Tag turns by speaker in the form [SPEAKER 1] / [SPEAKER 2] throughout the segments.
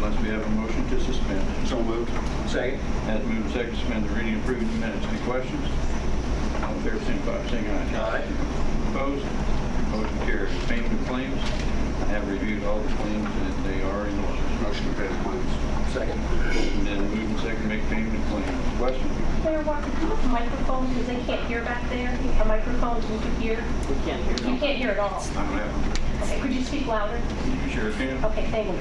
[SPEAKER 1] unless we have a motion to suspend.
[SPEAKER 2] So moved.
[SPEAKER 3] Second.
[SPEAKER 1] As moved and seconded, suspend the reading and approving the minutes. Any questions? All in favor, signify by saying aye.
[SPEAKER 3] Aye.
[SPEAKER 1] Opposed? Motion carries. Payment of claims. I have reviewed all the claims and they are in order.
[SPEAKER 2] Motion to pay the claims.
[SPEAKER 3] Second.
[SPEAKER 1] And then move and second, make payment of claims. Questions?
[SPEAKER 4] Mayor Walker, do you have a microphone, because they can't hear back there? A microphone, can you hear?
[SPEAKER 3] We can't hear
[SPEAKER 4] You can't hear at all.
[SPEAKER 1] I don't have
[SPEAKER 4] Okay, could you speak louder?
[SPEAKER 1] them. You sure can?
[SPEAKER 4] Okay, thank you.
[SPEAKER 5] I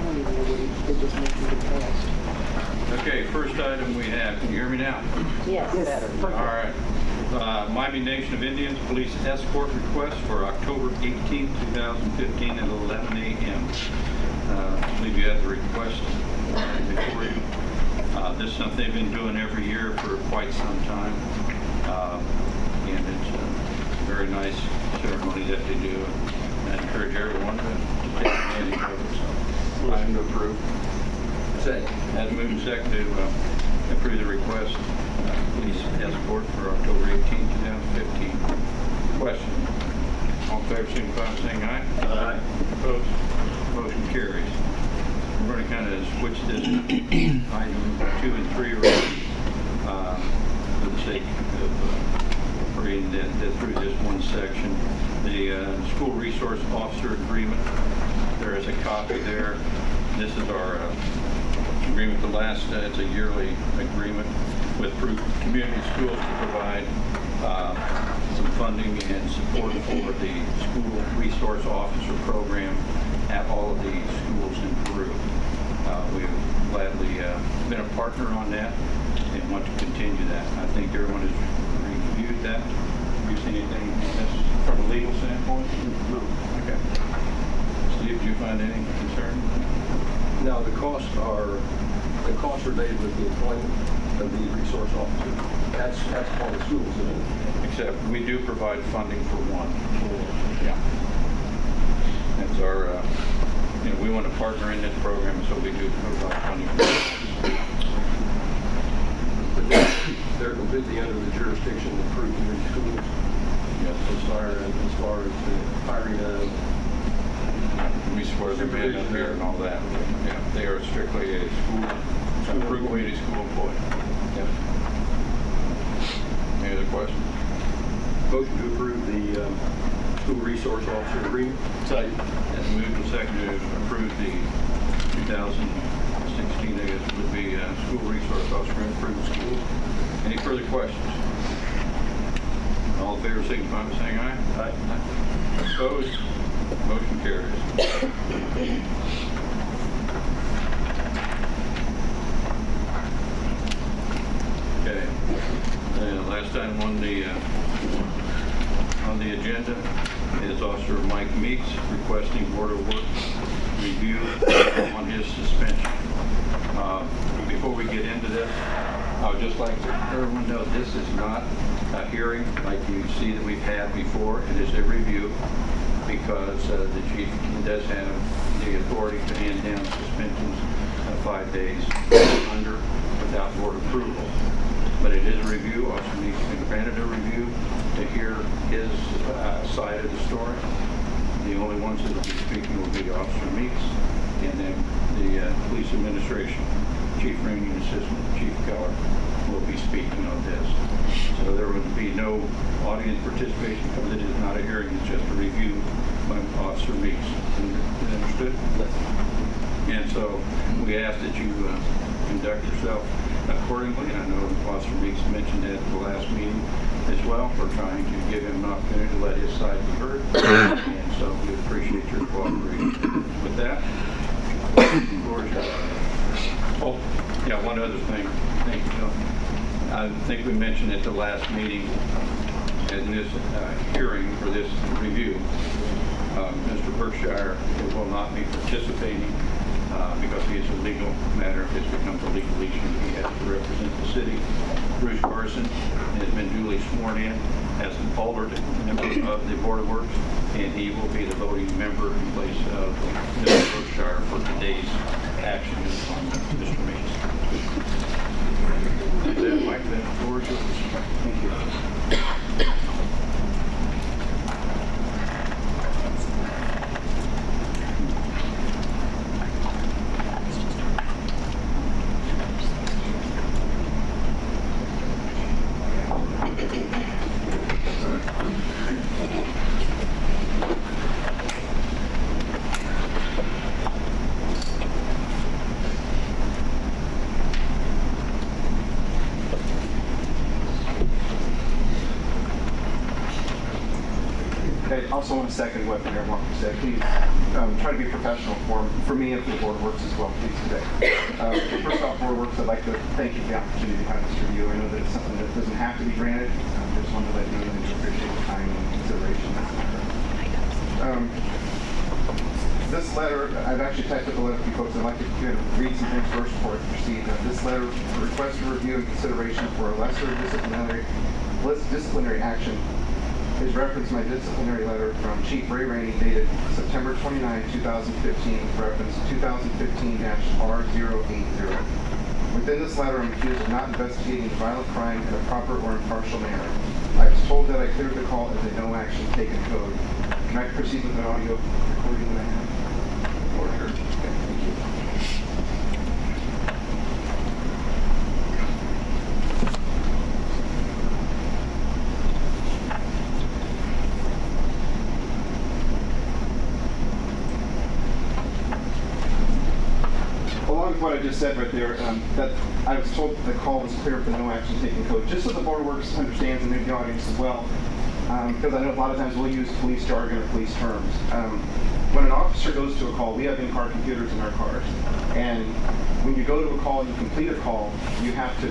[SPEAKER 5] don't even know what he just mentioned in the past.
[SPEAKER 1] Okay, first item we have, can you hear me now?
[SPEAKER 5] Yes, better.
[SPEAKER 1] All right. Miami Nation of Indians Police Escort request for October 18, 2015 at 11 a.m. I believe you have the request before you. This is something they've been doing every year for quite some time. And it's a very nice ceremony that they do. And I encourage everyone to take advantage of it. So,
[SPEAKER 2] Motion to approve.
[SPEAKER 3] Second.
[SPEAKER 1] as moved and seconded to approve the request, police escort for October 18, 2015. Question? All in favor, signify by saying aye.
[SPEAKER 3] Aye.
[SPEAKER 1] Opposed? Motion carries. We're going to kind of switch this item 2 and 3 around for the sake of reading through this one section. The school resource officer agreement. There is a copy there. This is our agreement. The last, it's a yearly agreement with Peru Community Schools to provide some funding and support for the school resource officer program at all of the schools in Peru. We've gladly been a partner on that and want to continue that. I think everyone has reviewed that. Have you seen anything from a legal standpoint?
[SPEAKER 2] No.
[SPEAKER 1] Okay. Steve, did you find any concern?
[SPEAKER 3] No, the costs are related with the employment of the resource officer. That's all the schools, isn't it?
[SPEAKER 1] Except we do provide funding for one. Yeah. That's our, we want to partner in this program, so we do provide funding for it.
[SPEAKER 3] But they're completely under the jurisdiction of Peru Community Schools.
[SPEAKER 1] Yes,
[SPEAKER 3] As far as the hiring of
[SPEAKER 1] we swear them in up here and all that. Yeah, they are strictly a Peru Community School employee.
[SPEAKER 3] yeah.
[SPEAKER 1] Any other questions?
[SPEAKER 3] Motion to approve the school resource officer agreement.
[SPEAKER 2] Second.
[SPEAKER 1] As moved and seconded to approve the 2016, I guess, would be school resource officer in Peru schools. Any further questions? All in favor, signify by saying aye.
[SPEAKER 3] Aye.
[SPEAKER 1] Opposed? Motion carries. Okay. Last item on the agenda is Officer Mike Meeks requesting Board of Works review on his suspension. Before we get into this, I would just like to let everyone know this is not a hearing like you see that we've had before. It is a review because the chief does have the authority to hand down suspensions of 5 days under without board approval. But it is a review. Officer Meeks has been granted a review to hear his side of the story. The only ones that will be speaking will be Officer Meeks and then the police administration, Chief Reigning Assistant Chief Keller, will be speaking on this. So there will be no audience participation because it is not a hearing, it's just a review by Officer Meeks. Understood? And so we ask that you conduct yourself accordingly. I know Officer Meeks mentioned that at the last meeting as well. We're trying to give him an opportunity to let his side be heard. And so we appreciate your cooperation. With that, floor is yours. Oh, yeah, one other thing. Thank you, Bill. I think we mentioned at the last meeting in this hearing for this review, Mr. Berkshire will not be participating because he is a legal matter. This becomes a legal issue. He has to represent the city. Bruce Carson has been duly sworn in as an alternate member of the Board of Works, and he will be the voting member in place of Mr. Berkshire for today's action on Mr. Meeks. With that, Mike, the floor is yours. Thank you.
[SPEAKER 2] also want to second what Mayor Walker said. Please try to be professional for me and for the Board of Works as well, please, today. First off, Board of Works, I'd like to thank you for the opportunity to have this review. I know that it's something that doesn't have to be granted. I just wanted to let you know that I appreciate the time and consideration. This letter, I've actually typed up a letter for you folks. I'd like to read some things first before I proceed. This letter, request for review and consideration for a lesser disciplinary action is referenced my disciplinary letter from Chief Ray Rainey dated September 29, 2015, with reference 2015-R080. Within this letter, I'm accused of not investigating the violent crime in a proper or impartial manner. I was told that I cleared the call as a no action taken code. Can I proceed with an audio recording that I have? Order. Okay, thank you. Along with what I just said right there, that I was told that the call was clear for no action taken code. Just so the Board of Works understands, and maybe the audience as well, because I know a lot of times we'll use police jargon or police terms. When an officer goes to a call, we have in-car computers in our cars. And when you go to a call and you complete a call, you have to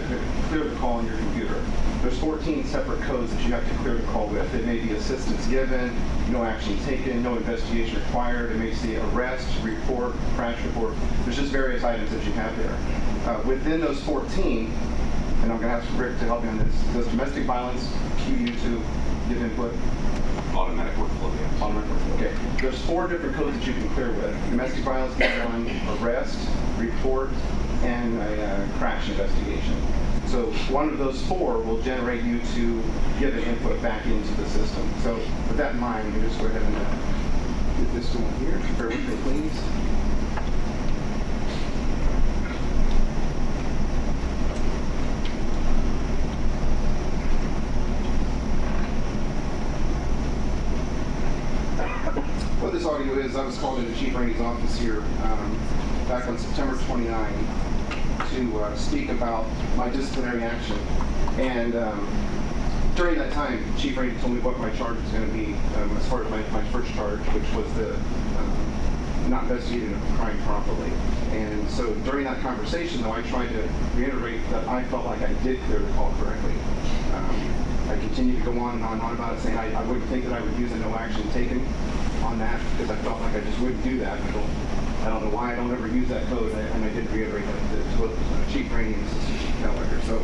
[SPEAKER 2] clear the call on your computer. There's 14 separate codes that you have to clear the call with. It may be assistance given, no action taken, no investigation required. It may say arrest, report, crash report. There's just various items that you have there. Within those 14, and I'm going to ask Rick to help me on this, does domestic violence cue you to give input?
[SPEAKER 1] Automatic workflow, yes.
[SPEAKER 2] Automatic workflow. Okay. There's 4 different codes that you can clear with. Domestic violence can be on arrest, report, and a crash investigation. So one of those 4 will generate you to give an input back into the system. So with that in mind, we can just go ahead and get this going here. Bear with me, please. What this audio is, I was called into Chief Rainey's office here back on September 29 to speak about my disciplinary action. And during that time, Chief Rainey told me what my charge was going to be as far as my first charge, which was the not investigating a crime properly. And so during that conversation, though, I tried to reiterate that I felt like I did clear the call correctly. I continued to go on and on about it, saying I wouldn't think that I would use a no action taken on that because I felt like I just wouldn't do that. I don't know why I don't ever use that code, and I did reiterate that to Chief Rainey and Assistant Chief Keller. So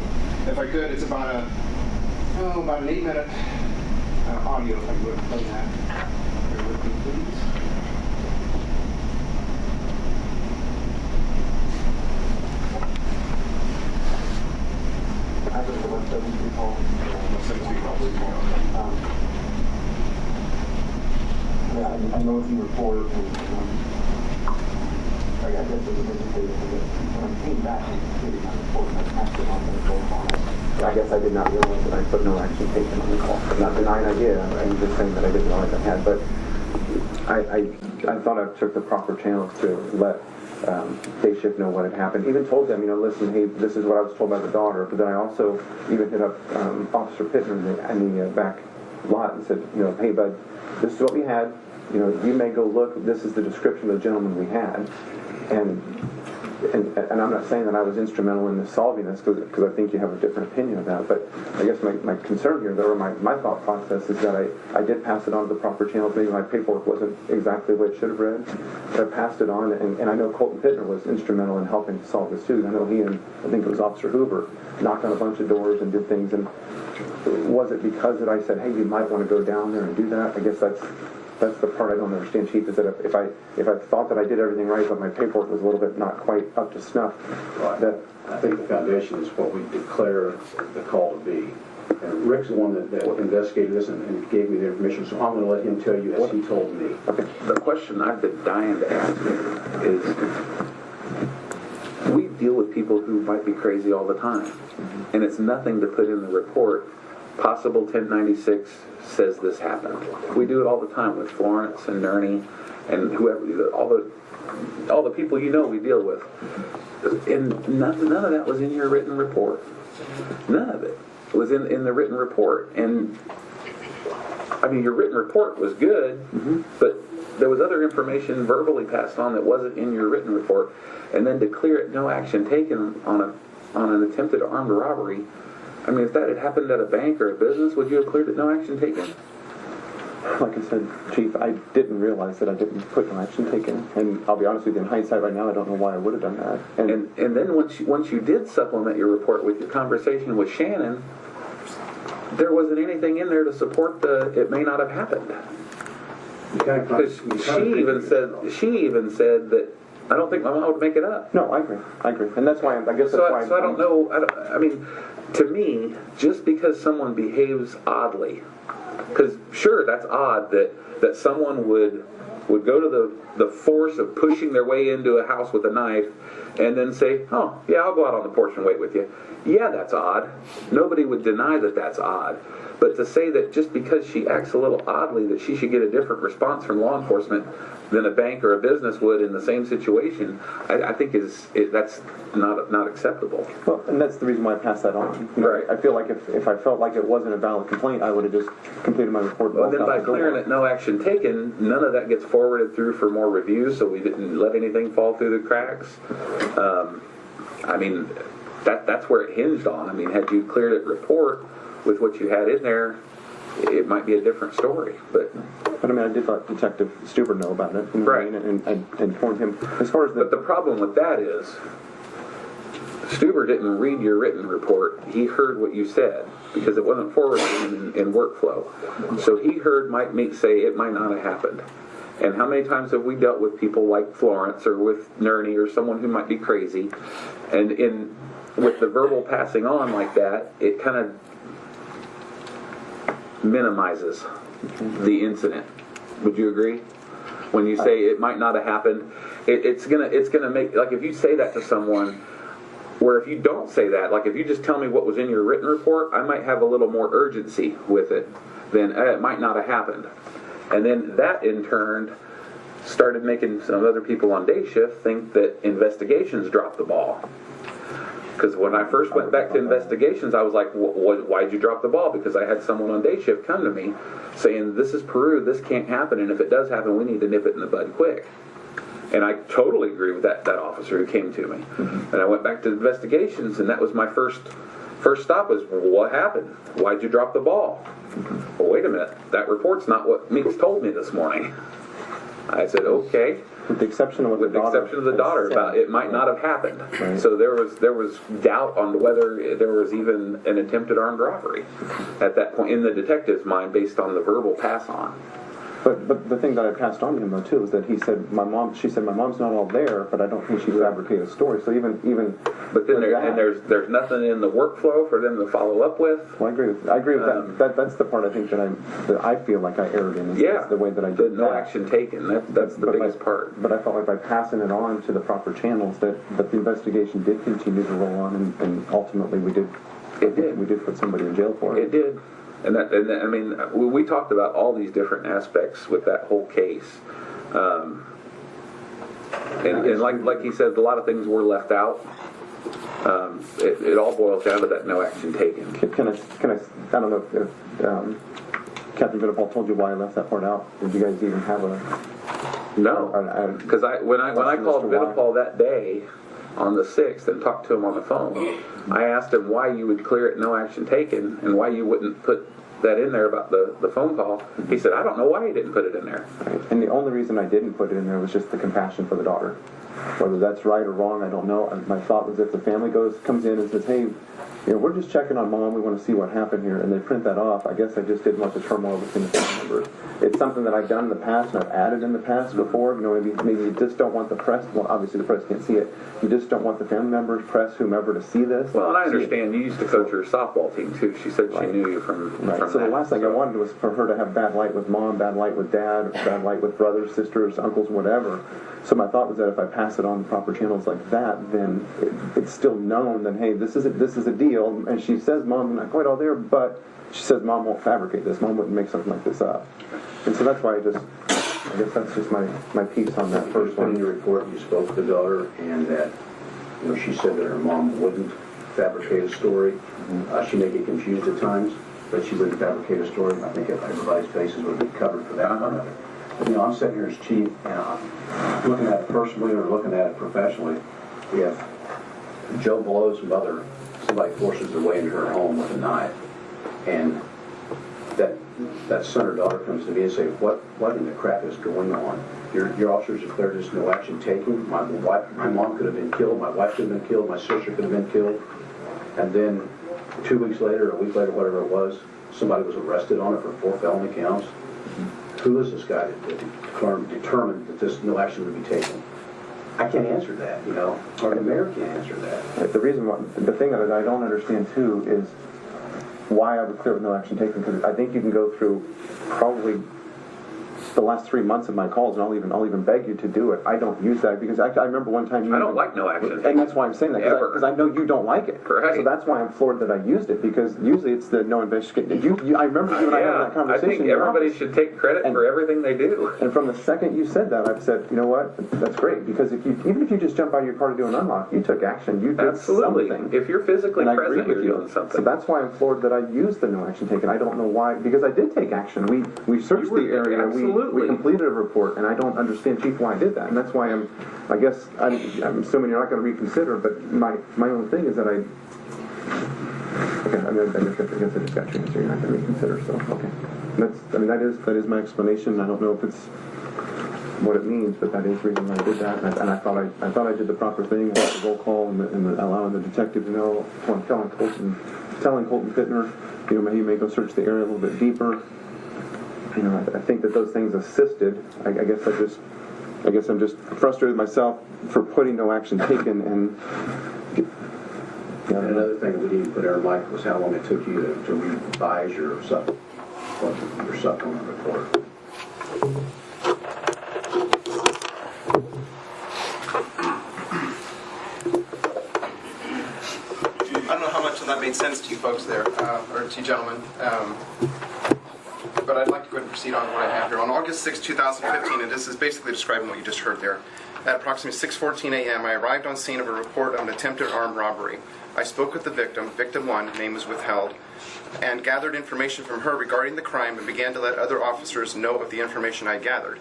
[SPEAKER 2] if I could, it's about an 8-minute audio if I could play that. Bear with me, please. I was the 173 call. 173 call. Yeah, I know it's in the report, and I guess it was indicated that when I came back and completed my report, I passed it on to the call on it. I guess I did not realize that I put no action taken on the call. I'm not denying I did. I'm just saying that I didn't realize I had. But I thought I took the proper channels to let day shift know what had happened. Even told them, listen, hey, this is what I was told by the daughter. But then I also even hit up Officer Pittner in the back lot and said, hey, bud, this is what we had. You may go look. This is the description of the gentleman we had. And I'm not saying that I was instrumental in solving this because I think you have a different opinion of that. But I guess my concern here, though, or my thought process is that I did pass it on to the proper channels. Maybe my paperwork wasn't exactly what it should have read, but I passed it on. And I know Colton Pittner was instrumental in helping to solve this too. I know he and I think it was Officer Hoover knocked on a bunch of doors and did things. And was it because that I said, hey, you might want to go down there and do that? I guess that's the part I don't understand, Chief, is that if I thought that I did everything right, but my paperwork was a little bit not quite up to snuff,
[SPEAKER 6] right.
[SPEAKER 2] That
[SPEAKER 6] I think the foundation is what we declare the call to be. And Rick's the one that investigated this and gave me the information, so I'm going to let him tell you as he told me.
[SPEAKER 2] Okay.
[SPEAKER 7] The question I've been dying to ask is, we deal with people who might be crazy all the time, and it's nothing to put in the report. Possible 1096 says this happened. We do it all the time with Florence and Nerney and whoever, all the people we deal with. And none of that was in your written report. None of it was in the written report. And I mean, your written report was good, but there was other information verbally passed on that wasn't in your written report. And then to clear it, no action taken on an attempted armed robbery. I mean, if that had happened at a bank or a business, would you have cleared it, no action taken?
[SPEAKER 2] Like I said, Chief, I didn't realize that I didn't put no action taken. And I'll be honest with you, in hindsight right now, I don't know why I would have done that.
[SPEAKER 7] And then once you did supplement your report with your conversation with Shannon, there wasn't anything in there to support it may not have happened. Because she even said that I don't think my mom would make it up.
[SPEAKER 2] No, I agree. And that's why, I guess that's why.
[SPEAKER 7] So I don't know, I mean, to me, just because someone behaves oddly, because sure, that's odd that someone would go to the force of pushing their way into a house with a knife and then say, oh, yeah, I'll go out on the porch and wait with you. Yeah, that's odd. Nobody would deny that that's odd. But to say that just because she acts a little oddly that she should get a different response from law enforcement than a bank or a business would in the same situation, I think that's not acceptable.
[SPEAKER 2] Well, and that's the reason why I passed that on. You know,
[SPEAKER 7] Right.
[SPEAKER 2] I feel like if I felt like it wasn't a valid complaint, I would have just completed my report.
[SPEAKER 7] Well, then by clearing it, no action taken, none of that gets forwarded through for more review, so we didn't let anything fall through the cracks. I mean, that's where it hinged on. I mean, had you cleared it report with what you had in there, it might be a different story. But
[SPEAKER 2] I mean, I did let Detective Stuber know about it, you know what I
[SPEAKER 7] Right.
[SPEAKER 2] mean, and I informed him as far as
[SPEAKER 7] But the problem with that is, Stuber didn't read your written report. He heard what you said because it wasn't forwarded in workflow. So he heard Mike Meeks say it might not have happened. And how many times have we dealt with people like Florence or with Nerney or someone who might be crazy, and with the verbal passing on like that, it kind of minimizes the incident. Would you agree? When you say it might not have happened, it's gonna make, like, if you say that to someone, where if you don't say that, like if you just tell me what was in your written report, I might have a little more urgency with it than it might not have happened. And then that in turn started making some other people on day shift think that investigations dropped the ball. Because when I first went back to investigations, I was like, why'd you drop the ball? Because I had someone on day shift come to me saying, this is Peru, this can't happen, and if it does happen, we need to nip it in the bud quick. And I totally agree with that officer who came to me. And I went back to investigations, and that was my first stop was, what happened? Why'd you drop the ball? Well, wait a minute, that report's not what Meeks told me this morning. I said, okay.
[SPEAKER 2] with the exception of what
[SPEAKER 7] With the exception of the daughter, about it might not have happened.
[SPEAKER 2] Right.
[SPEAKER 7] So there was doubt on whether there was even an attempted armed robbery at that point in the detective's mind based on the verbal pass on.
[SPEAKER 2] But the thing that I passed on to him though too is that she said my mom's not all there, but I don't think she fabricated a story. So even
[SPEAKER 7] But then
[SPEAKER 2] with
[SPEAKER 7] there's nothing in the workflow for them to follow up with.
[SPEAKER 2] well, I agree with that. That's the part I think that I feel like I erred in. Is the way that I did
[SPEAKER 7] no
[SPEAKER 2] that.
[SPEAKER 7] action taken. That's the biggest part.
[SPEAKER 2] But I felt like by passing it on to the proper channels that the investigation did continue to roll on, and ultimately we did put somebody in jail for it.
[SPEAKER 7] It did. And I mean, we talked about all these different aspects with that whole case. And like he said, a lot of things were left out. It all boils down to that no action taken.
[SPEAKER 2] Can I don't know if Captain Vittipal told you why I left that part out. Did you guys even have a...
[SPEAKER 7] No, because when I called Vittipal that day on the 6th and talked to him on the phone, I asked him why you would clear it no action taken and why you wouldn't put that in there about the phone call. He said, I don't know why he didn't put it in there.
[SPEAKER 2] Right. And the only reason I didn't put it in there was just the compassion for the daughter. Whether that's right or wrong, I don't know. My thought was if the family comes in and says, hey, we're just checking on mom, we want to see what happened here, and they print that off, I guess I just didn't want the turmoil between the family members. It's something that I've done in the past and I've added in the past before. Maybe you just don't want the press, well, obviously the press can't see it, you just don't want the family members, press, whomever to see this.
[SPEAKER 7] Well, and I understand you used to coach her softball team too. She said she knew you from
[SPEAKER 2] So the last thing I wanted was for her to have bad light with mom, bad light with dad, bad light with brothers, sisters, uncles, whatever. So my thought was that if I pass it on the proper channels like that, then it's still known that, hey, this is a deal. And she says mom's not quite all there, but she says mom won't fabricate this. Mom wouldn't make something like this up. And so that's why I guess that's just my piece on that first one.
[SPEAKER 6] In your report, you spoke to the daughter, and that she said that her mom wouldn't fabricate a story. She may get confused at times. but she wouldn't fabricate a story. I think everybody's bases would be covered for that part of it. But, I'm sitting here as chief, and I'm looking at it personally or looking at it professionally. If Joe blows somebody forces their way into her home with a knife, and that son or daughter comes to me and say, what in the crap is going on? Your officers declared there's no action taken. My mom could have been killed. My wife could have been killed. My sister could have been killed. And then 2 weeks later, a week later, whatever it was, somebody was arrested on it for 4 felony counts. Who is this guy that determined that this no action would be taken? I can't answer that, or the mayor can't answer that.
[SPEAKER 2] The thing that I don't understand too is why I would clear with no action taken, because I think you can go through probably the last 3 months of my calls, and I'll even beg you to do it. I don't use that because I remember one time
[SPEAKER 7] I don't like no action.
[SPEAKER 2] and that's why I'm saying that, because I know you don't like it.
[SPEAKER 7] Right.
[SPEAKER 2] So that's why I'm floored that I used it, because usually it's the no investigation. I remember you and I having that
[SPEAKER 7] I
[SPEAKER 2] conversation.
[SPEAKER 7] think
[SPEAKER 2] in your
[SPEAKER 7] everybody
[SPEAKER 2] office.
[SPEAKER 7] should take credit for everything they do.
[SPEAKER 2] And from the second you said that, I've said, you know what, that's great, because even if you just jump out of your car to do an unlock, you took action, you did
[SPEAKER 7] Absolutely.
[SPEAKER 2] something.
[SPEAKER 7] If you're physically
[SPEAKER 2] And I agree
[SPEAKER 7] present,
[SPEAKER 2] with
[SPEAKER 7] you're
[SPEAKER 2] you.
[SPEAKER 7] doing something.
[SPEAKER 2] So that's why I'm floored that I used the no action taken. I don't know why, because I did take action. We searched
[SPEAKER 7] You were-
[SPEAKER 2] the area,
[SPEAKER 7] absolutely.
[SPEAKER 2] we completed a report, and I don't understand, Chief, why I did that. And that's why I'm assuming you're not going to reconsider, but my own thing is that I guess I just got your answer. You're not going to reconsider, so okay. That is my explanation. I don't know if it's what it means, but that is the reason why I did that. And I thought I did the proper thing with the roll call and allowing the detective to know, telling Colton Pittner, he may go search the area a little bit deeper. I think that those things assisted. I guess I'm just frustrated with myself for putting no action taken and.
[SPEAKER 6] And another thing we need to put in our mind was how long it took you to revise your supplement report.
[SPEAKER 8] I don't know how much of that made sense to you folks there, or to you gentlemen, but I'd like to go ahead and proceed on what I have here. On August 6, 2015, and this is basically describing what you just heard there, at approximately 6:14 a.m., I arrived on scene of a report of an attempted armed robbery. I spoke with the victim 1, name was withheld, and gathered information from her regarding the crime and began to let other officers know of the information I gathered.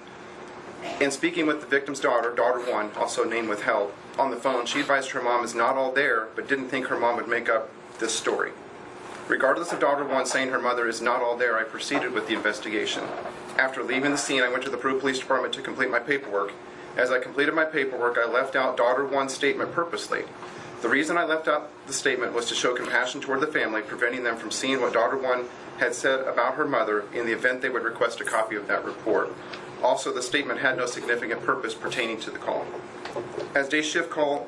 [SPEAKER 8] In speaking with the victim's daughter 1, also name withheld, on the phone, she advised her mom is not all there, but didn't think her mom would make up this story. Regardless of daughter 1 saying her mother is not all there, I proceeded with the investigation. After leaving the scene, I went to the Peru Police Department to complete my paperwork. As I completed my paperwork, I left out daughter 1's statement purposely. The reason I left out the statement was to show compassion toward the family, preventing them from seeing what daughter 1 had said about her mother in the event they would request a copy of that report. Also, the statement had no significant purpose pertaining to the call. As day shift roll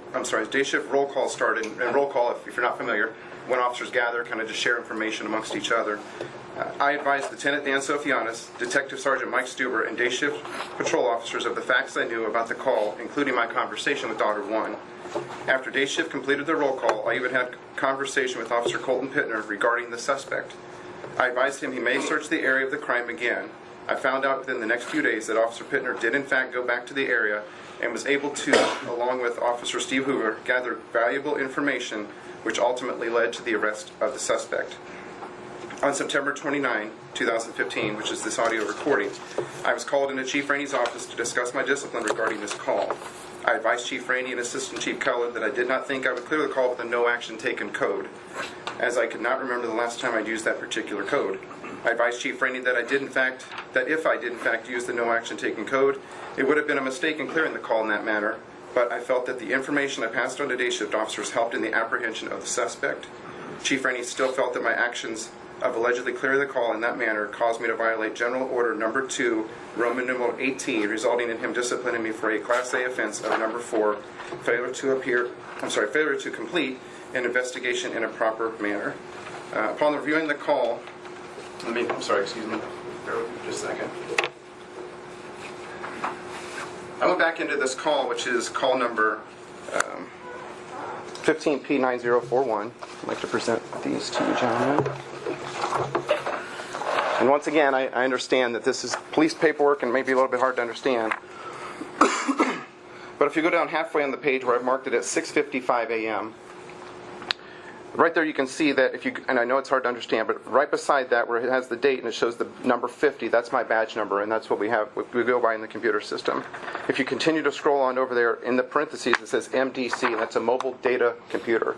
[SPEAKER 8] call started, and roll call, if you're not familiar, when officers gather, kind of just share information amongst each other, I advised Lieutenant Dan Sofianis, Detective Sergeant Mike Stuber, and day shift patrol officers of the facts I knew about the call, including my conversation with daughter 1. After day shift completed their roll call, I even had a conversation with Officer Colton Pittner regarding the suspect. I advised him he may search the area of the crime again. I found out within the next few days that Officer Pittner did in fact go back to the area and was able to, along with Officer Steve Hoover, gather valuable information which ultimately led to the arrest of the suspect. On September 29, 2015, which is this audio recording, I was called into Chief Rainey's office to discuss my discipline regarding this call. I advised Chief Rainey and Assistant Chief Keller that I did not think I would clear the call with a no action taken code, as I could not remember the last time I'd used that particular code. I advised Chief Rainey that if I did in fact use the no action taken code, it would have been a mistake in clearing the call in that manner, but I felt that the information I passed on to day shift officers helped in the apprehension of the suspect. Chief Rainey still felt that my actions of allegedly clearing the call in that manner caused me to violate General Order Number 2, Roman numeral 18, resulting in him disciplining me for a Class A offense of Number 4, failure to complete an investigation in a proper manner. Upon reviewing the call, excuse me, bear with me just a second. I went back into this call, which is call number 15P9041. I'd like to present these to you, gentlemen. And once again, I understand that this is police paperwork and may be a little bit hard to understand. But if you go down halfway on the page where I've marked it at 6:55 a.m., right there you can see that if you, and I know it's hard to understand, but right beside that where it has the date and it shows the number 50, that's my badge number, and that's what we have, we go by in the computer system. If you continue to scroll on over there, in the parentheses it says MDC, and that's a mobile data computer.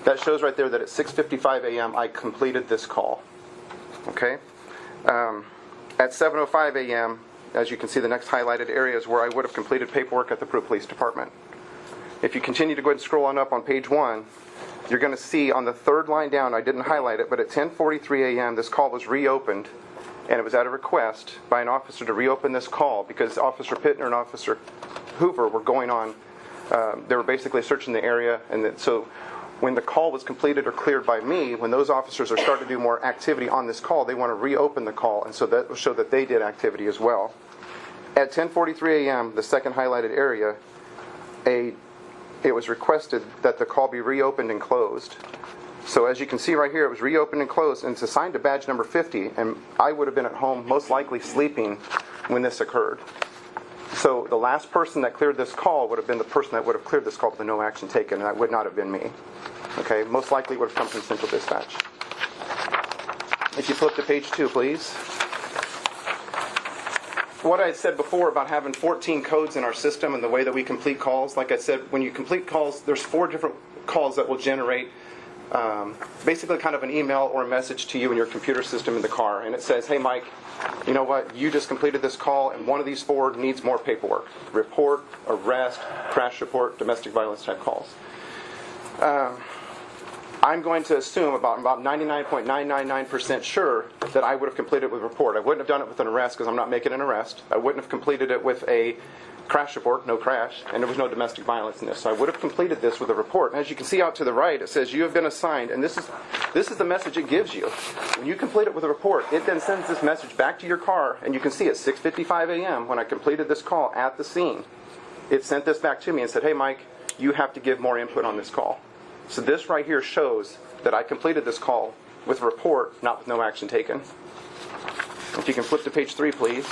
[SPEAKER 8] That shows right there that at 6:55 a.m. I completed this call. Okay? At 7:05 a.m., as you can see, the next highlighted area is where I would have completed paperwork at the Peru Police Department. If you continue to go ahead and scroll on up on page 1, you're going to see on the third line down, I didn't highlight it, but at 10:43 a.m. this call was reopened, and it was at a request by an officer to reopen this call because Officer Pittner and Officer Hoover were going on, they were basically searching the area, and so when the call was completed or cleared by me, when those officers are starting to do more activity on this call, they want to reopen the call, and so that will show that they did activity as well. At 10:43 a.m., the second highlighted area, it was requested that the call be reopened and closed. So as you can see right here, it was reopened and closed, and it's assigned to badge number 50, and I would have been at home most likely sleeping when this occurred. So the last person that cleared this call would have been the person that would have cleared this call with the no action taken, and that would not have been me. Okay, most likely would have come from Central Dispatch. If you flip to page 2, please. What I had said before about having 14 codes in our system and the way that we complete calls, like I said, when you complete calls, there's 4 different calls that will generate basically kind of an email or a message to you in your computer system in the car, and it says, hey Mike, you know what, you just completed this call and one of these 4 needs more paperwork. Report, arrest, crash report, domestic violence type calls. I'm going to assume about 99.999% sure that I would have completed it with a report. I wouldn't have done it with an arrest because I'm not making an arrest. I wouldn't have completed it with a crash report, no crash, and there was no domestic violence in this. So I would have completed this with a report. And as you can see out to the right, it says you have been assigned, and this is the message it gives you. When you complete it with a report, it then sends this message back to your car, and you can see at 6:55 a.m. when I completed this call at the scene, it sent this back to me and said, hey Mike, you have to give more input on this call. So this right here shows that I completed this call with a report, not with no action taken. If you can flip to page 3, please.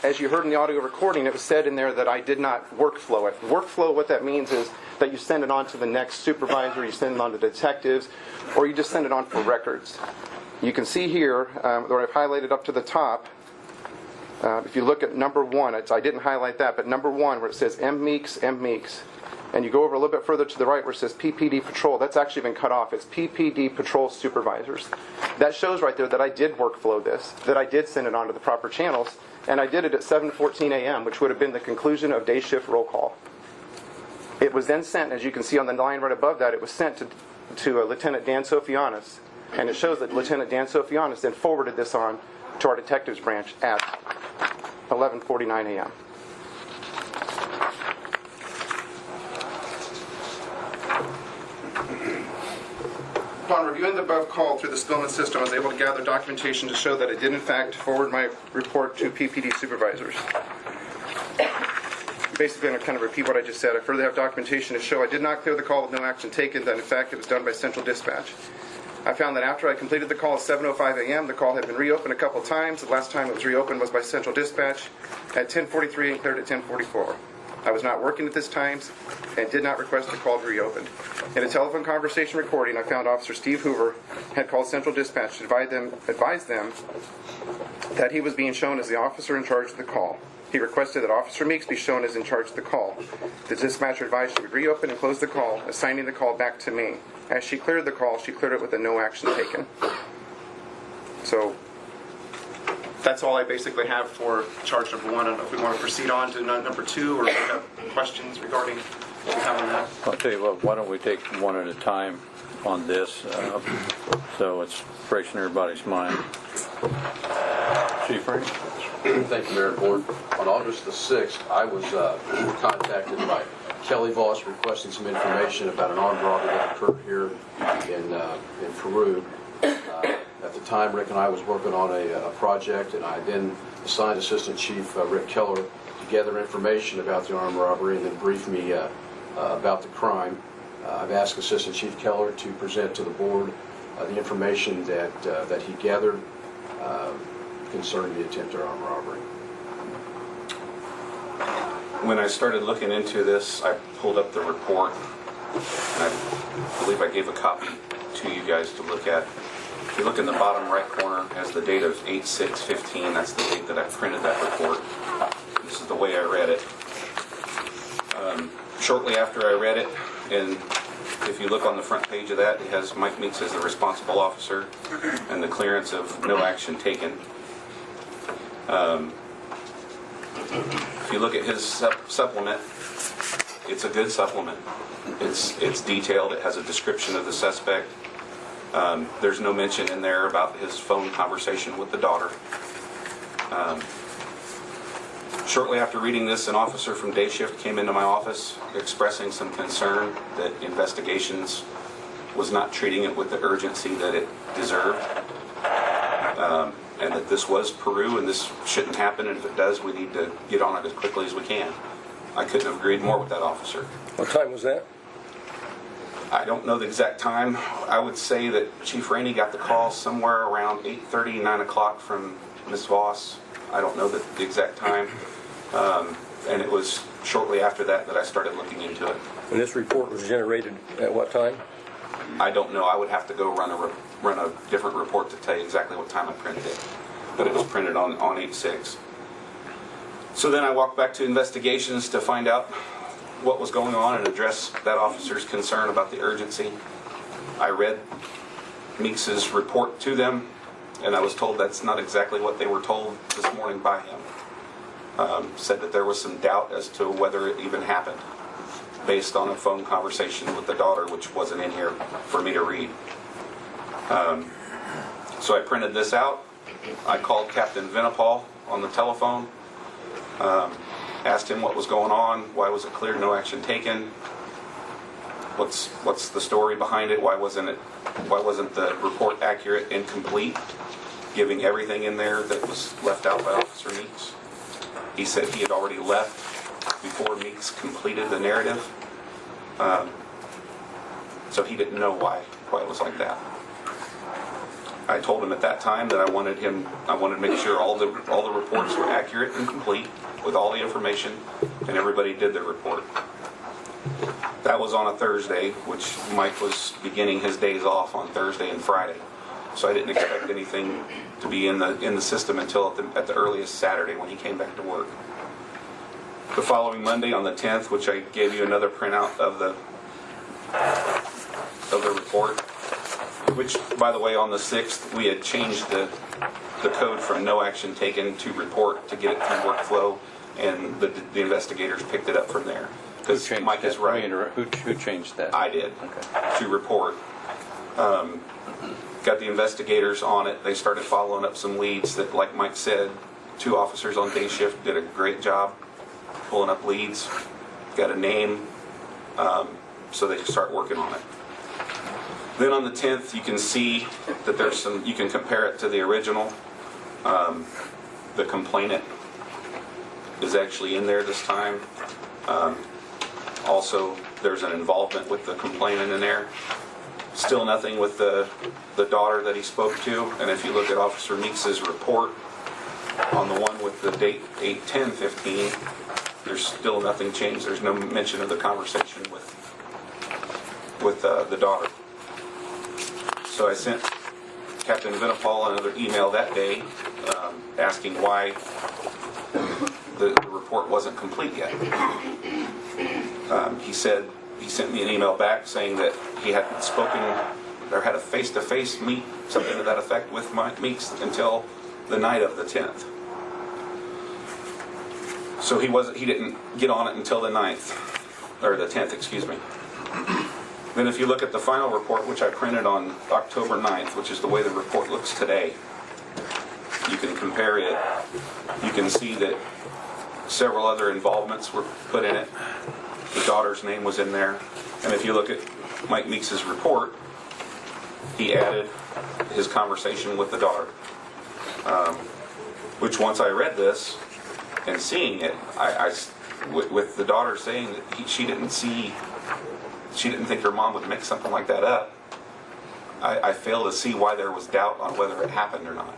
[SPEAKER 8] As you heard in the audio recording, it was said in there that I did not workflow it. Workflow, what that means is that you send it on to the next supervisor, you send it on to detectives, or you just send it on for records. You can see here, where I've highlighted up to the top, if you look at number 1, I didn't highlight that, but number 1 where it says M. Meeks, and you go over a little bit further to the right where it says PPD Patrol, that's actually been cut off. It's PPD Patrol Supervisors. That shows right there that I did workflow this, that I did send it on to the proper channels, and I did it at 7:14 a.m., which would have been the conclusion of day shift roll call. It was then sent, as you can see on the line right above that, it was sent to Lieutenant Dan Sofianis, and it shows that Lieutenant Dan Sofianis then forwarded this on to our detectives branch at 11:49 a.m. Upon reviewing the above call through the Spillman system, I was able to gather documentation to show that I did in fact forward my report to PPD supervisors. Basically, I'm going to kind of repeat what I just said. I further have documentation to show I did not clear the call with no action taken, that in fact it was done by Central Dispatch. I found that after I completed the call at 7:05 a.m., the call had been reopened a couple times. The last time it was reopened was by Central Dispatch at 10:43 and cleared at 10:44. I was not working at this time and did not request the call to be reopened. In a telephone conversation recording, I found Officer Steve Hoover had called Central Dispatch to advise them that he was being shown as the officer in charge of the call. He requested that Officer Meeks be shown as in charge of the call. The dispatcher advised she would reopen and close the call, assigning the call back to me. As she cleared the call, she cleared it with a no action taken. So that's all I basically have for charge number 1. I don't know if we want to proceed on to number 2 or if you have questions regarding what we have on that.
[SPEAKER 1] I'll tell you what, why don't we take one at a time on this, so it's fresh in everybody's mind. Chief Ray?
[SPEAKER 9] Thank you, Mayor and Board. On August the 6th, I was contacted by Kelly Voss requesting some information about an armed robbery that occurred here in Peru. At the time, Rick and I was working on a project, and I then assigned Assistant Chief Rick Keller to gather information about the armed robbery and then brief me about the crime. I've asked Assistant Chief Keller to present to the board the information that he gathered concerning the attempted armed robbery.
[SPEAKER 10] When I started looking into this, I pulled up the report And I believe I gave a copy to you guys to look at. If you look in the bottom right corner, it has the date of 8/6/15. That's the date that I printed that report. This is the way I read it. Shortly after I read it, and if you look on the front page of that, it has Mike Meeks as the responsible officer and the clearance of no action taken. If you look at his supplement, it's a good supplement. It's detailed. It has a description of the suspect. There's no mention in there about his phone conversation with the daughter. Shortly after reading this, an officer from day shift came into my office expressing some concern that investigations was not treating it with the urgency that it deserved, and that this was Peru and this shouldn't happen, and if it does, we need to get on it as quickly as we can. I couldn't have agreed more with that officer.
[SPEAKER 3] What time was that?
[SPEAKER 10] I don't know the exact time. I would say that Chief Rainey got the call somewhere around 8:30, 9 o'clock from Ms. Voss. I don't know the exact time. And it was shortly after that that I started looking into it.
[SPEAKER 3] And this report was generated at what time?
[SPEAKER 10] I don't know. I would have to go run a different report to tell you exactly what time I printed it. But it was printed on 8/6. So then I walked back to investigations to find out what was going on and address that officer's concern about the urgency. I read Meeks's report to them, and I was told that's not exactly what they were told this morning by him. Said that there was some doubt as to whether it even happened based on a phone conversation with the daughter, which wasn't in here for me to read. So I printed this out. I called Captain Vinipal on the telephone, asked him what was going on, why was it cleared, no action taken, what's the story behind it, why wasn't the report accurate and complete, giving everything in there that was left out by Officer Meeks. He said he had already left before Meeks completed the narrative, so he didn't know why it was like that. I told him at that time that I wanted to make sure all the reports were accurate and complete with all the information, and everybody did their report. That was on a Thursday, which Mike was beginning his days off on Thursday and Friday, so I didn't expect anything to be in the system until at the earliest Saturday when he came back to work. The following Monday on the 10th, which I gave you another printout of the report, which, by the way, on the 6th, we had changed the code from no action taken to report to get it through workflow, and the investigators picked it up from there. Because Mike is right.
[SPEAKER 1] Who changed that?
[SPEAKER 10] I did.
[SPEAKER 1] Okay.
[SPEAKER 10] To report. Got the investigators on it. They started following up some leads that, like Mike said, 2 officers on day shift did a great job pulling up leads. Got a name, so they can start working on it. Then on the 10th, you can see that there's some, you can compare it to the original. The complainant is actually in there this time. Also, there's an involvement with the complainant in there. Still nothing with the daughter that he spoke to. And if you look at Officer Meeks's report on the one with the date 8/10/15, there's still nothing changed. There's no mention of the conversation with the daughter. So I sent Captain Vinipal another email that day asking why the report wasn't complete yet. He sent me an email back saying that he hadn't spoken or had a face-to-face meet, something to that effect, with Mike Meeks until the night of the 10th. So he didn't get on it until the 9th, or the 10th, excuse me. Then if you look at the final report, which I printed on October 9th, which is the way the report looks today, you can compare it. You can see that several other involvements were put in it. The daughter's name was in there. And if you look at Mike Meeks's report, he added his conversation with the daughter. Which once I read this and seeing it, with the daughter saying that she didn't think her mom would make something like that up, I fail to see why there was doubt on whether it happened or not.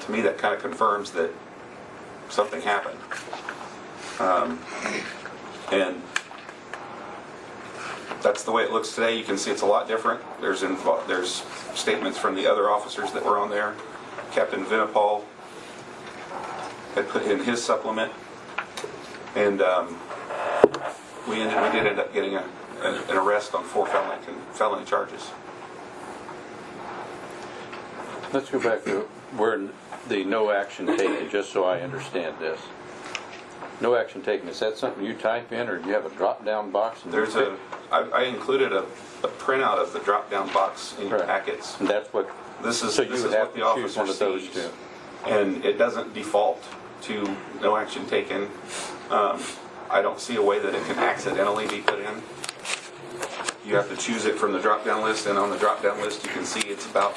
[SPEAKER 10] To me, that kind of confirms that something happened. And That's the way it looks today. You can see it's a lot different. There's statements from the other officers that were on there. Captain Vinipal had put in his supplement, and we did end up getting an arrest on 4 felony charges.
[SPEAKER 1] Let's go back to where the no action taken, just so I understand this. No action taken, is that something you type in, or do you have a drop-down box? And
[SPEAKER 10] I included a printout of the drop-down box in your packets.
[SPEAKER 1] And that's what,
[SPEAKER 10] So you would have to choose one of those two. And it doesn't default to no action taken. I don't see a way that it can accidentally be put in. You have to choose it from the drop-down list, and on the drop-down list you can see it's about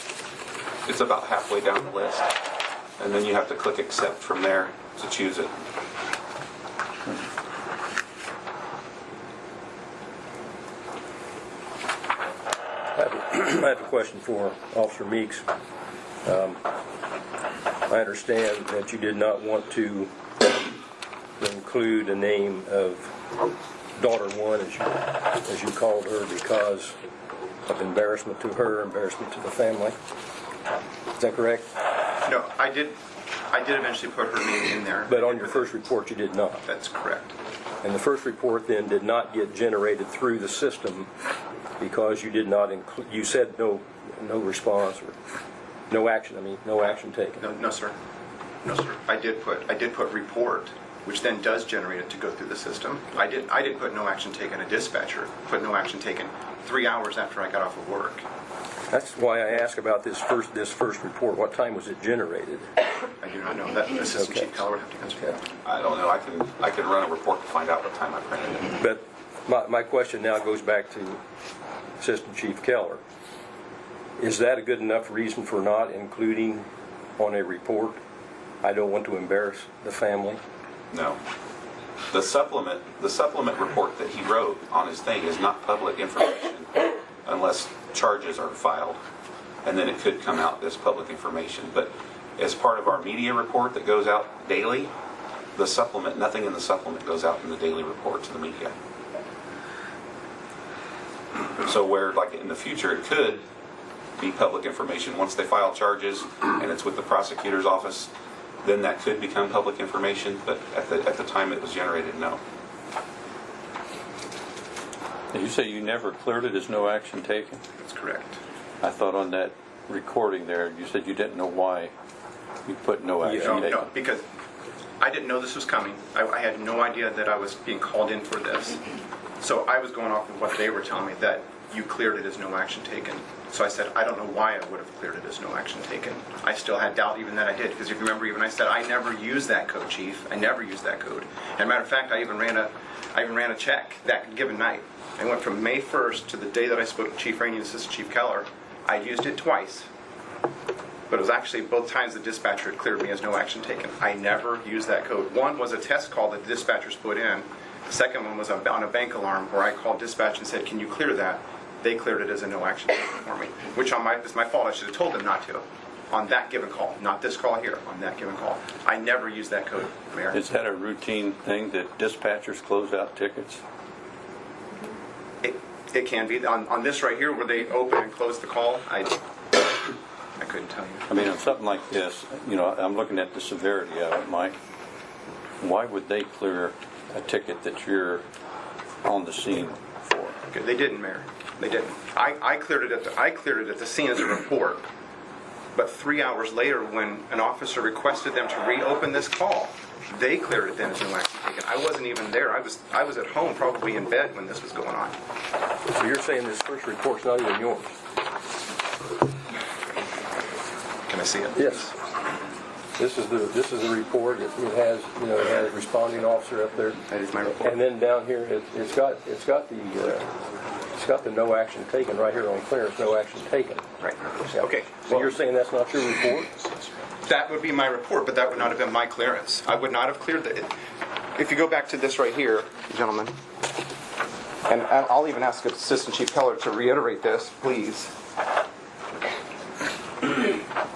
[SPEAKER 10] halfway down the list. And then you have to click accept from there to choose it.
[SPEAKER 3] I have a question for Officer Meeks. I understand that you did not want to include a name of daughter one, as you called her, because of embarrassment to her, embarrassment to the family. Is that correct?
[SPEAKER 8] No, I did eventually put her name in there.
[SPEAKER 3] But on your first report, you did not.
[SPEAKER 8] That's correct.
[SPEAKER 3] And the first report then did not get generated through the system because you did not include. You said no response or no action. I mean, no action taken.
[SPEAKER 8] No, sir. No, sir. I did put report, which then does generate it to go through the system. I did put no action taken. A dispatcher put no action taken 3 hours after I got off of work.
[SPEAKER 3] That's why I asked about this first report. What time was it generated?
[SPEAKER 8] I do not know. That Assistant Chief Keller would have to answer that.
[SPEAKER 10] I don't know. I can run a report to find out what time I printed it.
[SPEAKER 3] But my question now goes back to Assistant Chief Keller. Is that a good enough reason for not including on a report, I don't want to embarrass the family?
[SPEAKER 10] No. The supplement report that he wrote on his thing is not public information unless charges are filed, and then it could come out as public information. But as part of our media report that goes out daily, the supplement, nothing in the supplement goes out in the daily report to the media. So where, like in the future, it could be public information once they file charges and it's with the prosecutor's office, then that could become public information, but at the time it was generated, no.
[SPEAKER 1] you say you never cleared it as no action taken?
[SPEAKER 8] That's correct.
[SPEAKER 1] I thought on that recording there, you said you didn't know why you put no action taken.
[SPEAKER 8] No, because I didn't know this was coming. I had no idea that I was being called in for this. So I was going off of what they were telling me, that you cleared it as no action taken. So I said, I don't know why I would have cleared it as no action taken. I still had doubt even that I did, because if you remember, even I said, I never used that code, Chief. I never used that code. And matter of fact, I even ran a check that given night. I went from May 1st to the day that I spoke to Chief Rainey and Assistant Chief Keller. I used it twice. But it was actually both times the dispatcher had cleared me as no action taken. I never used that code. One was a test call that the dispatchers put in. The second one was on a bank alarm where I called dispatch and said, can you clear that? They cleared it as a no action taken for me, which is my fault. I should have told them not to on that given call, not this call here, on that given call. I never used that code, Mayor.
[SPEAKER 1] Is that a routine thing that dispatchers close out tickets?
[SPEAKER 8] It can be. On this right here where they open and close the call, I couldn't tell you.
[SPEAKER 1] I mean, on something like this, you know, I'm looking at the severity of it, Mike. Why would they clear a ticket that you're on the scene for?
[SPEAKER 8] Okay, they didn't, Mayor. They didn't. I cleared it at the scene as a report. But 3 hours later, when an officer requested them to reopen this call, they cleared it then as no action taken. I wasn't even there. I was at home, probably in bed when this was going on.
[SPEAKER 3] So you're saying this first report's not even yours?
[SPEAKER 8] Can I see it?
[SPEAKER 3] Yes. This is the report. It has responding officer up there.
[SPEAKER 8] That is my report.
[SPEAKER 3] And then down here, it's got the no action taken right here on clearance. No action taken.
[SPEAKER 8] Right.
[SPEAKER 3] Yeah.
[SPEAKER 8] Okay.
[SPEAKER 3] So you're saying that's not your report?
[SPEAKER 8] That would be my report, but that would not have been my clearance. I would not have cleared it. If you go back to this right here, gentlemen, and I'll even ask Assistant Chief Keller to reiterate this, please.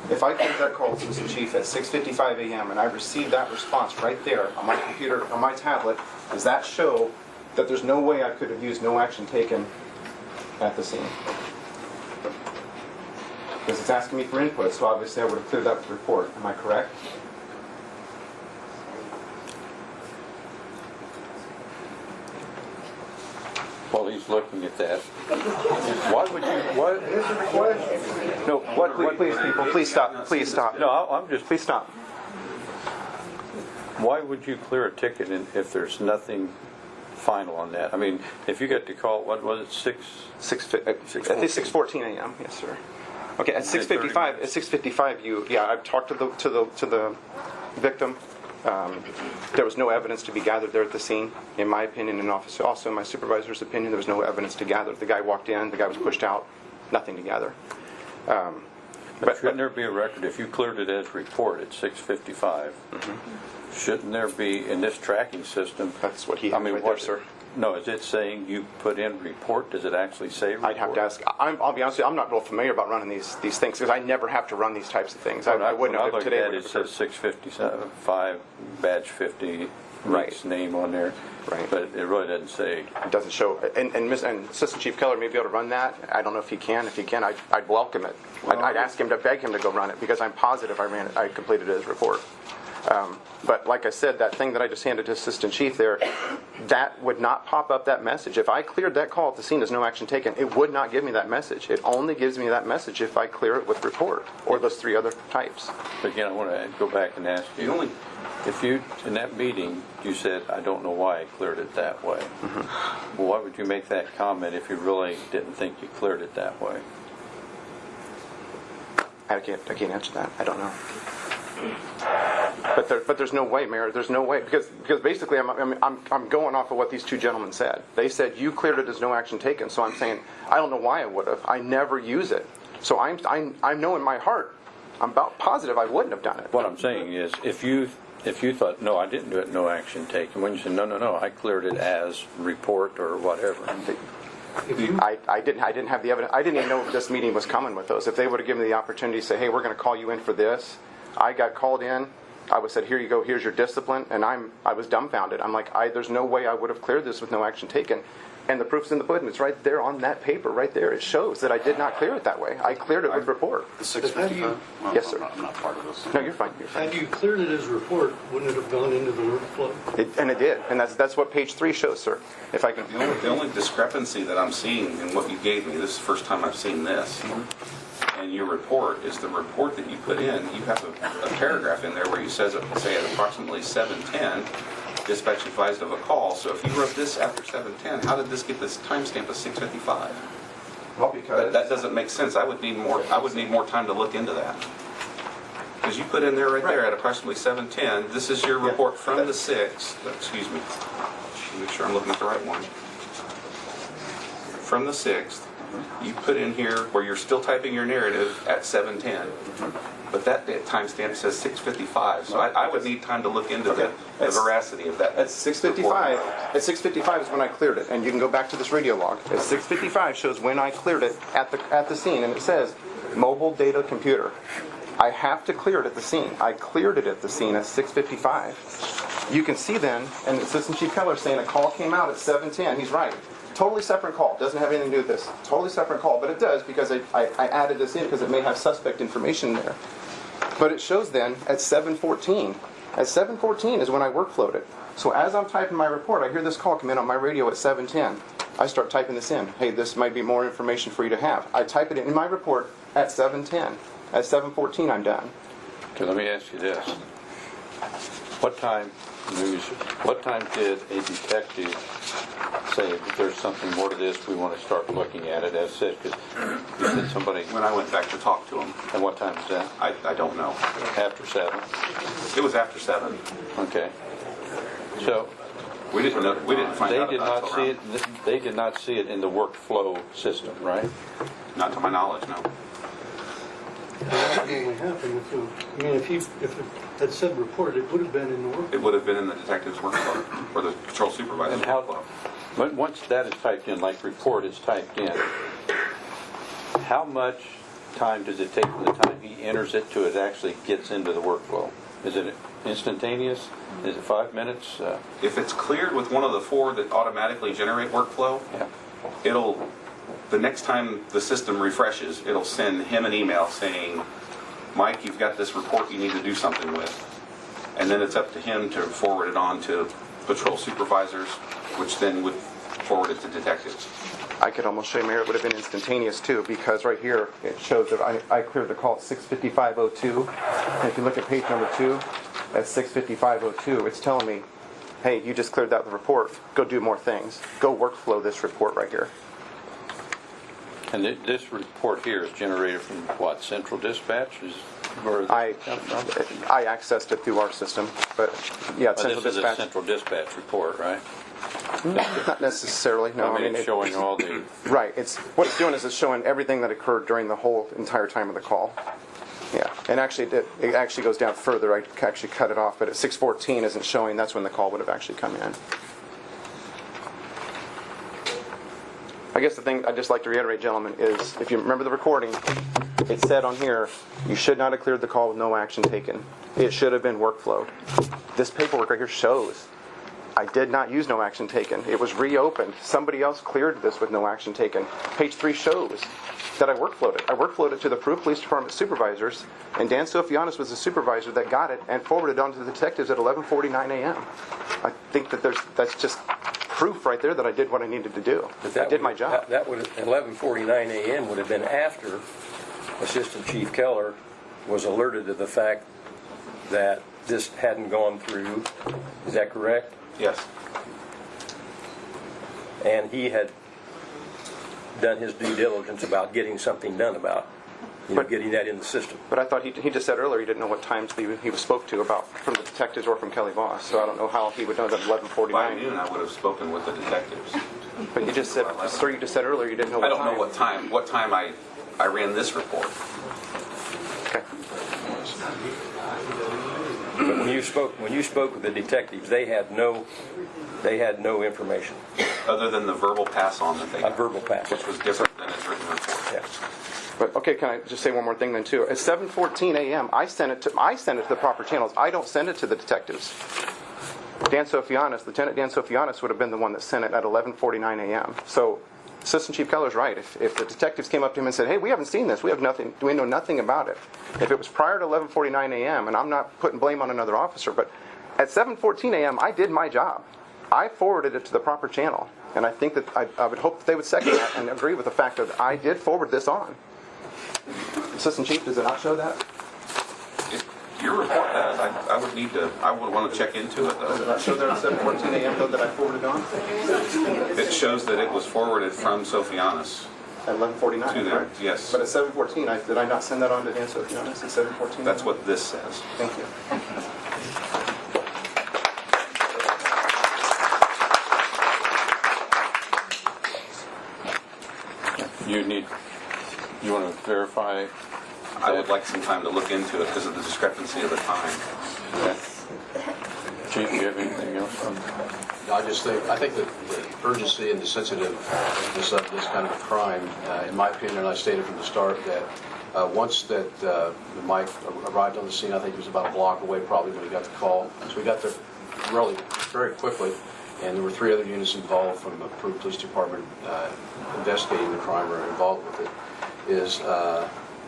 [SPEAKER 8] If I cleared that call, Assistant Chief, at 6:55 a.m. and I received that response right there on my computer, on my tablet, does that show that there's no way I could have used no action taken
[SPEAKER 2] at the scene. Because it's asking me for input, so obviously I would have cleared that with the report. Am I correct?
[SPEAKER 3] While he's looking at that, why would you, what? No,
[SPEAKER 2] Please, people, please stop. Please stop.
[SPEAKER 3] No, I'm just,
[SPEAKER 2] Please stop.
[SPEAKER 3] why would you clear a ticket if there's nothing final on that? I mean, if you get to call, what was it,
[SPEAKER 2] I think 6:14 a.m. Yes, sir. Okay, at 6:55. At 6:55, I've talked to the victim. There was no evidence to be gathered there at the scene, in my opinion, and also in my supervisor's opinion. There was no evidence to gather. The guy walked in. The guy was pushed out. Nothing to gather.
[SPEAKER 3] but shouldn't there be a record if you cleared it as report at 6:55? Shouldn't there be in this tracking system?
[SPEAKER 2] That's what he had right there, sir.
[SPEAKER 3] No, is it saying you put in report? Does it actually say report?
[SPEAKER 2] I'd have to ask. I'll be honest with you, I'm not real familiar about running these things because I never have to run these types of things. I wouldn't have today.
[SPEAKER 3] At it says 6:55, badge 50, Mike's name on there.
[SPEAKER 2] Right.
[SPEAKER 3] But it really doesn't say.
[SPEAKER 2] It doesn't show. And Assistant Chief Keller may be able to run that. I don't know if he can. If he can, I'd welcome it. I'd ask him to beg him to go run it because I'm positive I completed his report. But like I said, that thing that I just handed to Assistant Chief there, that would not pop up that message. If I cleared that call at the scene as no action taken, it would not give me that message. It only gives me that message if I clear it with report or those three other types.
[SPEAKER 3] But again, I want to go back and ask you. If you, in that meeting, you said, I don't know why I cleared it that way. Well, why would you make that comment if you really didn't think you cleared it that way?
[SPEAKER 2] I can't answer that. I don't know. But there's no way, Mayor. There's no way because basically I'm going off of what these two gentlemen said. They said you cleared it as no action taken. So I'm saying I don't know why I would have. I never use it. So I know in my heart I'm about positive I wouldn't have done it.
[SPEAKER 3] What I'm saying is if you thought no, I didn't do it, no action taken. When you said no, I cleared it as report or whatever.
[SPEAKER 2] I didn't have the evidence. I didn't even know this meeting was coming with those. If they would have given me the opportunity to say, hey, we're going to call you in for this. I got called in. I was said, here you go, here's your discipline, and I was dumbfounded. I'm like, there's no way I would have cleared this with no action taken. And the proof's in the pudding. It's right there on that paper, right there. It shows that I did not clear it that way. I cleared it with report.
[SPEAKER 9] The 6:55?
[SPEAKER 2] Yes, sir.
[SPEAKER 9] I'm not part of this.
[SPEAKER 2] No, you're fine.
[SPEAKER 11] Had you cleared it as report, wouldn't it have gone into the workflow?
[SPEAKER 2] And it did, and that's what page 3 shows, sir. If I can.
[SPEAKER 10] The only discrepancy that I'm seeing in what you gave me, this is the first time I've seen this, and your report is the report that you put in. You have a paragraph in there where you say at approximately 7:10, dispatch advised of a call. So if you wrote this after 7:10, how did this get this timestamp of 6:55?
[SPEAKER 2] Well, because
[SPEAKER 10] that doesn't make sense. I would need more time to look into that. Because you put in there right there at approximately 7:10. This is your report from the 6th. Excuse me. Make sure I'm looking at the right one. From the 6th, you put in here where you're still typing your narrative at 7:10. But that timestamp says 6:55, so I would need time to look into the veracity of that.
[SPEAKER 2] At 6:55, at 6:55 is when I cleared it, and you can go back to this radio log. At 6:55 shows when I cleared it at the scene, and it says mobile data computer. I have to clear it at the scene. I cleared it at the scene at 6:55. You can see then, and Assistant Chief Keller saying a call came out at 7:10. He's right. Totally separate call. Doesn't have anything to do with this. Totally separate call, but it does because I added this in because it may have suspect information there. But it shows then at 7:14. At 7:14 is when I workflowed it. So as I'm typing my report, I hear this call come in on my radio at 7:10. I start typing this in. Hey, this might be more information for you to have. I type it in my report at 7:10. At 7:14, I'm done.
[SPEAKER 3] Okay, let me ask you this. What time did a detective say that there's something more to this, we want to start looking at it, as said, because you said somebody...
[SPEAKER 10] When I went back to talk to him.
[SPEAKER 3] And what time was that?
[SPEAKER 10] I don't know.
[SPEAKER 3] After 7?
[SPEAKER 10] It was after 7.
[SPEAKER 3] Okay. So...
[SPEAKER 10] We didn't find out about it.
[SPEAKER 3] They did not see it in the workflow system, right?
[SPEAKER 10] Not to my knowledge, no.
[SPEAKER 11] That would only happen if it had said report, it would have been in the workflow.
[SPEAKER 10] It would have been in the detective's workflow, or the patrol supervisor's workflow.
[SPEAKER 3] But once that is typed in, like report is typed in, how much time does it take from the time he enters it to it actually gets into the workflow? Is it instantaneous? Is it 5 minutes?
[SPEAKER 10] If it's cleared with one of the 4 that automatically generate workflow, it'll the next time the system refreshes, it'll send him an email saying, Mike, you've got this report you need to do something with. And then it's up to him to forward it on to patrol supervisors, which then would forward it to detectives.
[SPEAKER 2] I could almost show you, Mayor, it would have been instantaneous too, because right here it shows that I cleared the call at 6:55:02. And if you look at page number 2, at 6:55:02, it's telling me, hey, you just cleared out the report. Go do more things. Go workflow this report right here.
[SPEAKER 1] And this report here is generated from what, Central Dispatch? Is where does it come from?
[SPEAKER 2] I accessed it through our system, but yeah, it's Central
[SPEAKER 1] This is a
[SPEAKER 2] Dispatch.
[SPEAKER 1] Central Dispatch report, right?
[SPEAKER 2] Not necessarily, no.
[SPEAKER 1] I mean, it's showing all the...
[SPEAKER 2] Right. It's what it's doing is it's showing everything that occurred during the whole entire time of the call. Yeah, and actually it actually goes down further. I actually cut it off, but at 6:14 isn't showing. That's when the call would have actually come in. I guess the thing I'd just like to reiterate, gentlemen, is if you remember the recording, it said on here, you should not have cleared the call with no action taken. It should have been workflowed. This paperwork right here shows I did not use no action taken. It was reopened. Somebody else cleared this with no action taken. Page 3 shows that I workflowed it. I workflowed it to the Peru Police Department supervisors, and Dan Sofianis was the supervisor that got it and forwarded it on to the detectives at 11:49 a.m. I think that that's just proof right there that I did what I needed to do. I did my job.
[SPEAKER 3] That would 11:49 a.m. would have been after Assistant Chief Keller was alerted to the fact that this hadn't gone through. Is that correct?
[SPEAKER 10] Yes.
[SPEAKER 3] And he had done his due diligence about getting something done about, getting that in the system.
[SPEAKER 2] But I thought he just said earlier he didn't know what times he was spoke to about from the detectives or from Kelly Voss. So I don't know how he would know that 11:49.
[SPEAKER 10] By noon, I would have spoken with the detectives.
[SPEAKER 2] But you just said, sir, you just said earlier you didn't know what
[SPEAKER 10] I don't
[SPEAKER 2] time.
[SPEAKER 10] know what time I ran this report.
[SPEAKER 2] Okay.
[SPEAKER 3] But when you spoke with the detectives, they had no information.
[SPEAKER 10] Other than the verbal pass on that they got,
[SPEAKER 3] verbal pass,
[SPEAKER 10] which was different than his written report.
[SPEAKER 3] Yes.
[SPEAKER 2] But okay, can I just say one more thing then too? At 7:14 a.m., I sent it to the proper channels. I don't send it to the detectives. Dan Sofianis, Lieutenant Dan Sofianis, would have been the one that sent it at 11:49 a.m. So Assistant Chief Keller's right. If the detectives came up to him and said, "Hey, we haven't seen this. We know nothing about it." If it was prior to 11:49 a.m., and I'm not putting blame on another officer, but at 7:14 a.m., I did my job. I forwarded it to the proper channel, and I think that I would hope that they would second that and agree with the fact that I did forward this on. Assistant Chief, does it not show that?
[SPEAKER 10] Your report does. I would want to check into it,
[SPEAKER 2] Does it
[SPEAKER 10] though.
[SPEAKER 2] not show there at 7:14 a.m. though that I forwarded on?
[SPEAKER 10] It shows that it was forwarded from Sofianis
[SPEAKER 2] At 11:49.
[SPEAKER 10] to them. Yes.
[SPEAKER 2] But at 7:14, did I not send that on to Dan Sofianis at 7:14?
[SPEAKER 10] That's what this says.
[SPEAKER 2] Thank you.
[SPEAKER 1] You want to verify?
[SPEAKER 10] I would like some time to look into it because of the discrepancy of the time.
[SPEAKER 1] Okay. Chief, do you have anything else?
[SPEAKER 9] I think that the urgency and the sensitiveness of this kind of a crime, in my opinion, and I stated from the start that once that Mike arrived on the scene, I think he was about a block away probably when he got the call. So we got there really very quickly, and there were 3 other units involved from the Peru Police Department investigating the crime or involved with it.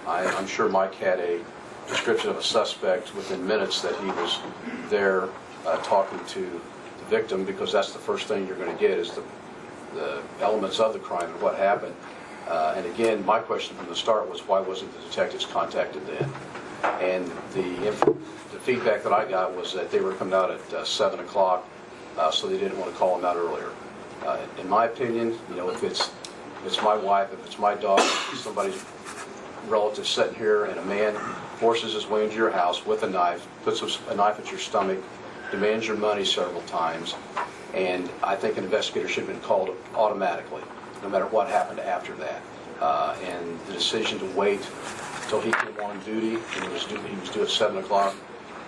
[SPEAKER 9] I'm sure Mike had a description of a suspect within minutes that he was there talking to the victim, because that's the first thing you're going to get is the elements of the crime and what happened. And again, my question from the start was, why wasn't the detectives contacted then? And the feedback that I got was that they were coming out at 7 o'clock, so they didn't want to call them out earlier. In my opinion, if it's my wife, if it's my dog, if somebody's relative sitting here and a man forces his way into your house with a knife, puts a knife at your stomach, demands your money several times, and I think an investigator should have been called automatically, no matter what happened after that. And the decision to wait until he came on duty, and he was due at 7 o'clock,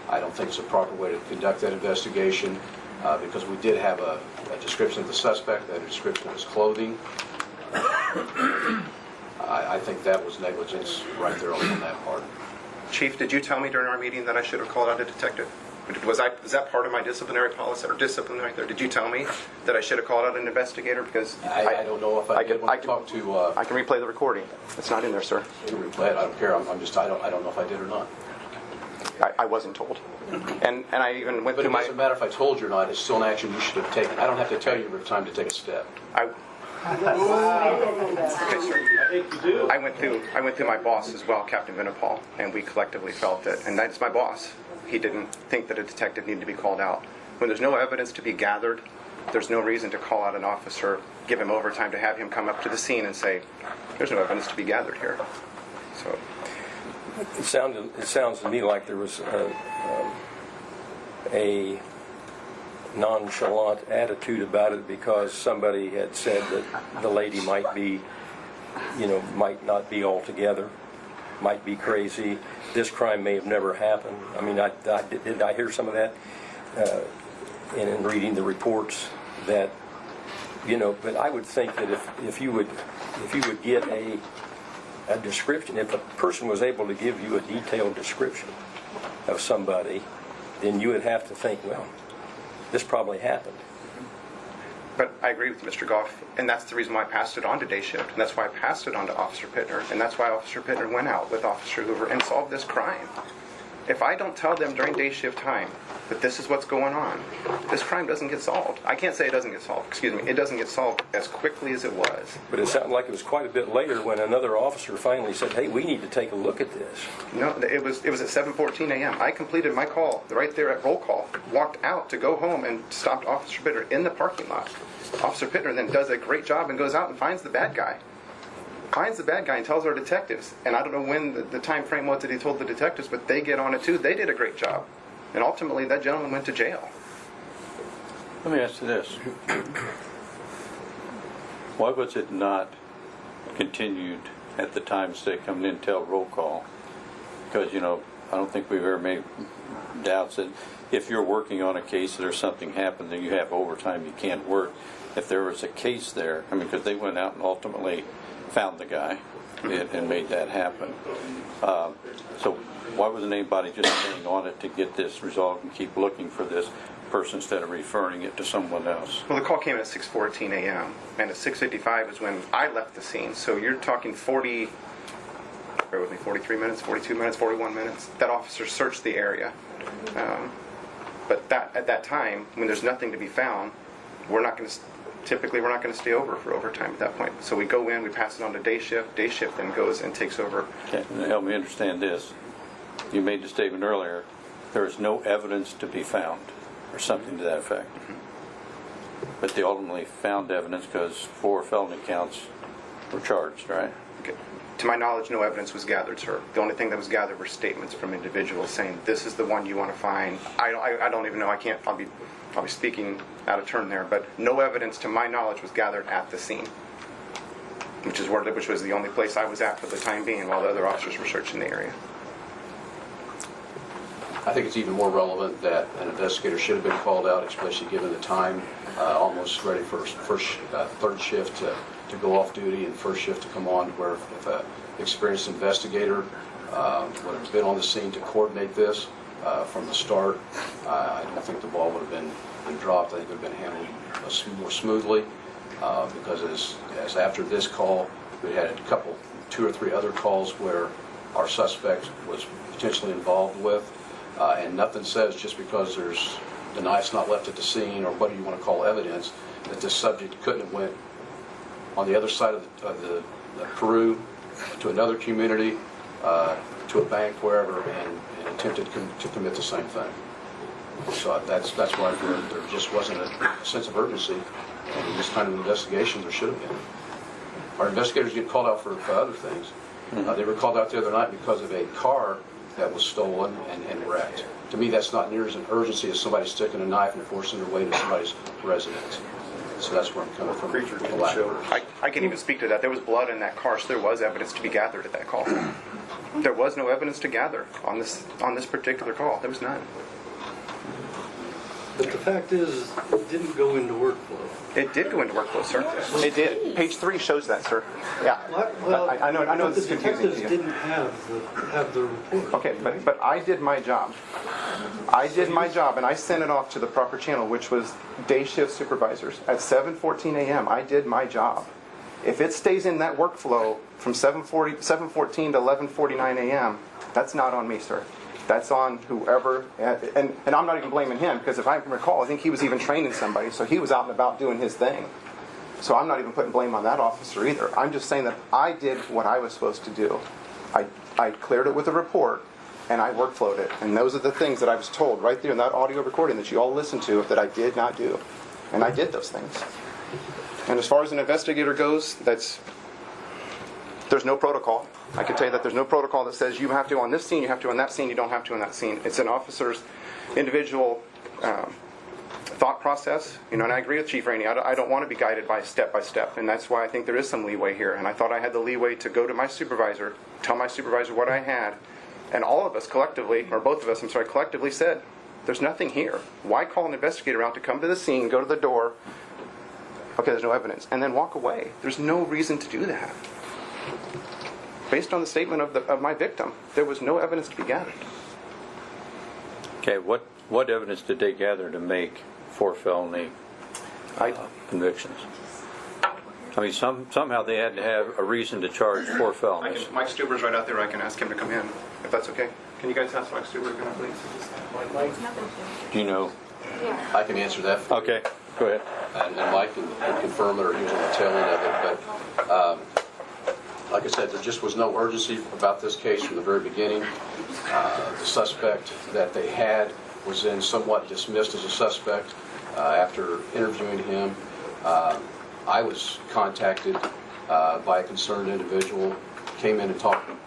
[SPEAKER 9] I don't think it's a proper way to conduct that investigation, because we did have a description of the suspect, a description of his clothing. I think that was negligence right there on that part.
[SPEAKER 2] Chief, did you tell me during our meeting that I should have called out a detective?
[SPEAKER 8] Was that part of my disciplinary policy or discipline right there? Did you tell me that I should have called out an investigator? Because
[SPEAKER 9] I don't know if I did when I talked to.
[SPEAKER 8] I can replay the recording. It's not in there, sir.
[SPEAKER 9] You can replay it. I don't care. I don't know if I did or not.
[SPEAKER 8] I wasn't told. And I even went
[SPEAKER 9] But
[SPEAKER 8] through
[SPEAKER 9] it doesn't matter if I told you or not. It's still an action you should have taken. I don't have to tell you every time to take a step.
[SPEAKER 8] I went through my boss as well, Captain Vinipal, and we collectively felt it. And that's my boss. He didn't think that a detective needed to be called out. When there's no evidence to be gathered, there's no reason to call out an officer, give him overtime to have him come up to the scene and say, there's no evidence to be gathered here. So
[SPEAKER 3] It sounds to me like there was a nonchalant attitude about it because somebody had said that the lady might not be altogether, might be crazy. This crime may have never happened. I mean, did I hear some of that in reading the reports that, but I would think that if you would get a description, if a person was able to give you a detailed description of somebody, then you would have to think, well, this probably happened.
[SPEAKER 8] But I agree with Mr. Goff, and that's the reason why I passed it on to day shift, and that's why I passed it on to Officer Pittner, and that's why Officer Pittner went out with Officer Hoover and solved this crime. If I don't tell them during day shift time that this is what's going on, this crime doesn't get solved. I can't say it doesn't get solved. Excuse me. It doesn't get solved as quickly as it was.
[SPEAKER 3] But it sounded like it was quite a bit later when another officer finally said, hey, we need to take a look at this.
[SPEAKER 8] No, it was at 7:14 a.m. I completed my call right there at roll call, walked out to go home and stopped Officer Pittner in the parking lot. Officer Pittner then does a great job and goes out and finds the bad guy. And tells our detectives, and I don't know when the time frame was that he told the detectives, but they get on it too. They did a great job. And ultimately, that gentleman went to jail.
[SPEAKER 1] Let me ask you this. Why was it not continued at the time, say, coming in till roll call? Because, I don't think we've ever made doubts that if you're working on a case that there's something happened, then you have overtime, you can't work. If there was a case there, because they went out and ultimately found the guy and made that happen. So why wasn't anybody just staying on it to get this resolved and keep looking for this person instead of referring it to someone else?
[SPEAKER 8] Well, the call came in at 6:14 a.m. and at 6:55 is when I left the scene. So you're talking 43 minutes, 42 minutes, 41 minutes. That officer searched the area. But at that time, when there's nothing to be found, we're not going to stay over for overtime at that point. So we go in, we pass it on to day shift. Day shift then goes and takes over.
[SPEAKER 1] Okay, help me understand this. You made the statement earlier, there is no evidence to be found, or something to that effect.
[SPEAKER 8] Mm-hmm.
[SPEAKER 1] But they ultimately found evidence because 4 felony counts were charged, right?
[SPEAKER 8] Okay. To my knowledge, no evidence was gathered, sir. The only thing that was gathered were statements from individuals saying, this is the one you want to find. I don't even know. I'll be speaking out of turn there, but no evidence to my knowledge was gathered at the scene, which was the only place I was at for the time being while the other officers were searching the area.
[SPEAKER 9] I think it's even more relevant that an investigator should have been called out, especially given the time, almost ready for third shift to go off duty and first shift to come on, where if an experienced investigator would have been on the scene to coordinate this from the start, I don't think the ball would have been dropped. I think it would have been handled more smoothly because as after this call, we had 2 or 3 other calls where our suspect was potentially involved with, and nothing says just because there's the knife's not left at the scene or whatever you want to call evidence that this subject couldn't have went on the other side of the Peru to another community, to a bank, wherever, and attempted to commit the same thing. So that's why there just wasn't a sense of urgency in this kind of investigation. There should have been. Our investigators get called out for other things. They were called out the other night because of a car that was stolen and wrecked. To me, that's not near as an urgency as somebody sticking a knife and forcing their way to somebody's residence. So that's where I'm coming from.
[SPEAKER 8] I can even speak to that. There was blood in that car, so there was evidence to be gathered at that call. There was no evidence to gather on this particular call. There was none.
[SPEAKER 11] But the fact is, it didn't go into workflow.
[SPEAKER 8] It did go into workflow, sir. It did. Page 3 shows that, sir. Yeah.
[SPEAKER 11] Well,
[SPEAKER 8] I know
[SPEAKER 11] but
[SPEAKER 8] this
[SPEAKER 11] the
[SPEAKER 8] is confusing
[SPEAKER 11] detectives
[SPEAKER 8] to you.
[SPEAKER 11] didn't have the report.
[SPEAKER 8] Okay, but I did my job. I did my job, and I sent it off to the proper channel, which was day shift supervisors. At 7:14 a.m., I did my job. If it stays in that workflow from 7:14 to 11:49 a.m., that's not on me, sir. That's on whoever, and I'm not even blaming him, because if I can recall, I think he was even training somebody, so he was out and about doing his thing. So I'm not even putting blame on that officer either. I'm just saying that I did what I was supposed to do. I cleared it with a report, and I workflowed it. And those are the things that I was told right there in that audio recording that you all listened to that I did not do. And I did those things. And as far as an investigator goes, there's no protocol. I can tell you that there's no protocol that says you have to on this scene, you have to on that scene, you don't have to on that scene. It's an officer's individual thought process. And I agree with Chief Rainey. I don't want to be guided by step, and that's why I think there is some leeway here. And I thought I had the leeway to go to my supervisor, tell my supervisor what I had, and all of us collectively, or both of us, collectively said, there's nothing here. Why call an investigator out to come to the scene, go to the door, okay, there's no evidence, and then walk away? There's no reason to do that. Based on the statement of my victim, there was no evidence to be gathered.
[SPEAKER 12] Okay, what evidence did they gather to make 4 felony convictions? I mean, somehow they had to have a reason to charge 4 felonies.
[SPEAKER 8] Mike Stuber's right out there. I can ask him to come in, if that's okay. Can you guys ask Mike Stuber to come in, please?
[SPEAKER 12] Do you know?
[SPEAKER 9] I can answer that for you.
[SPEAKER 12] Okay, go ahead.
[SPEAKER 9] And Mike can confirm it, or he was on the tail end of it. But like I said, there just was no urgency about this case from the very beginning. The suspect that they had was then somewhat dismissed as a suspect after interviewing him. I was contacted by a concerned individual, came in and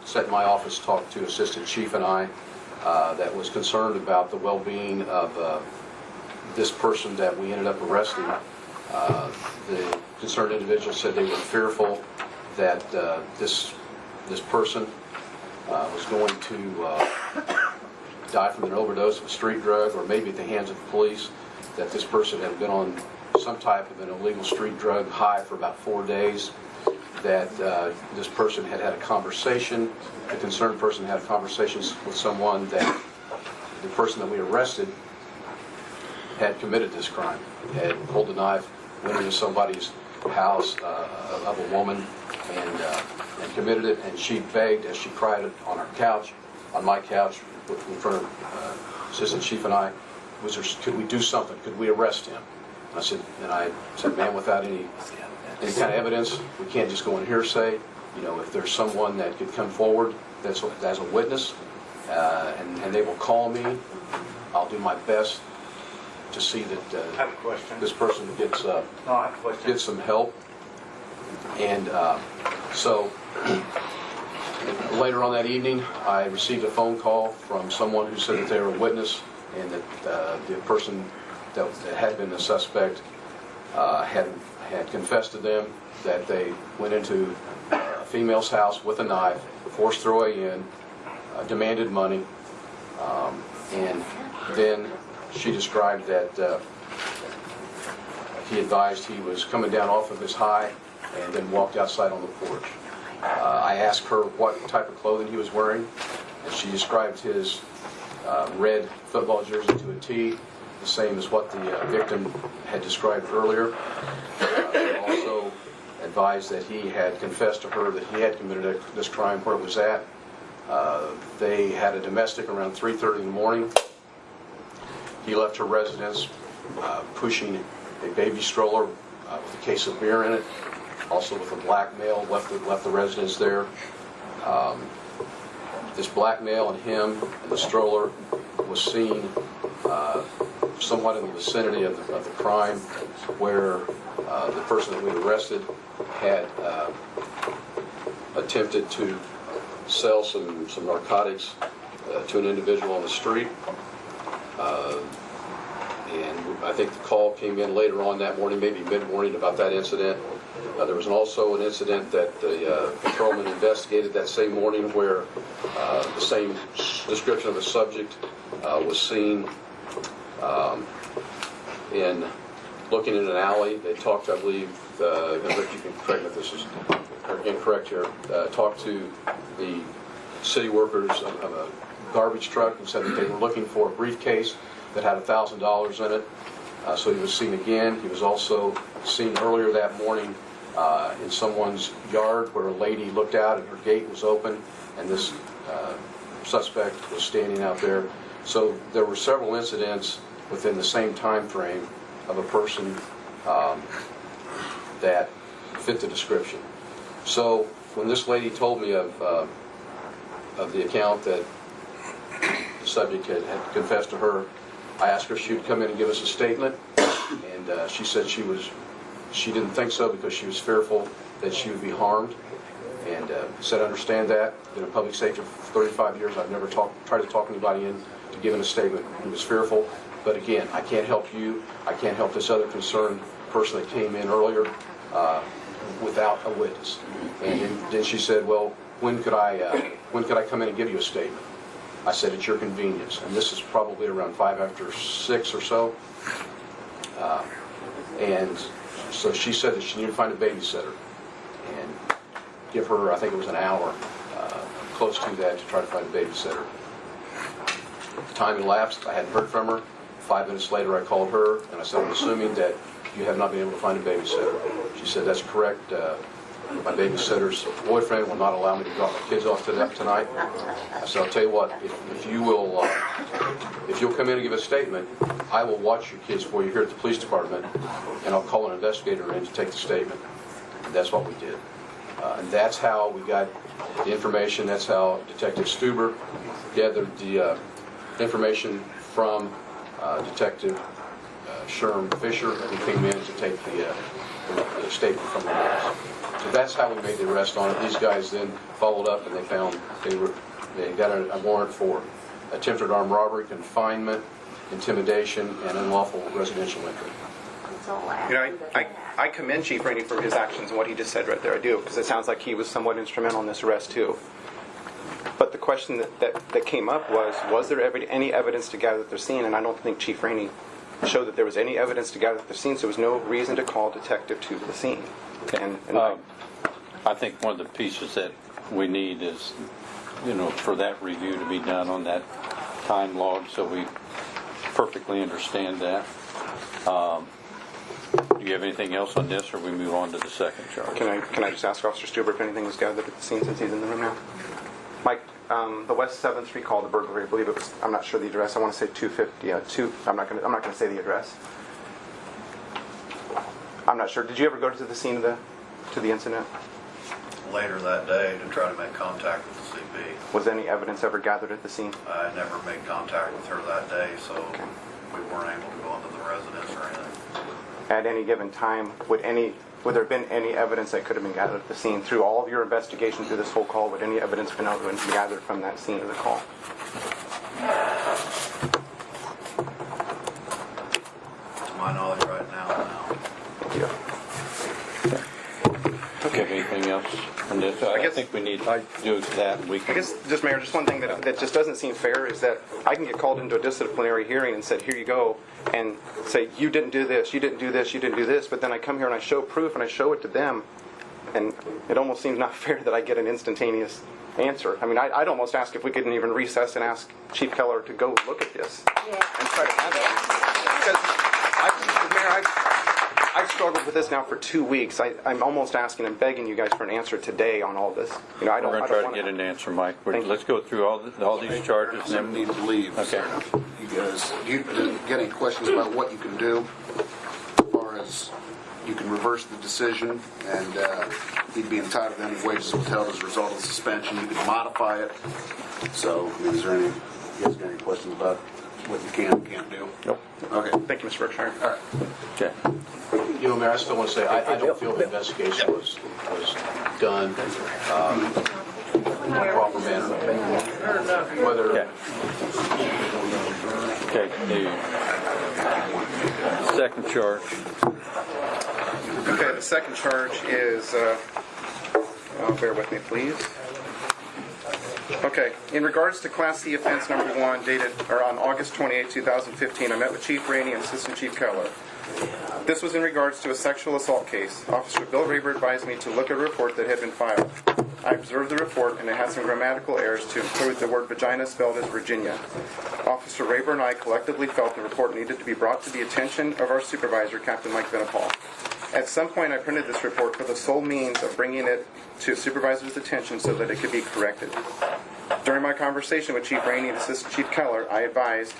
[SPEAKER 9] sat in my office, talked to Assistant Chief and I, that was concerned about the well-being of this person that we ended up arresting. The concerned individual said they were fearful that this person was going to die from an overdose of a street drug, or maybe at the hands of the police, that this person had been on some type of an illegal street drug high for about 4 days, that this person had a conversation, the concerned person had conversations with someone, that the person that we arrested had committed this crime, had pulled a knife, went into somebody's house of a woman, and committed it, and she begged as she cried on our couch, on my couch, in front of Assistant Chief and I, could we do something? Could we arrest him? I said, ma'am, without any kind of evidence, we can't just go on hearsay. If there's someone that could come forward as a witness, and they will call me, I'll do my best to see that this person gets some help. And so later on that evening, I received a phone call from someone who said that they were a witness, and that the person that had been the suspect had confessed to them that they went into a female's house with a knife, forced their way in, demanded money, and then she described that he advised he was coming down off of his high and then walked outside on the porch. I asked her what type of clothing he was wearing, and she described his red football jersey to a T, the same as what the victim had described earlier. Also advised that he had confessed to her that he had committed this crime where it was at. They had a domestic around 3:30 in the morning. He left her residence pushing a baby stroller with a case of beer in it, also with a black male, left the residence there. This black male and him and the stroller was seen somewhat in the vicinity of the crime, where the person that we arrested had attempted to sell some narcotics to an individual on the street. And I think the call came in later on that morning, maybe mid-morning, about that incident. There was also an incident that the patrolman investigated that same morning, where the same description of the subject was seen in looking in an alley. They talked, I believe, Rick, you can correct me if this is incorrect here, talked to the city workers of a garbage truck and said that they were looking for a briefcase that had $1,000 in it. So he was seen again. He was also seen earlier that morning in someone's yard where a lady looked out and her gate was open, and this suspect was standing out there. So there were several incidents within the same time frame of a person that fit the description. So when this lady told me of the account that the subject had confessed to her, I asked her if she would come in and give us a statement, and she said she didn't think so because she was fearful that she would be harmed, and said I understand that. Been in public safety for 35 years. I've never tried to talk anybody into giving a statement who was fearful. But again, I can't help you. I can't help this other concerned person that came in earlier without a witness. And then she said, well, when could I come in and give you a statement? I said, at your convenience. And this is probably around 5 after 6 or so. And so she said that she needed to find a babysitter and give her, I think it was an hour, close to that, to try to find a babysitter. The time elapsed. I hadn't heard from her. 5 minutes later, I called her, and I said, I'm assuming that you have not been able to find a babysitter. She said, that's correct. My babysitter's boyfriend will not allow me to drop my kids off to them tonight. I said, I'll tell you what, if you'll come in and give a statement, I will watch your kids for you here at the police department, and I'll call an investigator in to take the statement. And that's what we did. And that's how we got the information. That's how Detective Stuber gathered the information from Detective Sherm Fisher, who came in to take the statement from the witness. So that's how we made the arrest on it. These guys then followed up, and they got a warrant for attempted armed robbery, confinement, intimidation, and unlawful residential entry.
[SPEAKER 2] You know, I commend Chief Rainey for his actions and what he just said right there. I do, because it sounds like he was somewhat instrumental in this arrest too. But the question that came up was there any evidence to gather at the scene? And I don't think Chief Rainey showed that there was any evidence to gather at the scene, so there was no reason to call a detective to the scene. And
[SPEAKER 12] I think one of the pieces that we need is, for that review to be done on that time log, so we perfectly understand that. Do you have anything else on this, or we move on to the second charge?
[SPEAKER 2] Can I just ask Officer Stuber if anything was gathered at the scene since he's in the room now? Mike, the West 7th Street call, the burglary, I believe it was, I'm not sure the address, I want to say 250, I'm not going to say the address. I'm not sure. Did you ever go to the scene of the incident?
[SPEAKER 13] Later that day to try to make contact with the CP.
[SPEAKER 2] Was any evidence ever gathered at the scene?
[SPEAKER 13] I never made contact with her that day, so we weren't able to go into the residence or anything.
[SPEAKER 2] At any given time, would there have been any evidence that could have been gathered at the scene? Through all of your investigation through this whole call, would any evidence been able to be gathered from that scene of the call?
[SPEAKER 13] To my knowledge right now, no.
[SPEAKER 2] Thank you.
[SPEAKER 12] Okay, anything else on this? I think we need to do that.
[SPEAKER 2] I guess, just Mayor, just one thing that just doesn't seem fair is that I can get called into a disciplinary hearing and said, here you go, and say, you didn't do this, you didn't do this, you didn't do this, but then I come here and I show proof and I show it to them, and it almost seems not fair that I get an instantaneous answer. I mean, I'd almost ask if we couldn't even recess and ask Chief Keller to go look at this and try to have it. Because, Mayor, I've struggled with this now for 2 weeks. I'm almost asking and begging you guys for an answer today on all this.
[SPEAKER 12] We're going to try to get an answer, Mike. Let's go through all these charges.
[SPEAKER 14] I need to leave.
[SPEAKER 12] Okay.
[SPEAKER 14] You guys, do you get any questions about what you can do as far as you can reverse the decision and he'd be entitled to any wages withheld as a result of the suspension. You can modify it. So, is there any? You guys got any questions about what you can and can't do?
[SPEAKER 12] Nope.
[SPEAKER 14] Okay.
[SPEAKER 2] Thank you, Mr. Berkshire.
[SPEAKER 14] All right.
[SPEAKER 12] Okay.
[SPEAKER 9] Mayor, I still want to say I don't feel the investigation was done in a proper manner. Whether
[SPEAKER 12] Okay. The second charge.
[SPEAKER 2] Okay, the second charge is, bear with me, please.
[SPEAKER 8] Okay, in regards to Class C offense number 1, dated or on August 28, 2015, I met with Chief Rainey and Assistant Chief Keller. This was in regards to a sexual assault case. Officer Bill Raber advised me to look at a report that had been filed. I observed the report, and it had some grammatical errors to include the word vagina spelled as Virginia. Officer Raber and I collectively felt the report needed to be brought to the attention of our supervisor, Captain Mike Venepal. At some point, I printed this report for the sole means of bringing it to supervisor's attention so that it could be corrected. During my conversation with Chief Rainey and Assistant Chief Keller, I advised,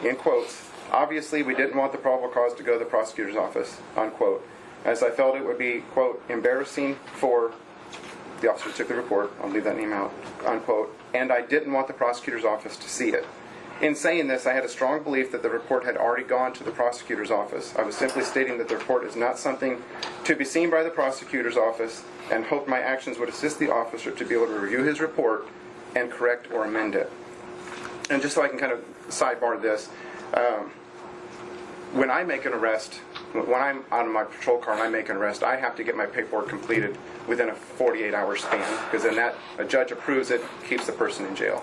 [SPEAKER 8] in quotes, obviously we didn't want the probable cause to go to the prosecutor's office, unquote, as I felt it would be, quote, embarrassing for, the officer took the report, I'll leave that name out, unquote, and I didn't want the prosecutor's office to see it. In saying this, I had a strong belief that the report had already gone to the prosecutor's office. I was simply stating that the report is not something to be seen by the prosecutor's office and hoped my actions would assist the officer to be able to review his report and correct or amend it. And just so I can kind of sidebar this, when I make an arrest, when I'm on my patrol car and I make an arrest, I have to get my paperwork completed within a 48-hour span, because then a judge approves it, keeps the person in jail.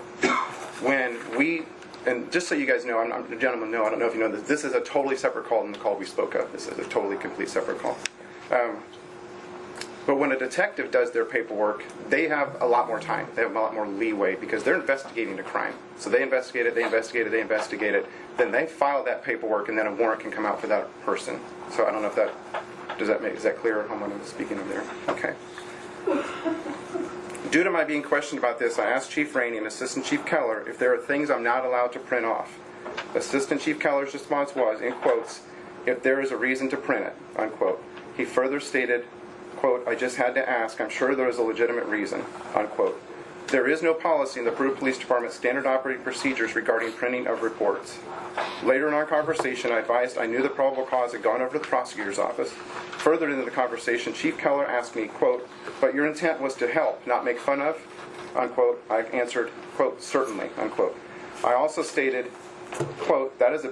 [SPEAKER 8] And just so you guys know, I'm a gentleman, I don't know if you know this, this is a totally separate call than the call we spoke of. This is a totally complete separate call. But when a detective does their paperwork, they have a lot more time. They have a lot more leeway because they're investigating the crime. So they investigate it, then they file that paperwork, and then a warrant can come out for that person. So I don't know if that, is that clear on what I'm speaking of there? Okay. Due to my being questioned about this, I asked Chief Rainey and Assistant Chief Keller if there are things I'm not allowed to print off. Assistant Chief Keller's response was, in quotes, if there is a reason to print it, unquote. He further stated, quote, I just had to ask, I'm sure there is a legitimate reason, unquote. There is no policy in the Peru Police Department standard operating procedures regarding printing of reports. Later in our conversation, I advised I knew the probable cause had gone over to the prosecutor's office. Further into the conversation, Chief Keller asked me, quote, but your intent was to help, not make fun of, unquote. I answered, quote, certainly, unquote. I also stated, quote, that is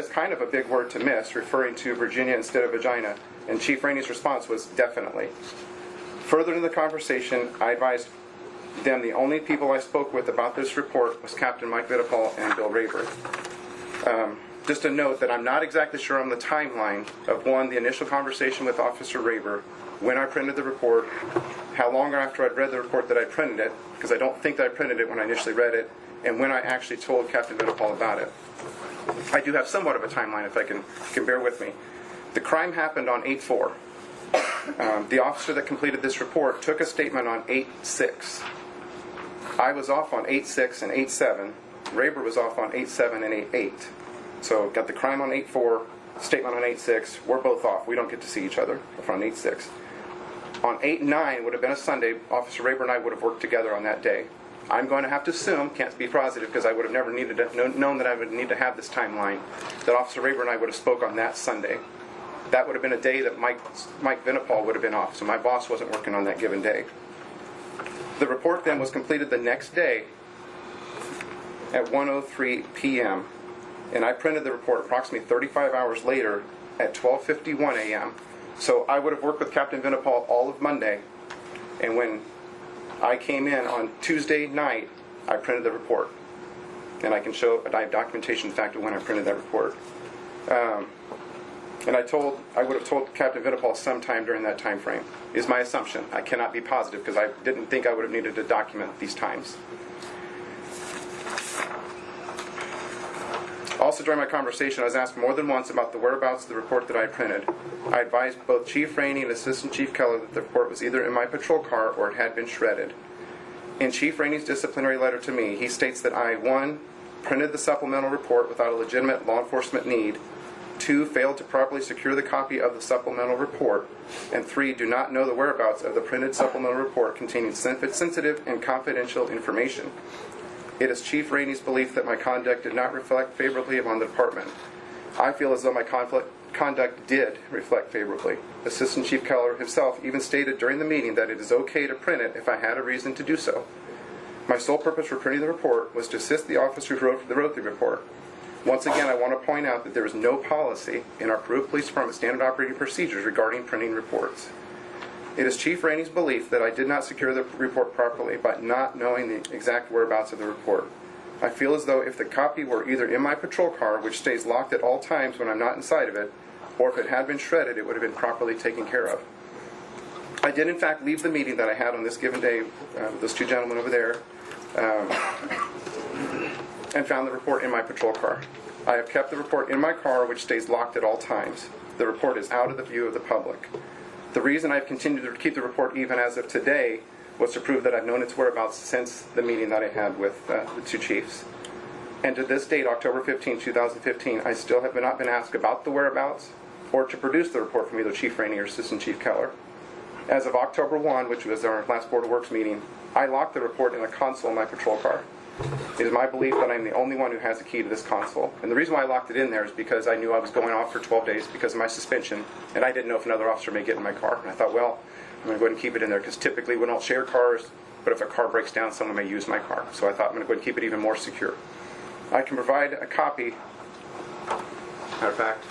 [SPEAKER 8] kind of a big word to miss, referring to Virginia instead of vagina, and Chief Rainey's response was definitely. Further in the conversation, I advised them the only people I spoke with about this report was Captain Mike Venepal and Bill Raber. Just a note that I'm not exactly sure on the timeline of, one, the initial conversation with Officer Raber, when I printed the report, how long after I'd read the report that I printed it, because I don't think that I printed it when I initially read it, and when I actually told Captain Venepal about it. I do have somewhat of a timeline, if I can bear with me. The crime happened on 8/4. The officer that completed this report took a statement on 8/6. I was off on 8/6 and 8/7. Raber was off on 8/7 and 8/8. So got the crime on 8/4, statement on 8/6. We're both off. We don't get to see each other on 8/6. On 8/9 would have been a Sunday. Officer Raber and I would have worked together on that day. I'm going to have to assume, can't be positive because I would have never known that I would need to have this timeline, that Officer Raber and I would have spoke on that Sunday. That would have been a day that Mike Venepal would have been off, so my boss wasn't working on that given day. The report then was completed the next day at 1:03 p.m., and I printed the report approximately 35 hours later at 12:51 a.m. So I would have worked with Captain Venepal all of Monday, and when I came in on Tuesday night, I printed the report. And I can show, I have documentation, in fact, of when I printed that report. And I would have told Captain Venepal sometime during that time frame, is my assumption. I cannot be positive because I didn't think I would have needed to document these times. Also during my conversation, I was asked more than once about the whereabouts of the report that I printed. I advised both Chief Rainey and Assistant Chief Keller that the report was either in my patrol car or it had been shredded. In Chief Rainey's disciplinary letter to me, he states that I, 1, printed the supplemental report without a legitimate law enforcement need, 2, failed to properly secure the copy of the supplemental report, and 3, do not know the whereabouts of the printed supplemental report containing sensitive and confidential information. It is Chief Rainey's belief that my conduct did not reflect favorably upon the department. I feel as though my conduct did reflect favorably. Assistant Chief Keller himself even stated during the meeting that it is okay to print it if I had a reason to do so. My sole purpose for printing the report was to assist the officer who wrote the report. Once again, I want to point out that there is no policy in our Peru Police Department standard operating procedures regarding printing reports. It is Chief Rainey's belief that I did not secure the report properly by not knowing the exact whereabouts of the report. I feel as though if the copy were either in my patrol car, which stays locked at all times when I'm not inside of it, or if it had been shredded, it would have been properly taken care of. I did in fact leave the meeting that I had on this given day with those two gentlemen over there and found the report in my patrol car. I have kept the report in my car, which stays locked at all times. The report is out of the view of the public. The reason I've continued to keep the report even as of today was to prove that I've known its whereabouts since the meeting that I had with the two chiefs. And to this date, October 15, 2015, I still have not been asked about the whereabouts or to produce the report from either Chief Rainey or Assistant Chief Keller. As of October 1, which was our last Board of Works meeting, I locked the report in a console in my patrol car. It is my belief that I'm the only one who has the key to this console. And the reason why I locked it in there is because I knew I was going off for 12 days because of my suspension, and I didn't know if another officer may get in my car. And I thought, well, I'm going to go ahead and keep it in there because typically we don't share cars, but if a car breaks down, someone may use my car. So I thought I'm going to go ahead and keep it even more secure. I can provide a copy. Matter of fact,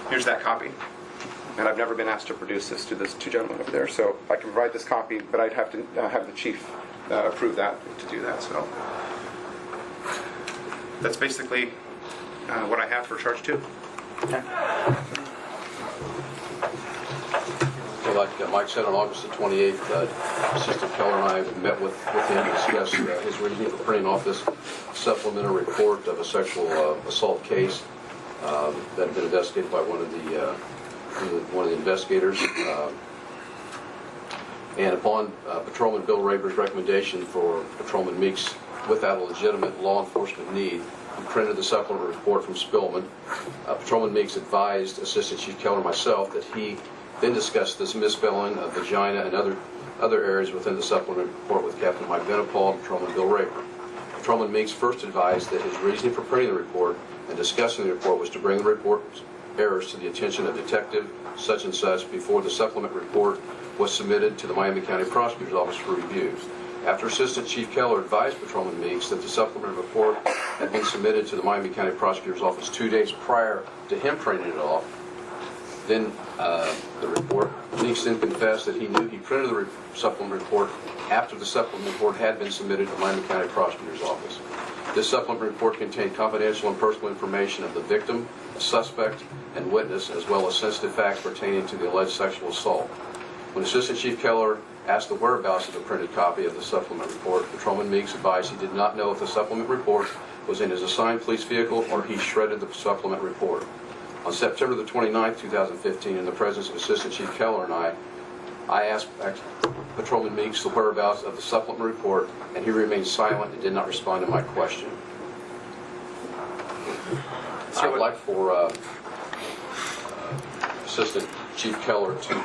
[SPEAKER 8] here's that copy. And I've never been asked to produce this to these two gentlemen over there. So I can provide this copy, but I'd have to have the chief approve that to do that. So that's basically what I have for charge 2.
[SPEAKER 9] Okay. So like Mike said, on August the 28th, Assistant Keller and I met with him to discuss his reasoning for printing off this supplementary report of a sexual assault case that had been investigated by one of the investigators. And upon Patrolman Bill Raber's recommendation for Patrolman Meeks, without a legitimate law enforcement need, he printed the supplementary report from Spillman. Patrolman Meeks advised Assistant Chief Keller and myself that he then discussed this misspelling of vagina and other areas within the supplementary report with Captain Mike Benapal and Patrolman Bill Raber. Patrolman Meeks first advised that his reasoning for printing the report and discussing the report was to bring the report's errors to the attention of Detective such and such before the supplement report was submitted to the Miami County Prosecutor's Office for review. After Assistant Chief Keller advised Patrolman Meeks that the supplement report had been submitted to the Miami County Prosecutor's Office 2 days prior to him printing it off, then the report, Meeks then confessed that he knew he printed the supplement report after the supplement report had been submitted to the Miami County Prosecutor's Office. This supplement report contained confidential and personal information of the victim, suspect, and witness, as well as sensitive facts pertaining to the alleged sexual assault. When Assistant Chief Keller asked the whereabouts of the printed copy of the supplement report, Patrolman Meeks advised he did not know if the supplement report was in his assigned police vehicle or he shredded the supplement report. On September the 29th, 2015, in the presence of Assistant Chief Keller and I asked Patrolman Meeks the whereabouts of the supplement report, and he remained silent and did not respond to my question. I would like for Assistant Chief Keller to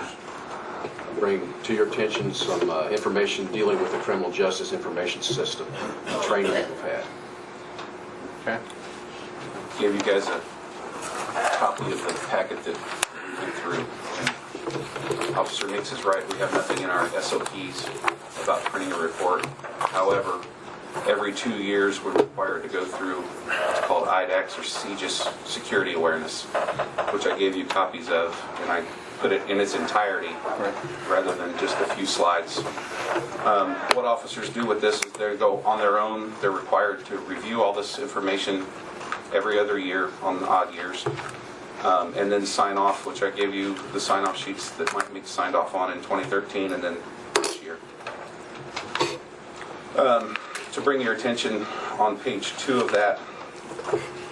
[SPEAKER 9] bring to your attention some information dealing with the criminal justice information system, the training that we've had.
[SPEAKER 10] Okay. Give you guys a copy of the packet that we went through. And Officer Meeks is right. We have nothing in our SOPs about printing a report. However, every 2 years we're required to go through what's called IDAX or CJIS security awareness, which I gave you copies of, and I put it in its entirety rather than just a few slides. What officers do with this is they go on their own. They're required to review all this information every other year on the odd years, and then sign off, which I gave you the sign-off sheets that Mike Meeks signed off on in 2013 and then this year. To bring your attention on page 2 of that,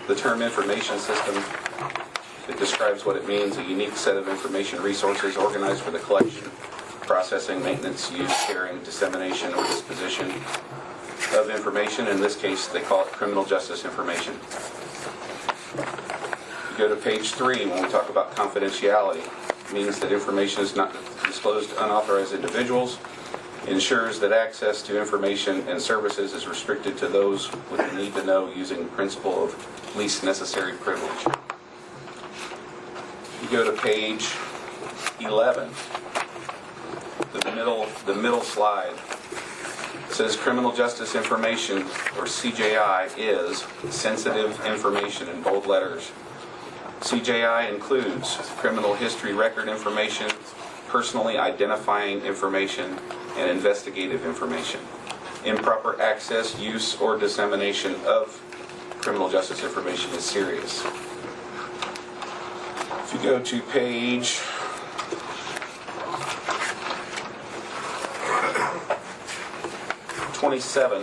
[SPEAKER 10] the term information system, it describes what it means: a unique set of information resources organized for the collection, processing, maintenance, use, sharing, dissemination, or disposition of information. In this case, they call it criminal justice information. You go to page 3, when we talk about confidentiality, it means that information is not disclosed to unauthorized individuals, ensures that access to information and services is restricted to those with the need to know using the principle of least necessary privilege. You go to page 11, the middle slide. It says criminal justice information, or CJI, is sensitive information in bold letters. CJI includes criminal history record information, personally identifying information and investigative information. Improper access, use, or dissemination of criminal justice information is serious. If you go to page 27,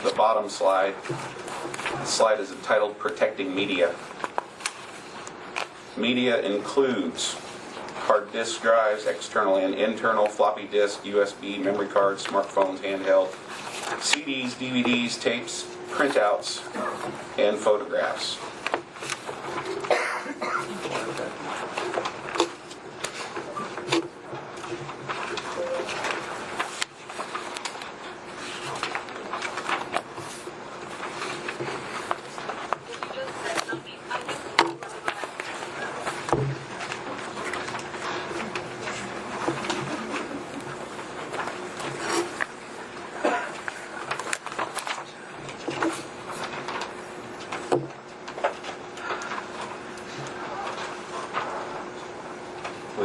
[SPEAKER 10] the bottom slide, the slide is entitled Protecting Media. Media includes hard disk drives, external and internal, floppy disk, USB, memory cards, smartphones, handheld, CDs, DVDs, tapes, printouts, and photographs.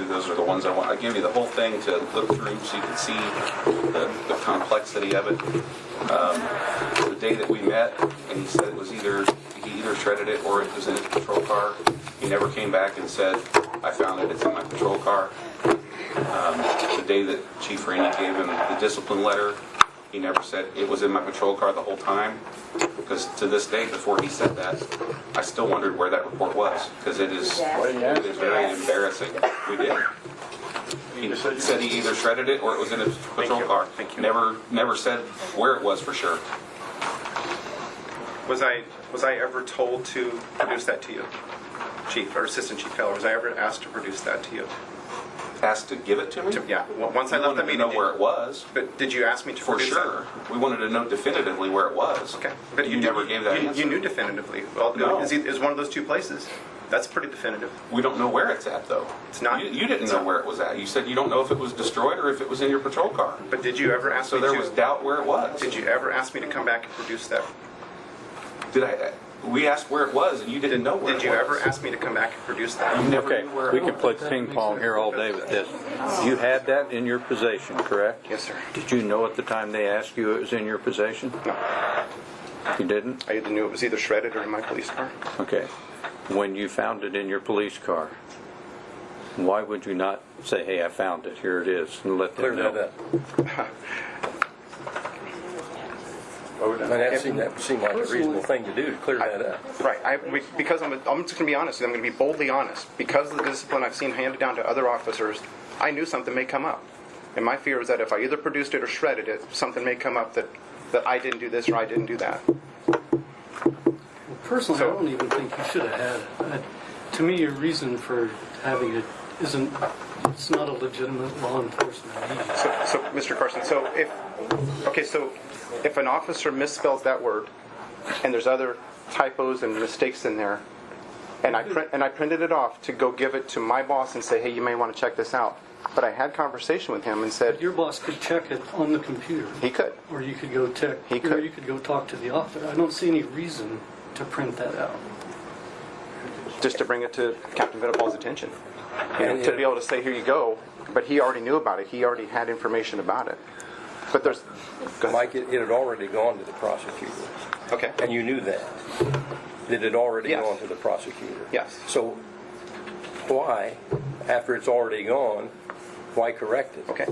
[SPEAKER 10] Those are the ones I want. I give you the whole thing to look through so you can see the complexity of it. The day that we met, and he said it was he either shredded it or it was in his patrol car. He never came back and said, I found it, it's in my patrol car. The day that Chief Rainey gave him the discipline letter, he never said it was in my patrol car the whole time. Because to this day, before he said that, I still wondered where that report was. Because it is very embarrassing. We did. He said he either shredded it or it was in his patrol car. Never said where it was for sure.
[SPEAKER 8] Was I ever told to produce that to you, Chief or Assistant Chief Keller? Was I ever asked to produce that to you?
[SPEAKER 10] Asked to give it to me?
[SPEAKER 8] Yeah. Well, once I left the meeting,
[SPEAKER 10] know where it was.
[SPEAKER 8] But did you ask me to produce
[SPEAKER 10] sure.
[SPEAKER 8] that?
[SPEAKER 10] We wanted to know definitively where it was.
[SPEAKER 8] Okay. But
[SPEAKER 10] you never gave that answer.
[SPEAKER 8] You knew definitively. Well,
[SPEAKER 10] no.
[SPEAKER 8] It's one of those two places. That's pretty definitive.
[SPEAKER 10] We don't know where it's at, though.
[SPEAKER 8] It's not.
[SPEAKER 10] You didn't know where it was at. You said you don't know if it was destroyed or if it was in your patrol car.
[SPEAKER 8] But did you ever ask me to?
[SPEAKER 10] So there was doubt where it was.
[SPEAKER 8] Did you ever ask me to come back and produce that?
[SPEAKER 10] Did I? We asked where it was, and you didn't know where it was.
[SPEAKER 8] Did you ever ask me to come back and produce that?
[SPEAKER 10] You never
[SPEAKER 12] Okay,
[SPEAKER 10] knew where it
[SPEAKER 12] we
[SPEAKER 10] was.
[SPEAKER 12] can play ping pong here all day with this. You had that in your possession, correct?
[SPEAKER 8] Yes, sir.
[SPEAKER 12] Did you know at the time they asked you it was in your possession?
[SPEAKER 8] No.
[SPEAKER 12] You didn't?
[SPEAKER 8] I knew it was either shredded or in my police car.
[SPEAKER 12] Okay. When you found it in your police car, why would you not say, hey, I found it, here it is, and let them know?
[SPEAKER 3] Clear that up. That seemed like a reasonable thing to do, to clear that up.
[SPEAKER 8] Right. Because I'm just going to be honest. I'm going to be boldly honest. Because of the discipline I've seen handed down to other officers, I knew something may come up. And my fear is that if I either produced it or shredded it, something may come up that I didn't do this or I didn't do that.
[SPEAKER 11] Personally, I don't even think you should have had it. To me, your reason for having it isn't, it's not a legitimate law enforcement need.
[SPEAKER 8] So Mr. Carson, so if an officer misspells that word and there's other typos and mistakes in there, and I printed it off to go give it to my boss and say, hey, you may want to check this out. But I had conversation with him and said,
[SPEAKER 11] your boss could check it on the computer.
[SPEAKER 8] He could.
[SPEAKER 11] Or you could go check.
[SPEAKER 8] He could.
[SPEAKER 11] Or you could go talk to the author. I don't see any reason to print that out.
[SPEAKER 8] Just to bring it to Captain Venable's attention. To be able to say, here you go. But he already knew about it. He already had information about it. But there's...
[SPEAKER 3] Mike, it had already gone to the prosecutor.
[SPEAKER 8] Okay.
[SPEAKER 3] And you knew that. It had already gone to the prosecutor.
[SPEAKER 8] Yes.
[SPEAKER 3] So why, after it's already gone, why correct it?
[SPEAKER 8] Okay.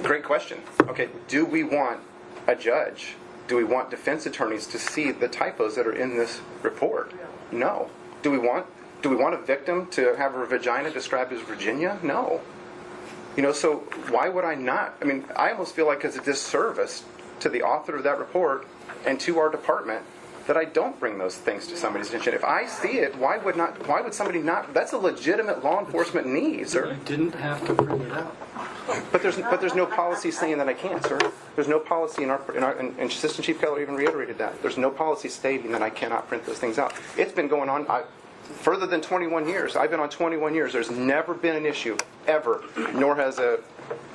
[SPEAKER 8] Great question. Okay. Do we want a judge? Do we want defense attorneys to see the typos that are in this report? No. Do we want a victim to have her vagina described as Virginia? No. So why would I not? I mean, I almost feel like it's a disservice to the author of that report and to our department that I don't bring those things to somebody's attention. If I see it, why would somebody not? That's a legitimate law enforcement need, sir.
[SPEAKER 11] You didn't have to print it out.
[SPEAKER 8] But there's no policy saying that I can't, sir. There's no policy and Assistant Chief Keller even reiterated that. There's no policy stating that I cannot print those things out. It's been going on further than 21 years. I've been on 21 years. There's never been an issue, ever, nor has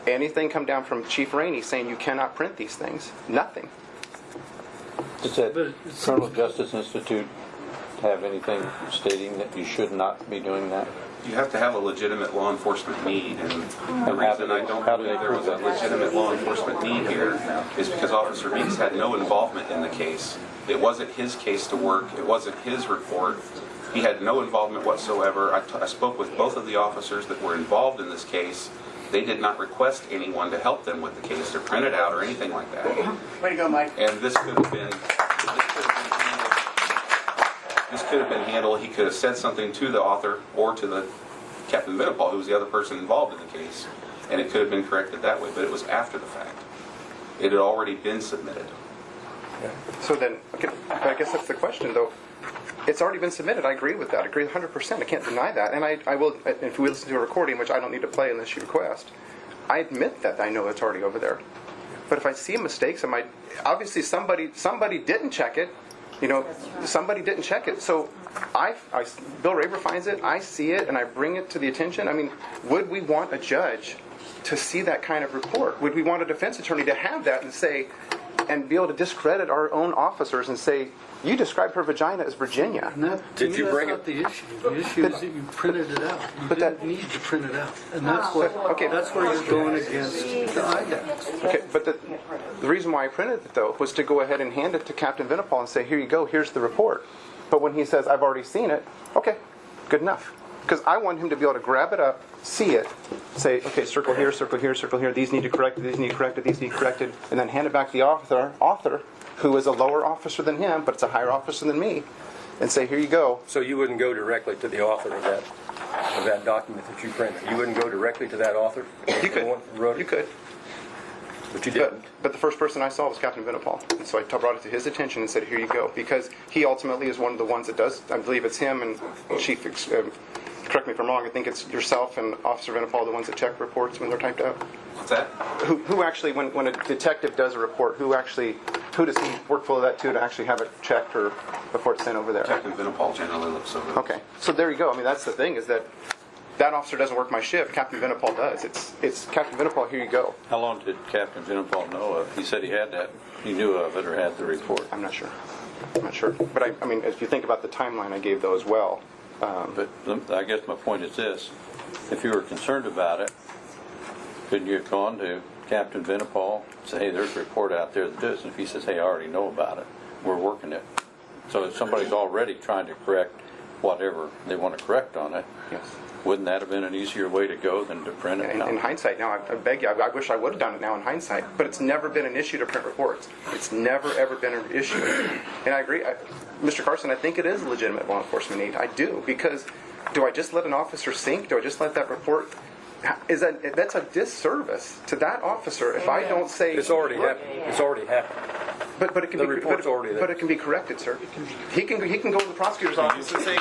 [SPEAKER 8] anything come down from Chief Rainey saying you cannot print these things. Nothing.
[SPEAKER 12] Does that Criminal Justice Institute have anything stating that you should not be doing that?
[SPEAKER 10] You have to have a legitimate law enforcement need, and the reason I don't believe there was a legitimate law enforcement need here is because Officer Meeks had no involvement in the case. It wasn't his case to work. It wasn't his report. He had no involvement whatsoever. I spoke with both of the officers that were involved in this case. They did not request anyone to help them with the case or print it out or anything like that.
[SPEAKER 5] Way to go, Mike.
[SPEAKER 10] And this could have been handled. He could have said something to the author or to the Captain Benapal, who was the other person involved in the case, and it could have been corrected that way. But it was after the fact. It had already been submitted.
[SPEAKER 8] So then, okay, but I guess that's the question, though. It's already been submitted. I agree with that. I agree 100%. I can't deny that. And I will, if we listen to a recording, which I don't need to play unless you request, I admit that I know it's already over there. But if I see mistakes, obviously somebody didn't check it. You know, somebody didn't check it. So Bill Raber finds it, I see it, and I bring it to the attention. I mean, would we want a judge to see that kind of report? Would we want a defense attorney to have that and say, and be able to discredit our own officers and say, you described her vagina as Virginia.
[SPEAKER 11] Did you bring it? The issue. The issue is that you printed it out. You didn't need to print it out, and that's what. Okay, that's where you're going against the IDAC.
[SPEAKER 8] Okay, but the reason why I printed it though was to go ahead and hand it to Captain Benapal and say, here you go, here's the report. But when he says, I've already seen it, okay, good enough. Because I want him to be able to grab it up, see it, say, okay, circle here, circle here, circle here, these need to correct it, these need corrected, these need corrected, and then hand it back to the author, who is a lower officer than him, but it's a higher officer than me, and say, here you go.
[SPEAKER 3] So you wouldn't go directly to the author of that document that you printed? You wouldn't go directly to that author?
[SPEAKER 8] You could. You could.
[SPEAKER 3] But you didn't.
[SPEAKER 8] But the first person I saw was Captain Benapal. And so I brought it to his attention and said, here you go. Because he ultimately is one of the ones that does, I believe it's him and Chief, correct me if I'm wrong, I think it's yourself and Officer Benapal, the ones that check reports when they're typed out.
[SPEAKER 10] What's that?
[SPEAKER 8] Who actually, when a detective does a report, who does he work for that to actually have it checked or before it's sent over there?
[SPEAKER 10] Captain Benapal generally looks over it.
[SPEAKER 8] Okay. So there you go. I mean, that's the thing, is that officer doesn't work my shift. Captain Benapal does. It's Captain Benapal, here you go.
[SPEAKER 12] How long did Captain Benapal know of? He said he had that. He knew of it or had the report.
[SPEAKER 8] I'm not sure. But I mean, if you think about the timeline I gave though as well.
[SPEAKER 12] But I guess my point is this. If you were concerned about it, couldn't you have gone to Captain Benapal and say, hey, there's a report out there that does, and if he says, hey, I already know about it, we're working it. So if somebody's already trying to correct whatever they want to correct on it,
[SPEAKER 8] yes.
[SPEAKER 12] Wouldn't that have been an easier way to go than to print it?
[SPEAKER 8] In hindsight, now I beg you, I wish I would have done it now in hindsight, but it's never been an issue to print reports. It's never, ever been an issue. And I agree, Mr. Carson, I think it is a legitimate law enforcement need. I do, because do I just let an officer sink? Do I just let that report? That's a disservice to that officer if I don't say...
[SPEAKER 3] It's already happened. It's already happened.
[SPEAKER 8] But it can
[SPEAKER 3] the report's already there.
[SPEAKER 8] But it can be corrected, sir. He can go to the prosecutor's office and say...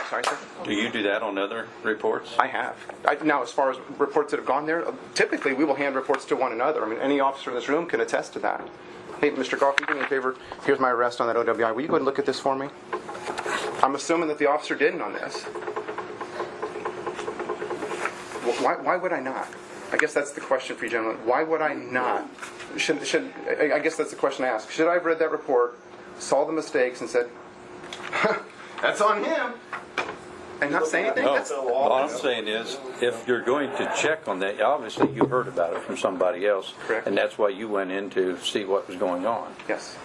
[SPEAKER 8] Sorry, sir?
[SPEAKER 12] Do you do that on other reports?
[SPEAKER 8] I have. Now, as far as reports that have gone there, typically we will hand reports to one another. I mean, any officer in this room can attest to that. Hey, Mr. Goff, you do me a favor. Here's my arrest on that OWI. Will you go ahead and look at this for me? I'm assuming that the officer didn't on this. Why would I not? I guess that's the question for you, gentlemen. Why would I not? I guess that's the question I ask. Should I have read that report, saw the mistakes, and said, that's on him, and not say anything?
[SPEAKER 12] No. All I'm saying is, if you're going to check on that, obviously you heard about it from somebody else.
[SPEAKER 8] Correct.
[SPEAKER 12] And that's why you went in to see what was going on.
[SPEAKER 8] Yes.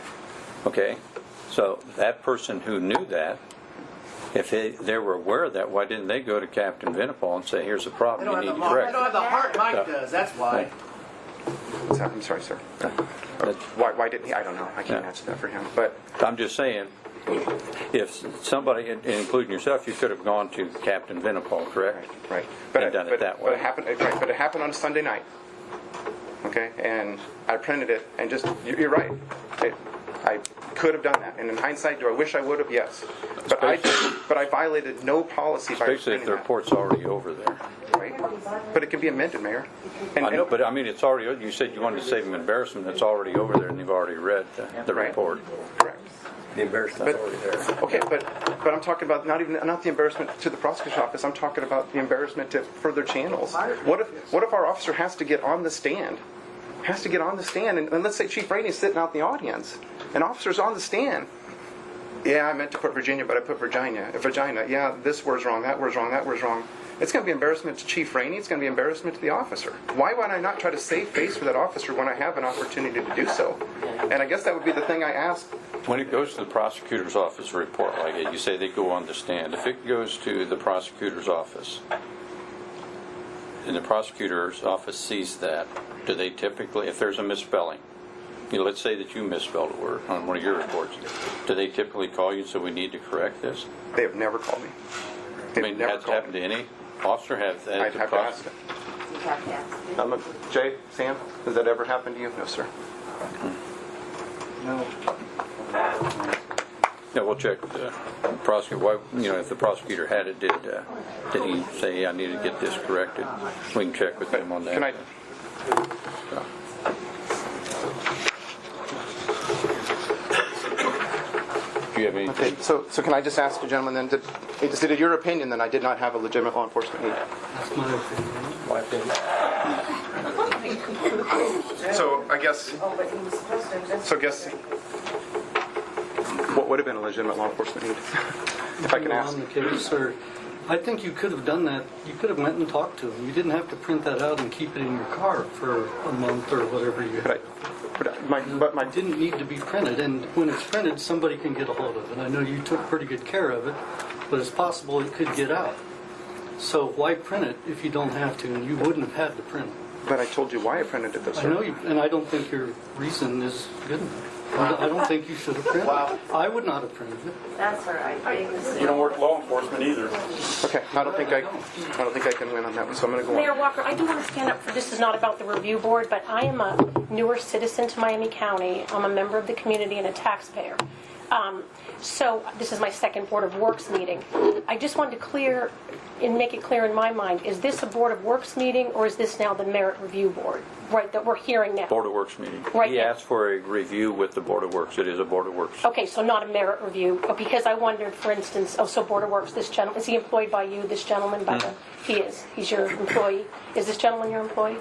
[SPEAKER 12] Okay? So that person who knew that, if they were aware of that, why didn't they go to Captain Benapal and say, here's a problem, you need to correct
[SPEAKER 5] They don't have the heart Mike does, that's why.
[SPEAKER 8] I'm sorry, sir. Why didn't he? I don't know. I can't answer that for him. But
[SPEAKER 12] I'm just saying, if somebody, including yourself, you could have gone to Captain Benapal, correct?
[SPEAKER 8] Right.
[SPEAKER 12] And done it that way.
[SPEAKER 8] But it happened on a Sunday night. Okay? And I printed it, and just, you're right. I could have done that. And in hindsight, do I wish I would have? Yes. But I violated no policy by
[SPEAKER 12] especially if the report's already over there.
[SPEAKER 8] Right. But it can be amended, Mayor.
[SPEAKER 12] I know, but I mean, it's already, you said you wanted to save them embarrassment. It's already over there, and you've already read the report.
[SPEAKER 8] Correct.
[SPEAKER 3] The embarrassment's already there.
[SPEAKER 8] Okay, but I'm talking about not the embarrassment to the prosecutor's office. I'm talking about the embarrassment to further channels. What if our officer has to get on the stand? And let's say Chief Rainey's sitting out in the audience. An officer's on the stand. Yeah, I meant to put Virginia, but I put Virginia. Vagina. Yeah, this word's wrong, that word's wrong, that word's wrong. It's going to be embarrassment to Chief Rainey. It's going to be embarrassment to the officer. Why would I not try to save face for that officer when I have an opportunity to do so? And I guess that would be the thing I ask.
[SPEAKER 12] When it goes to the prosecutor's office, a report like it, you say they go on the stand. If it goes to the prosecutor's office, and the prosecutor's office sees that, do they typically, if there's a misspelling, let's say that you misspelled a word on one of your reports, do they typically call you and say we need to correct this?
[SPEAKER 8] They have never called me.
[SPEAKER 12] I mean, has it happened to any officer?
[SPEAKER 8] I'd have to ask them. Jay, Sam, has that ever happened to you? No, sir.
[SPEAKER 11] No.
[SPEAKER 12] Yeah, we'll check with the prosecutor. Why, if the prosecutor had it, did he say, I need to get this corrected? We can check with him on that.
[SPEAKER 8] Can I?
[SPEAKER 12] Do you have anything?
[SPEAKER 8] Okay, so can I just ask the gentleman then, is it your opinion that I did not have a legitimate law enforcement need?
[SPEAKER 11] That's my opinion.
[SPEAKER 3] My opinion.
[SPEAKER 8] So I guess, what would have been a legitimate law enforcement need? If I can ask.
[SPEAKER 11] On the case, or I think you could have done that. You could have went and talked to him. You didn't have to print that out and keep it in your car for a month or whatever you had.
[SPEAKER 8] But my
[SPEAKER 11] It didn't need to be printed, and when it's printed, somebody can get a hold of it. I know you took pretty good care of it, but it's possible it could get out. So why print it if you don't have to, and you wouldn't have had to print it?
[SPEAKER 8] But I told you why I printed it, though, sir.
[SPEAKER 11] I know you, and I don't think your reason is good enough. I don't think you should have printed it. I would not have printed it.
[SPEAKER 4] That's all right.
[SPEAKER 1] You don't work law enforcement either.
[SPEAKER 8] Okay, I don't think I can win on that one, so I'm going to go
[SPEAKER 4] Mayor
[SPEAKER 8] on.
[SPEAKER 4] Walker, I do want to stand up for, this is not about the review board, but I am a newer citizen to Miami County. I'm a member of the community and a taxpayer. So this is my second Board of Works meeting. I just wanted to make it clear in my mind, is this a Board of Works meeting or is this now the Merit Review Board, right, that we're hearing now?
[SPEAKER 12] Board of Works meeting.
[SPEAKER 4] Right.
[SPEAKER 12] He asked for a review with the Board of Works. It is a Board of Works.
[SPEAKER 4] Okay, so not a merit review, because I wondered, for instance, so Board of Works, this gentleman, is he employed by you, this gentleman? He is. He's your employee. Is this gentleman your employee?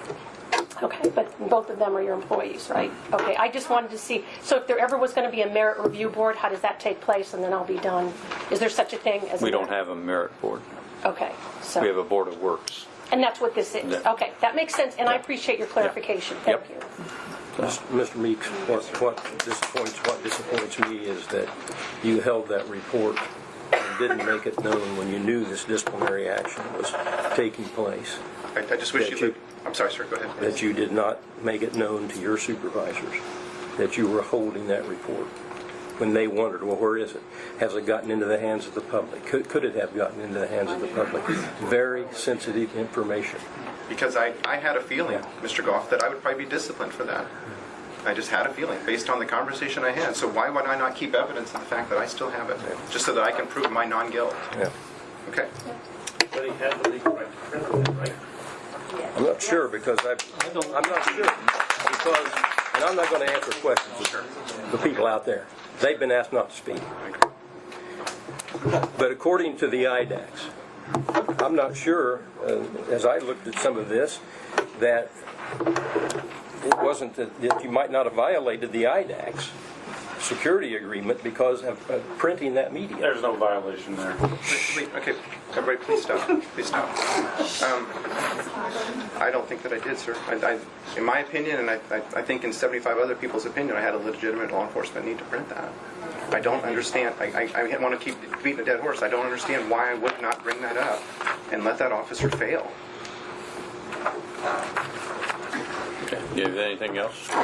[SPEAKER 4] Okay, but both of them are your employees, right? Okay, I just wanted to see, so if there ever was going to be a merit review board, how does that take place, and then I'll be done? Is there such a thing as
[SPEAKER 12] We don't have a merit board.
[SPEAKER 4] Okay, so...
[SPEAKER 12] We have a Board of Works.
[SPEAKER 4] And that's what this is?
[SPEAKER 12] Yeah.
[SPEAKER 4] Okay, that makes sense, and I appreciate your clarification. Thank you.
[SPEAKER 3] Mr. Meeks, what disappoints me is that you held that report and didn't make it known when you knew this disciplinary action was taking place.
[SPEAKER 8] I just wish you would... I'm sorry, sir, go ahead.
[SPEAKER 3] That you did not make it known to your supervisors that you were holding that report when they wondered, well, where is it? Has it gotten into the hands of the public? Could it have gotten into the hands of the public? Very sensitive information.
[SPEAKER 8] Because I had a feeling, Mr. Goff, that I would probably be disciplined for that. I just had a feeling based on the conversation I had. So why would I not keep evidence of the fact that I still have it? Just so that I can prove my non-guilt.
[SPEAKER 3] Yeah.
[SPEAKER 8] Okay.
[SPEAKER 1] But he had the legal right to print it, right?
[SPEAKER 3] I'm not sure because I'm not sure because, and I'm not going to answer questions of the people out there. They've been asked not to speak. But according to the IDACs, I'm not sure, as I looked at some of this, that it wasn't that you might not have violated the IDACs security agreement because of printing that media.
[SPEAKER 1] There's no violation there.
[SPEAKER 8] Okay, everybody, please stop. Please stop. I don't think that I did, sir. In my opinion, and I think in 75 other people's opinion, I had a legitimate law enforcement need to print that. I don't understand. I want to keep beating a dead horse. I don't understand why I would not bring that up and let that officer fail.
[SPEAKER 12] Okay. Do you have anything else? Do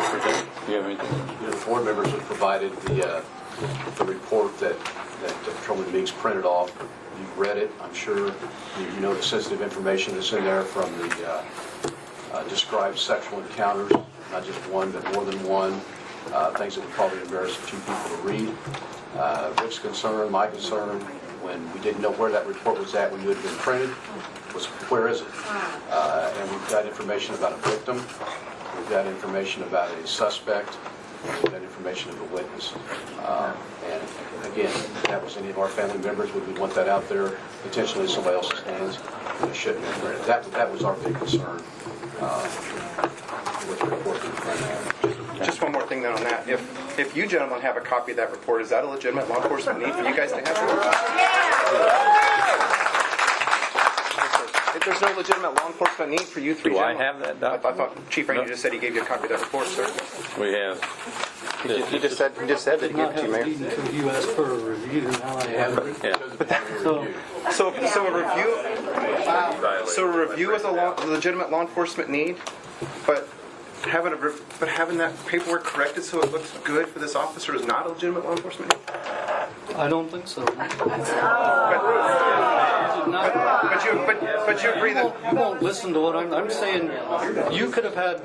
[SPEAKER 12] you have anything?
[SPEAKER 9] The board members have provided the report that Patrolman Meeks printed off. You've read it, I'm sure. You know the sensitive information that's in there from the described sexual encounters, not just one, but more than one. Things that would probably embarrass a few people to read. Rick's concern, my concern, when we didn't know where that report was at when it had been printed, was where is it? And we've got information about a victim. We've got information about a suspect. We've got information of a witness. And again, if that was any of our family members, would we want that out there potentially in somebody else's hands? It shouldn't. That was our big concern with the report.
[SPEAKER 8] Just one more thing then on that. If If you gentlemen have a copy of that report, is that a legitimate law enforcement need for you guys to have it? If there's no legitimate law enforcement need for you three
[SPEAKER 12] Do I
[SPEAKER 8] gentlemen.
[SPEAKER 12] have that
[SPEAKER 8] I
[SPEAKER 12] document?
[SPEAKER 8] thought Chief Rainey just said he gave you a copy of that report, sir.
[SPEAKER 12] We have.
[SPEAKER 8] He just said that he gave
[SPEAKER 11] Not
[SPEAKER 8] it to you,
[SPEAKER 11] have
[SPEAKER 8] Mayor.
[SPEAKER 11] it until you asked for a review, now I have it.
[SPEAKER 12] Yeah.
[SPEAKER 11] So,
[SPEAKER 8] So a review is a legitimate law enforcement need, but having that paperwork corrected so it looks good for this officer is not a legitimate law enforcement need?
[SPEAKER 11] I don't think so.
[SPEAKER 8] But you agree that
[SPEAKER 11] You won't listen to what I'm saying. You could have got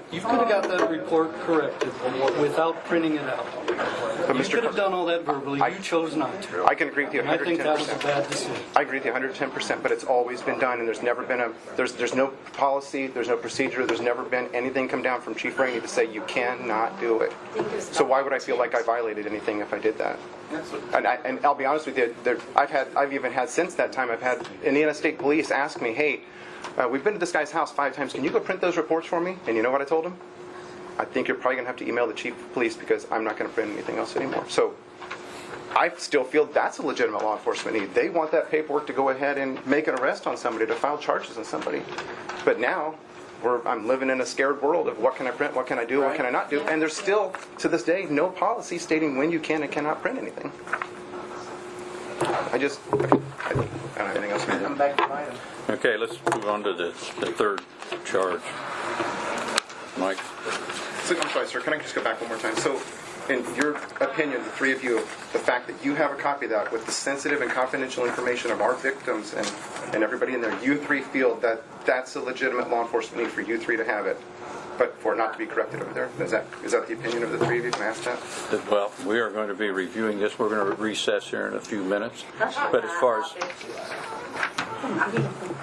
[SPEAKER 11] that report corrected without printing it out. You could have done all that verbally. You chose not to.
[SPEAKER 8] I can agree with you 110%.
[SPEAKER 11] I think that was a bad decision.
[SPEAKER 8] I agree with you 110%, but it's always been done, and there's never been there's no policy, there's no procedure, there's never been anything come down from Chief Rainey to say you cannot do it. So why would I feel like I violated anything if I did that? And I'll be honest with you, I've even had since that time, I've had Indiana State Police ask me, hey, we've been to this guy's house 5 times, can you go print those reports for me? And you know what I told him? I think you're probably going to have to email the chief of police because I'm not going to print anything else anymore. So I still feel that's a legitimate law enforcement need. They want that paperwork to go ahead and make an arrest on somebody, to file charges on somebody. But now I'm living in a scared world of what can I print, what can I do, what can I not do, and there's still, to this day, no policy stating when you can and cannot print anything. I don't have anything else to do.
[SPEAKER 5] Come back to item.
[SPEAKER 12] Okay, let's move on to the third charge. Mike?
[SPEAKER 8] So, I'm sorry, sir, can I just go back one more time? So, in your opinion, the three of you, the fact that you have a copy of that with the sensitive and confidential information of our victims and everybody in there, you three feel that that's a legitimate law enforcement need for you three to have it, but for it not to be corrected over there? Is that the opinion of the three of you? Can I ask that?
[SPEAKER 12] Well, we are going to be reviewing this. We're going to recess here in a few minutes. But as far as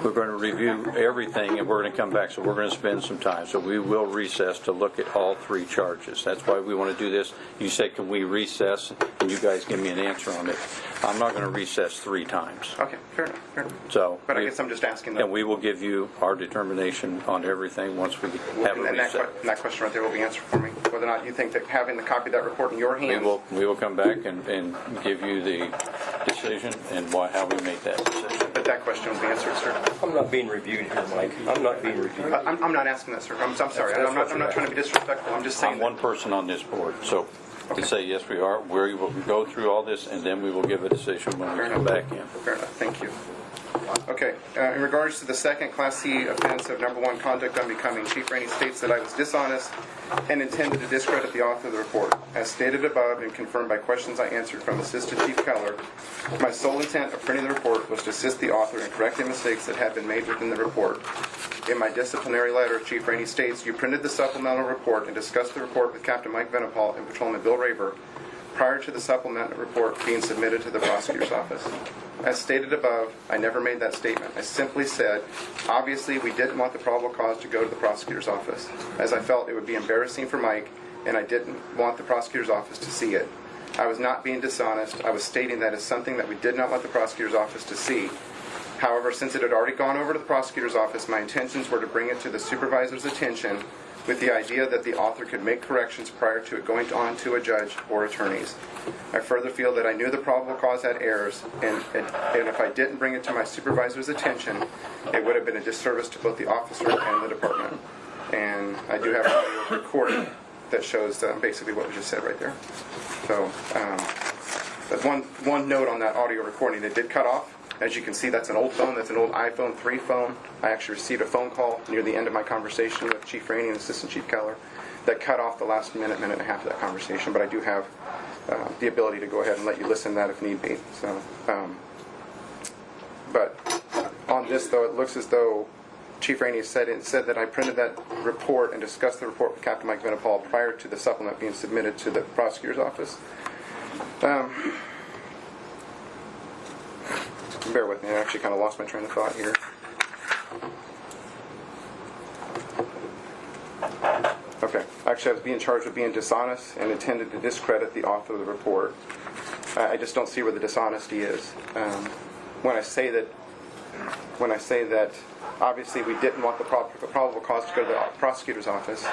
[SPEAKER 12] we're going to review everything and we're going to come back, so we're going to spend some time. So we will recess to look at all three charges. That's why we want to do this. You said, can we recess? And you guys give me an answer on it. I'm not going to recess 3 times.
[SPEAKER 8] Okay, fair enough.
[SPEAKER 12] So,
[SPEAKER 8] but I guess I'm just asking that.
[SPEAKER 12] And we will give you our determination on everything once we have a reset.
[SPEAKER 8] And that question right there will be answered for me. Whether or not you think that having the copy of that report in your hands.
[SPEAKER 12] We will come back and give you the decision and how we make that decision.
[SPEAKER 8] But that question will be answered, sir.
[SPEAKER 3] I'm not being reviewed here, Mike. I'm not being reviewed.
[SPEAKER 8] I'm not asking that, sir. I'm sorry. I'm not trying to be disrespectful. I'm just saying.
[SPEAKER 12] I'm one person on this board, so to say yes, we are. We will go through all this, and then we will give a decision when we come back in.
[SPEAKER 8] Fair enough. Thank you. Okay. In regards to the second Class C offense of number 1, conduct unbecoming, Chief Rainey states that I was dishonest and intended to discredit the author of the report. As stated above and confirmed by questions I answered from Assistant Chief Keller, my sole intent of printing the report was to assist the author in correcting mistakes that had been made within the report. In my disciplinary letter, Chief Rainey states, you printed the supplemental report and discussed the report with Captain Mike Venepal and Patrolman Bill Raver prior to the supplemental report being submitted to the prosecutor's office. As stated above, I never made that statement. I simply said, obviously we didn't want the probable cause to go to the prosecutor's office, as I felt it would be embarrassing for Mike, and I didn't want the prosecutor's office to see it. I was not being dishonest. I was stating that it's something that we did not want the prosecutor's office to see. However, since it had already gone over to the prosecutor's office, my intentions were to bring it to the supervisor's attention with the idea that the author could make corrections prior to it going on to a judge or attorneys. I further feel that I knew the probable cause had errors, and if I didn't bring it to my supervisor's attention, it would have been a disservice to both the officer and the department. And I do have an audio recording that shows basically what was just said right there. So, but one note on that audio recording, it did cut off. As you can see, that's an old phone. That's an old iPhone 3 phone. I actually received a phone call near the end of my conversation with Chief Rainey and Assistant Chief Keller that cut off the last minute and a half of that conversation. But I do have the ability to go ahead and let you listen to that if need be. So, but on this, though, it looks as though Chief Rainey said that I printed that report and discussed the report with Captain Mike Venepal prior to the supplement being submitted to the prosecutor's office. Bear with me, I actually kind of lost my train of thought here. Okay, actually I was being charged with being dishonest and intended to discredit the author of the report. I just don't see where the dishonesty is. When I say that
[SPEAKER 2] when I say that obviously we didn't want the probable cause to go to the prosecutor's office,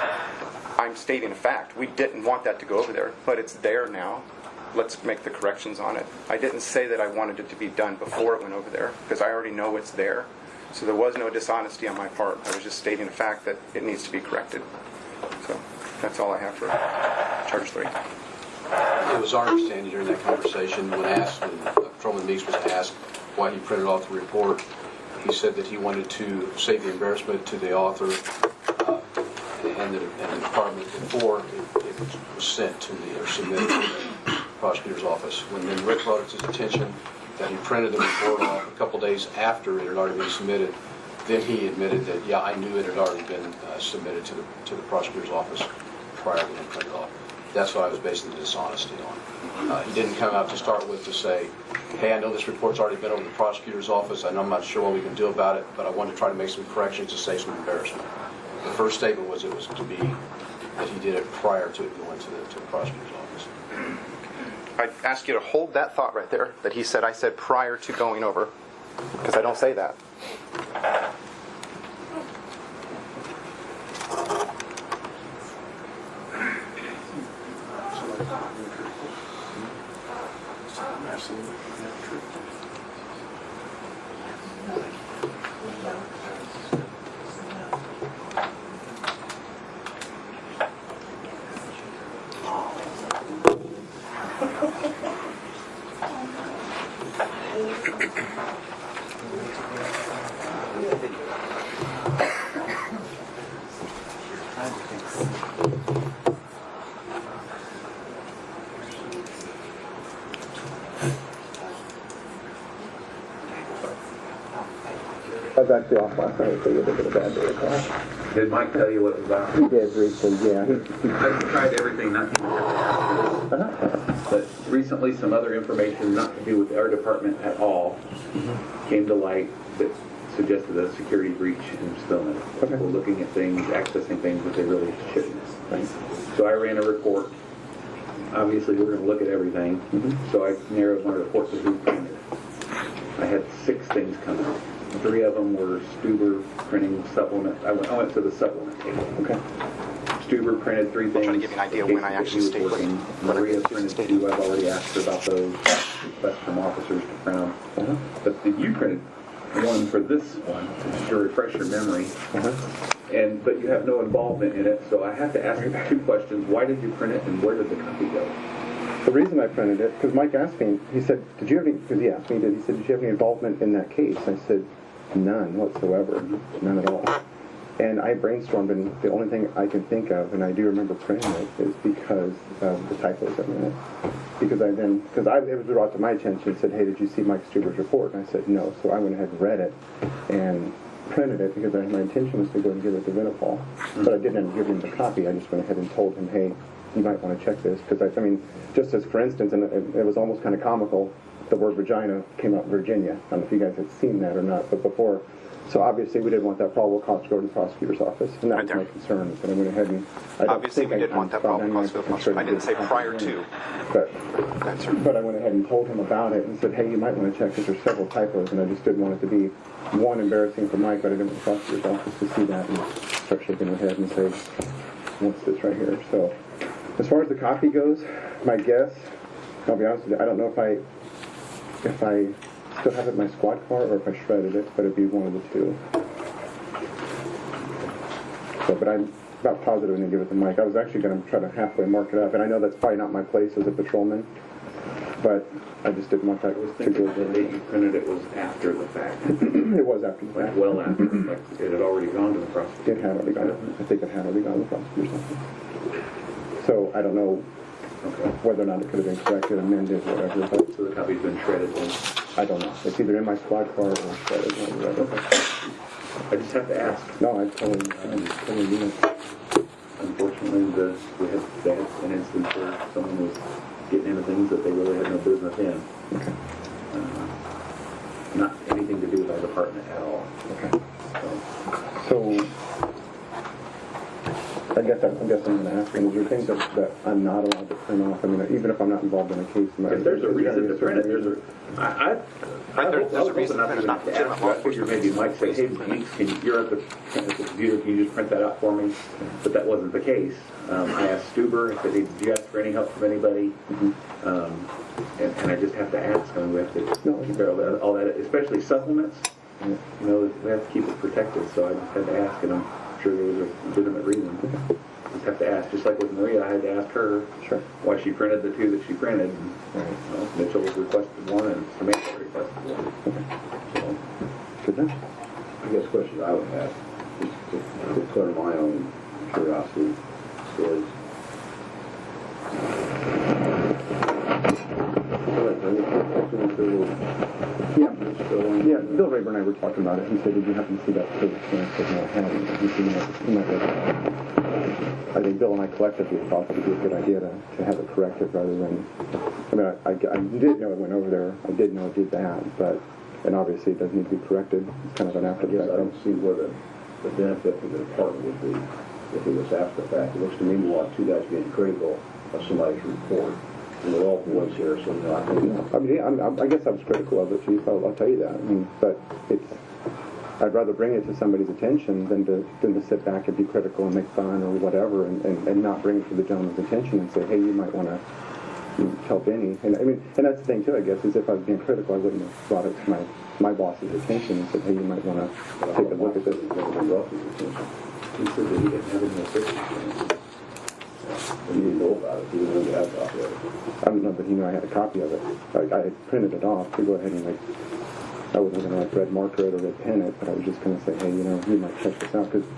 [SPEAKER 2] I'm stating a fact. We didn't want that to go over there, but it's there now. Let's make the corrections on it. I didn't say that I wanted it to be done before it went over there, because I already know it's there. So there was no dishonesty on my part. I was just stating the fact that it needs to be corrected. So that's all I have for charge 3.
[SPEAKER 9] It was our understanding during that conversation when Patrolman Meeks was asked why he printed off the report, he said that he wanted to save the embarrassment to the author and the department before it was sent to or submitted to the prosecutor's office. When then Rick brought it to his attention that he printed the report off a couple days after it had already been submitted, then he admitted that, yeah, I knew it had already been submitted to the prosecutor's office prior to being printed off. That's what I was basing the dishonesty on. He didn't come out to start with to say, hey, I know this report's already been over to the prosecutor's office, and I'm not sure what we can do about it, but I want to try to make some corrections to save some embarrassment. The first statement was it was to be that he did it prior to it going to the prosecutor's office.
[SPEAKER 2] I ask you to hold that thought right there, that I said prior to going over, because I don't say that. I was actually off last night, so you did a bad day of class.
[SPEAKER 6] Did Mike tell you what it was about?
[SPEAKER 2] He did briefly, yeah.
[SPEAKER 6] I tried everything not to do with it. But recently some other information not to do with our department at all came to light that suggested a security breach in Stillman.
[SPEAKER 2] Okay.
[SPEAKER 6] We're looking at things, accessing things that they really shouldn't. Right? So I ran a report. Obviously we're going to look at everything. So I narrowed my report to who printed. I had 6 things come out. 3 of them were Stuber printing supplement. I went to the supplement table.
[SPEAKER 2] Okay.
[SPEAKER 6] Stuber printed 3 things.
[SPEAKER 2] I'm trying to give you an idea when I actually
[SPEAKER 6] stated. Maria printed 2. I've already asked her about those requests from officers to print them. But you printed 1 for this one, to refresh your memory. But you have no involvement in it, so I have to ask you 2 questions. Why did you print it, and where did the copy go?
[SPEAKER 2] The reason I printed it, because Mike asked me, he said, did you have any, because he asked me, he said, did you have any involvement in that case? I said, none whatsoever, none at all. And I brainstormed, and the only thing I can think of, and I do remember printing it, is because of the typos that were in it. Because it was brought to my attention and said, hey, did you see Mike Stuber's report? And I said, no. So I went ahead and read it and printed it because my intention was to go and give it to Vinipal. But I didn't end up giving him the copy. I just went ahead and told him, hey, you might want to check this. Because, just as for instance, and it was almost kind of comical, the word vagina came out Virginia. I don't know if you guys had seen that or not, but before. So obviously we didn't want that probable cause to go to the prosecutor's office, and that was my concern. So I went ahead and
[SPEAKER 15] obviously we didn't want that probable cause to go to the prosecutor's office. I didn't say prior to.
[SPEAKER 2] But I went ahead and told him about it and said, hey, you might want to check because there's several typos, and I just didn't want it to be, one, embarrassing for Mike, but I didn't want the prosecutor's office to see that and start shaking their head and say, what's this right here? So as far as the copy goes, my guess, I'll be honest with you, I don't know if I still have it in my squad car or if I shredded it, but it'd be one of the 2. So, but I'm about positive I'm going to give it to Mike. I was actually going to try to halfway mark it up, and I know that's probably not my place as a patrolman, but I just didn't want that to go
[SPEAKER 6] the date you printed it was after the fact.
[SPEAKER 2] It was after the fact.
[SPEAKER 6] Well after the fact. It had already gone to the prosecutor.
[SPEAKER 2] It had already gone. I think it had already gone to the prosecutor's office. So I don't know whether or not it could have been corrected, amended, whatever. But
[SPEAKER 6] so the copy's been shredded then?
[SPEAKER 2] I don't know. It's either in my squad car or shredded.
[SPEAKER 6] I just have to ask.
[SPEAKER 2] No, I totally do it.
[SPEAKER 6] Unfortunately, they had an instance where someone was getting into things that they really had no business in. Not anything to do with our department at all.
[SPEAKER 2] So I guess I'm going to ask, is there things that I'm not allowed to print off? I mean, even if I'm not involved in a case.
[SPEAKER 6] If there's a reason to print it, there's a reason not to ask. I figured maybe Mike said, hey, you're at the computer, can you just print that out for me? But that wasn't the case. I asked Stuber, I said, hey, did you ask for any help from anybody? And I just have to ask. I mean, we have to keep all that, especially supplements. You know, we have to keep it protected. So I just had to ask, and I'm sure there was a legitimate reason. Just have to ask. Just like with Maria, I had to ask her why she printed the two that she printed. And, you know, Mitchell requested one, and Samantha requested one. So,
[SPEAKER 2] good.
[SPEAKER 6] I guess the question I would have, just to clear my own curiosity, is
[SPEAKER 2] yeah, Bill Rayburn and I were talking about it. He said, did you happen to see that service? And I said, no, I haven't. He said, you might look at it. I think Bill and I collectively thought that it would be a good idea to have it corrected rather than, I mean, I did know it went over there. I did know it did that, but, and obviously it does need to be corrected. It's kind of an after the fact.
[SPEAKER 6] I don't see where the benefit to the department would be if it was after the fact. It looks to me more like two guys being critical of somebody's report. And we're all boys here, so no, I think.
[SPEAKER 2] I mean, I guess I was critical of it, Chief. I'll tell you that. I mean, but it's, I'd rather bring it to somebody's attention than to sit back and be critical and make fun or whatever, and not bring it to the gentleman's attention and say, hey, you might want to tell Benny. And I mean, and that's the thing too, I guess, is if I was being critical, I wouldn't have brought it to my boss's attention and said, hey, you might want to take a look at this.
[SPEAKER 6] He said that he didn't have any officials. You didn't know about it. You didn't know you had a copy of it.
[SPEAKER 2] I don't know, but he knew I had a copy of it. I had printed it off to go ahead and I wasn't going to red marker it or red pen it, but I was just going to say, hey, you know, you might check this out, because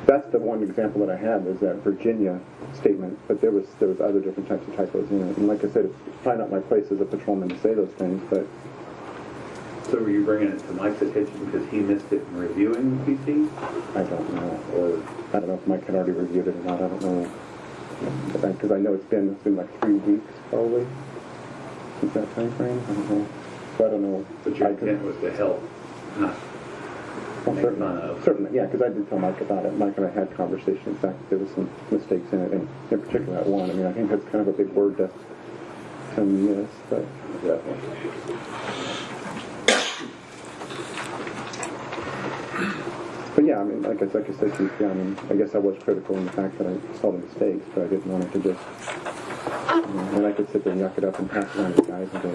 [SPEAKER 2] that's the one example that I had was that Virginia statement, but there was other different types of typos in it. And like I said, it's probably not my place as a patrolman to say those things, but.
[SPEAKER 6] So were you bringing it to Mike's attention because he missed it in reviewing the PC?
[SPEAKER 2] I don't know, or I don't know if Mike had already reviewed it or not. I don't know, because I know it's been like 3 weeks probably since that time frame. I don't know. So I don't know.
[SPEAKER 6] But your intent was to help, not make fun of.
[SPEAKER 2] Certainly, yeah, because I did tell Mike about it. Mike and I had conversation. In fact, there was some mistakes in it, and in particular that one. I mean, I think that's kind of a big word to miss, but
[SPEAKER 6] Definitely.
[SPEAKER 2] But yeah, I mean, like I said, Chief, yeah, I mean, I guess I was critical in the fact that I saw the mistakes, but I didn't want it to just, you know, and I could sit there and yuck it up and pass it on to the guys and go,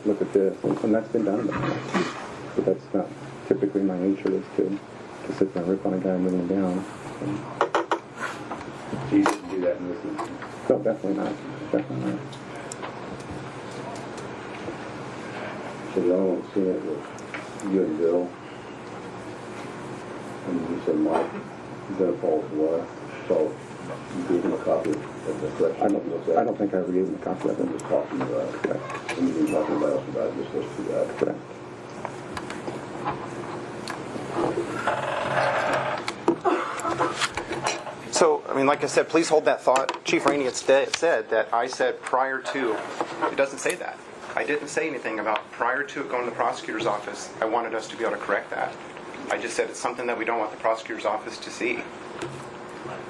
[SPEAKER 2] look at this, and that's been done in the past. But that's not typically my nature, is to sit there and rip on a guy and move him down.
[SPEAKER 6] So you didn't do that in this instance?
[SPEAKER 2] No, definitely not. Definitely not.
[SPEAKER 6] So the only one seeing it was you and Bill. And you said, Mike, he's going to fall to what? So you gave him a copy of the correction.
[SPEAKER 2] I don't think I ever gave him a copy of it.
[SPEAKER 6] I'm just talking about it. Okay. And you've been talking about us about this list to that.
[SPEAKER 2] Correct.
[SPEAKER 8] So, I mean, like I said, please hold that thought. Chief Rainey had said that I said prior to. It doesn't say that. I didn't say anything about prior to it going to the prosecutor's office. I wanted us to be able to correct that. I just said it's something that we don't want the prosecutor's office to see.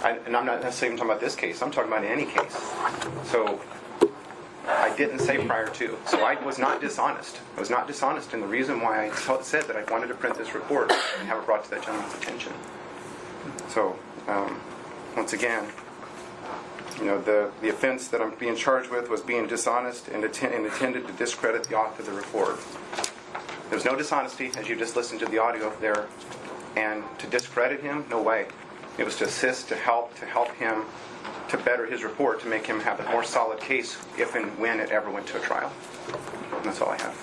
[SPEAKER 8] And I'm not necessarily even talking about this case. I'm talking about any case. So I didn't say prior to. So I was not dishonest. I was not dishonest in the reason why I said that I wanted to print this report and have it brought to that gentleman's attention. So, once again, you know, the offense that I'm being charged with was being dishonest and intended to discredit the author of the report. There's no dishonesty, as you just listened to the audio there, and to discredit him, no way. It was to assist, to help him to better his report, to make him have a more solid case if and when it ever went to a trial. And that's all I have.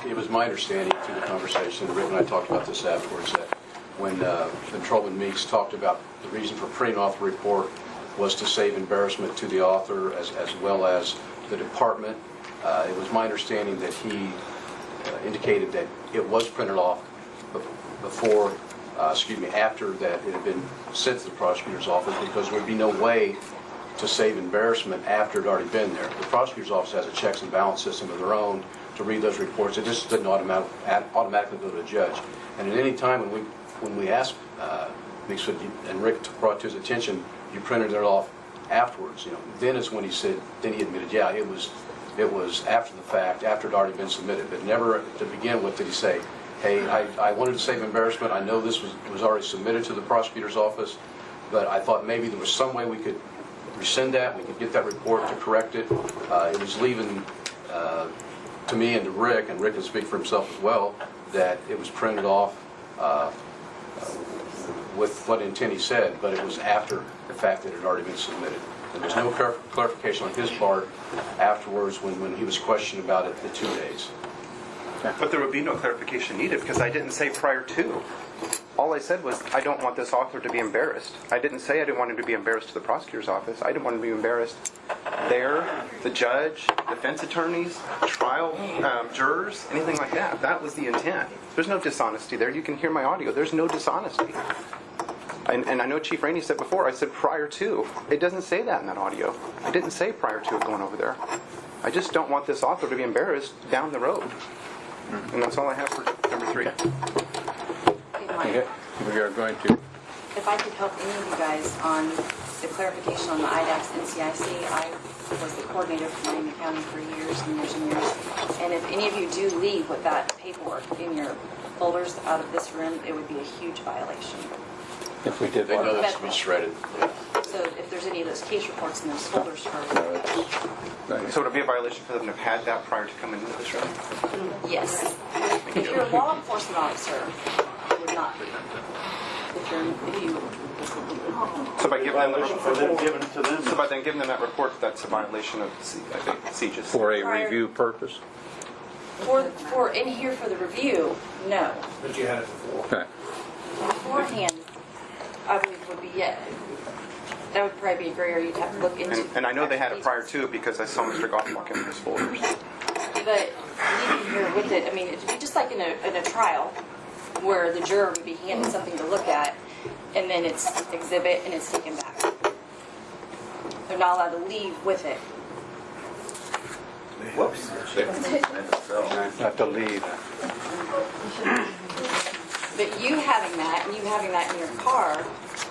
[SPEAKER 9] It was my understanding through the conversation, Rick and I talked about this afterwards, that when Patrolman Meeks talked about the reason for printing off the report was to save embarrassment to the author as well as the department. It was my understanding that he indicated that it was printed off before, after that it had been sent to the prosecutor's office, because there would be no way to save embarrassment after it had already been there. The prosecutor's office has a checks and balance system of their own to read those reports. It just doesn't automatically go to the judge. And at any time when we ask and Rick brought to his attention, you printed it off afterwards. Then is when he said, then he admitted, yeah, it was after the fact, after it had already been submitted. But never to begin with did he say, hey, I wanted to save embarrassment. I know this was already submitted to the prosecutor's office, but I thought maybe there was some way we could rescind that, we could get that report to correct it. It was leaving to me and to Rick, and Rick can speak for himself as well, that it was printed off with what intent he said, but it was after the fact that it had already been submitted. There was no clarification on his part afterwards when he was questioned about it the 2 days.
[SPEAKER 8] But there would be no clarification needed because I didn't say prior to. All I said was I don't want this author to be embarrassed. I didn't say I didn't want him to be embarrassed to the prosecutor's office. I didn't want him to be embarrassed there, the judge, defense attorneys, trial jurors, anything like that. That was the intent. There's no dishonesty there. You can hear my audio. There's no dishonesty. And I know Chief Rainey said before, I said prior to. It doesn't say that in that audio. I didn't say prior to it going over there. I just don't want this author to be embarrassed down the road. And that's all I have for number 3.
[SPEAKER 12] Okay, we are going to.
[SPEAKER 16] If I could help any of you guys on the clarification on the IDAX NCIC, I was the coordinator for Miami County for years and years and years. And if any of you do leave with that paperwork in your folders out of this room, it would be a huge violation.
[SPEAKER 12] If we did,
[SPEAKER 9] they know that's to be shredded.
[SPEAKER 16] So if there's any of those case reports in those folders for
[SPEAKER 8] So would it be a violation for them to have had that prior to coming into this room?
[SPEAKER 16] yes. If you're a law enforcement officer, it would not be. If you
[SPEAKER 8] So by giving them so by then giving them that report, that's a violation of I think sieges.
[SPEAKER 12] For a review purpose?
[SPEAKER 16] for in here for the review, no.
[SPEAKER 13] But you had it before.
[SPEAKER 12] Okay.
[SPEAKER 16] Beforehand, I believe would be yeah. That would probably be a gray area you'd have to look into.
[SPEAKER 8] And I know they had it prior to because I saw Mr. Goff walk in his folders.
[SPEAKER 16] But leaving here with it, I mean, it'd be just like in a trial where the juror would be handed something to look at, and then it's exhibit and it's taken back. They're not allowed to leave with it.
[SPEAKER 13] Whoops.
[SPEAKER 12] Have to leave.
[SPEAKER 16] But you having that, and you having that in your car,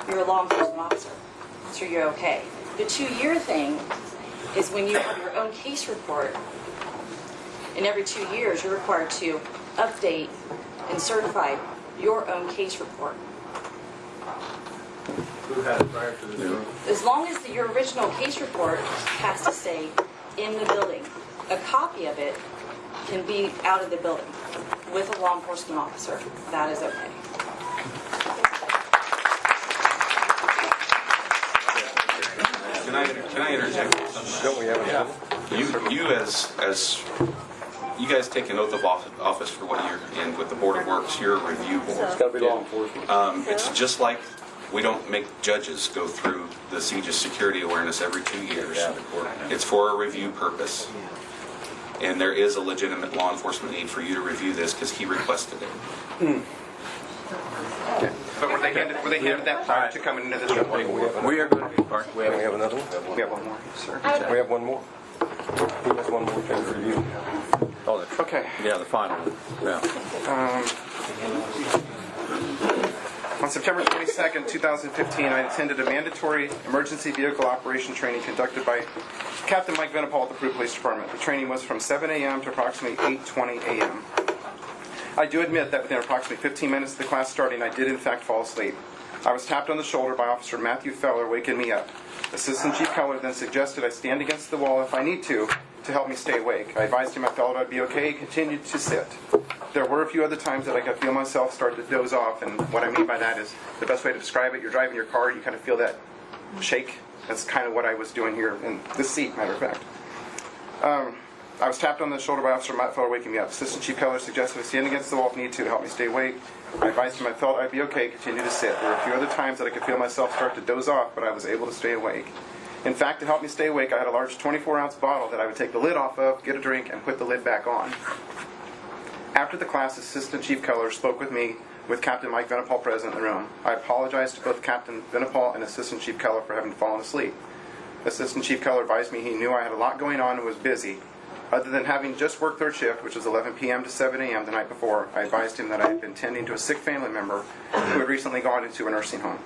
[SPEAKER 16] you're a law enforcement officer, so you're okay. The 2-year thing is when you have your own case report, and every 2 years you're required to update and certify your own case report.
[SPEAKER 13] Who had it prior to this room?
[SPEAKER 16] As long as your original case report has to stay in the building, a copy of it can be out of the building with a law enforcement officer. That is okay.
[SPEAKER 10] Can I interject?
[SPEAKER 12] Don't we have
[SPEAKER 10] You guys take an oath of office for what you're in with the Board of Works. You're a review board.
[SPEAKER 3] It's got to be law enforcement.
[SPEAKER 10] It's just like we don't make judges go through the CJIS security awareness every 2 years. It's for a review purpose. And there is a legitimate law enforcement need for you to review this because he requested it.
[SPEAKER 8] But were they handed that prior to coming into this room?
[SPEAKER 3] We are going to be. We have another one?
[SPEAKER 8] We have one more, sir.
[SPEAKER 3] We have one more. Who has one more to review?
[SPEAKER 12] Oh, that's
[SPEAKER 8] Okay.
[SPEAKER 12] yeah, the final one. Yeah.
[SPEAKER 8] On September 22nd, 2015, I attended a mandatory emergency vehicle operation training conducted by Captain Mike Venipal at the Peru Police Department. The training was from 7 a.m. to approximately 8:20 a.m. I do admit that within approximately 15 minutes of the class starting, I did in fact fall asleep. I was tapped on the shoulder by Officer Matthew Feller, waking me up. Assistant Chief Keller then suggested I stand against the wall if I need to help me stay awake. I advised him I felt I'd be okay and continued to sit. There were a few other times that I could feel myself start to doze off, and what I mean by that is the best way to describe it, you're driving your car, you kind of feel that shake. That's kind of what I was doing here in this seat, matter of fact. I was tapped on the shoulder by Officer Matt Feller, waking me up. Assistant Chief Keller suggested I stand against the wall if need to help me stay awake. I advised him I felt I'd be okay, continue to sit. There were a few other times that I could feel myself start to doze off, but I was able to stay awake. In fact, to help me stay awake, I had a large 24-ounce bottle that I would take the lid off of, get a drink, and put the lid back on. After the class, Assistant Chief Keller spoke with me with Captain Mike Venipal present in the room. I apologized to both Captain Venipal and Assistant Chief Keller for having fallen asleep. Assistant Chief Keller advised me he knew I had a lot going on and was busy. Other than having just worked third shift, which was 11 p.m. to 7 a.m. the night before, I advised him that I had been tending to a sick family member who had recently gone into a nursing home.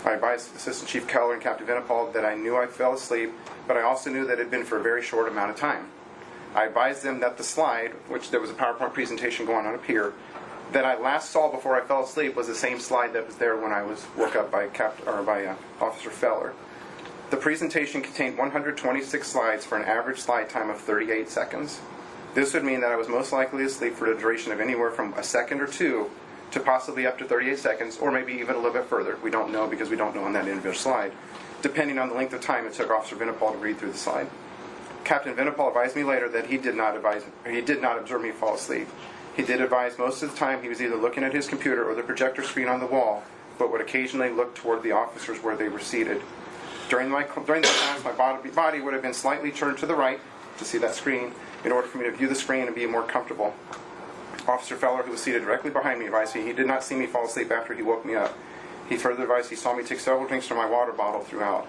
[SPEAKER 8] I advised Assistant Chief Keller and Captain Venipal that I knew I fell asleep, but I also knew that it had been for a very short amount of time. I advised them that the slide, which there was a PowerPoint presentation going on up here, that I last saw before I fell asleep was the same slide that was there when I was woke up by Officer Feller. The presentation contained 126 slides for an average slide time of 38 seconds. This would mean that I was most likely asleep for a duration of anywhere from a second or two to possibly up to 38 seconds, or maybe even a little bit further. We don't know because we don't know on that individual slide, depending on the length of time it took Officer Venipal to read through the slide. Captain Venipal advised me later that he did not observe me fall asleep. He did advise most of the time he was either looking at his computer or the projector screen on the wall, but would occasionally look toward the officers where they were seated. During the times, my body would have been slightly turned to the right to see that screen in order for me to view the screen and be more comfortable. Officer Feller, who was seated directly behind me, advised me he did not see me fall asleep after he woke me up. He further advised he saw me take several drinks from my water bottle throughout.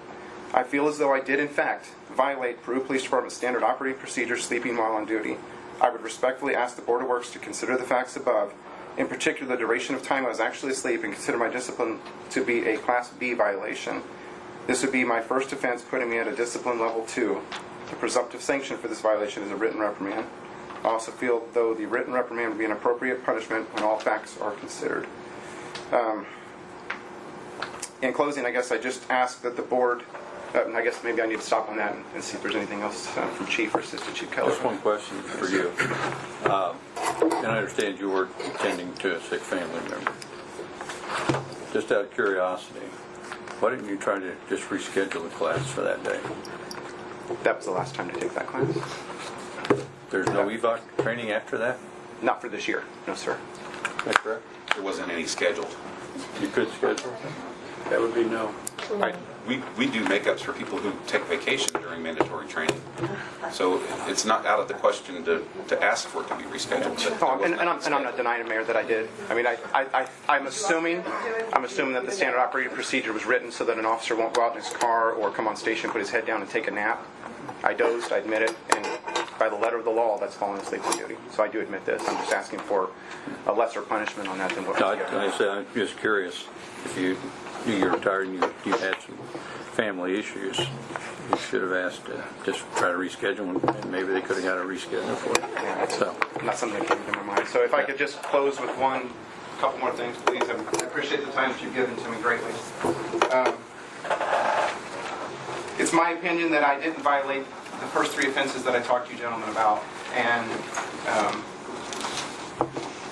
[SPEAKER 8] I feel as though I did, in fact, violate Peru Police Department standard operating procedure sleeping while on duty. I would respectfully ask the Board of Works to consider the facts above, in particular the duration of time I was actually asleep, and consider my discipline to be a Class B violation. This would be my first offense, putting me at a discipline level 2. The presumptive sanction for this violation is a written reprimand. I also feel, though, the written reprimand would be an appropriate punishment when all facts are considered. In closing, I guess I just ask that the board, I guess maybe I need to stop on that and see if there's anything else from Chief or Assistant Chief Keller.
[SPEAKER 12] Just one question for you. And I understand you were tending to a sick family member. Just out of curiosity, why didn't you try to just reschedule the class for that day?
[SPEAKER 8] That was the last time to take that class.
[SPEAKER 12] There's no EVOC training after that?
[SPEAKER 8] Not for this year, no sir.
[SPEAKER 12] Is that correct?
[SPEAKER 10] There wasn't any scheduled.
[SPEAKER 12] You could schedule?
[SPEAKER 11] That would be no.
[SPEAKER 10] We do makeups for people who take vacation during mandatory training. So it's not out of the question to ask for it to be rescheduled.
[SPEAKER 8] And I'm not denying, Mayor, that I did. I mean, I'm assuming that the standard operating procedure was written so that an officer won't go out in his car or come on station, put his head down and take a nap. I dozed, I admit it, and by the letter of the law, that's falling asleep on duty. So I do admit this. I'm just asking for a lesser punishment on that than what was given.
[SPEAKER 12] I'm just curious. If you're retired and you had some family issues, you should have asked to just try to reschedule, and maybe they could have got a reschedule for you.
[SPEAKER 8] Yeah, that's not something that came to my mind. So if I could just close with a couple more things, please. I appreciate the time that you've given to me greatly. It's my opinion that I didn't violate the first 3 offenses that I talked to you gentlemen about, and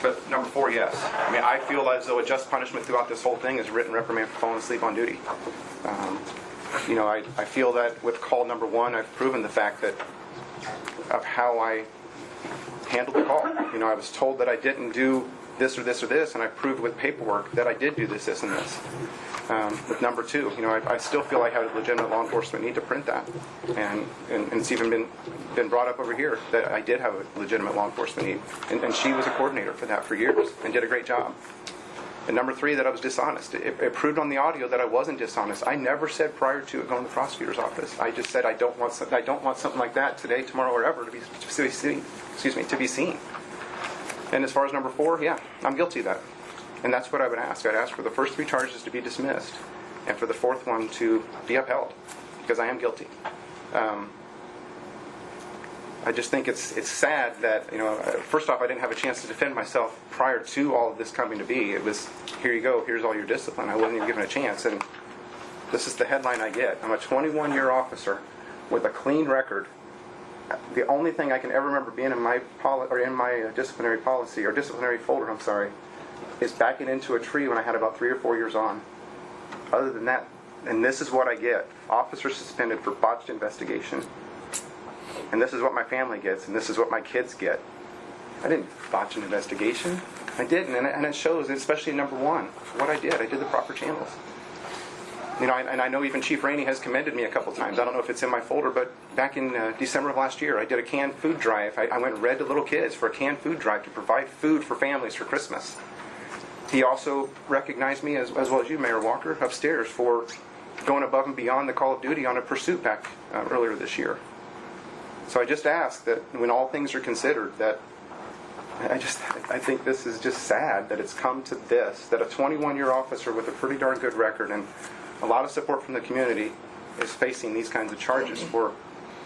[SPEAKER 8] but number 4, yes. I mean, I feel as though a just punishment throughout this whole thing is a written reprimand for falling asleep on duty. I feel that with call number 1, I've proven the fact that of how I handled the call. I was told that I didn't do this or this or this, and I proved with paperwork that I did do this, this, and this. With number 2, I still feel I have a legitimate law enforcement need to print that, and it's even been brought up over here that I did have a legitimate law enforcement need, and she was a coordinator for that for years and did a great job. And number 3, that I was dishonest. It proved on the audio that I wasn't dishonest. I never said prior to it going to the prosecutor's office. I just said I don't want something like that today, tomorrow, or ever to be seen. And as far as number 4, yeah, I'm guilty of that. And that's what I would ask. I'd ask for the first 3 charges to be dismissed, and for the 4th one to be upheld, because I am guilty. I just think it's sad that, first off, I didn't have a chance to defend myself prior to all of this coming to be. It was, here you go, here's all your discipline. I wasn't even given a chance, and this is the headline I get. I'm a 21-year officer with a clean record. The only thing I can ever remember being in my disciplinary policy, or disciplinary folder, is backing into a tree when I had about 3 or 4 years on. Other than that, and this is what I get: officer suspended for botched investigation. And this is what my family gets, and this is what my kids get. I didn't botch an investigation. I didn't, and it shows, especially in number 1, what I did. I did the proper channels. And I know even Chief Rainey has commended me a couple times. I don't know if it's in my folder, but back in December of last year, I did a canned food drive. I went and read to little kids for a canned food drive to provide food for families for Christmas. He also recognized me, as well as you, Mayor Walker, upstairs for going above and beyond the call of duty on a pursuit back earlier this year. So I just ask that when all things are considered, that I think this is just sad that it's come to this, that a 21-year officer with a pretty darn good record and a lot of support from the community is facing these kinds of charges for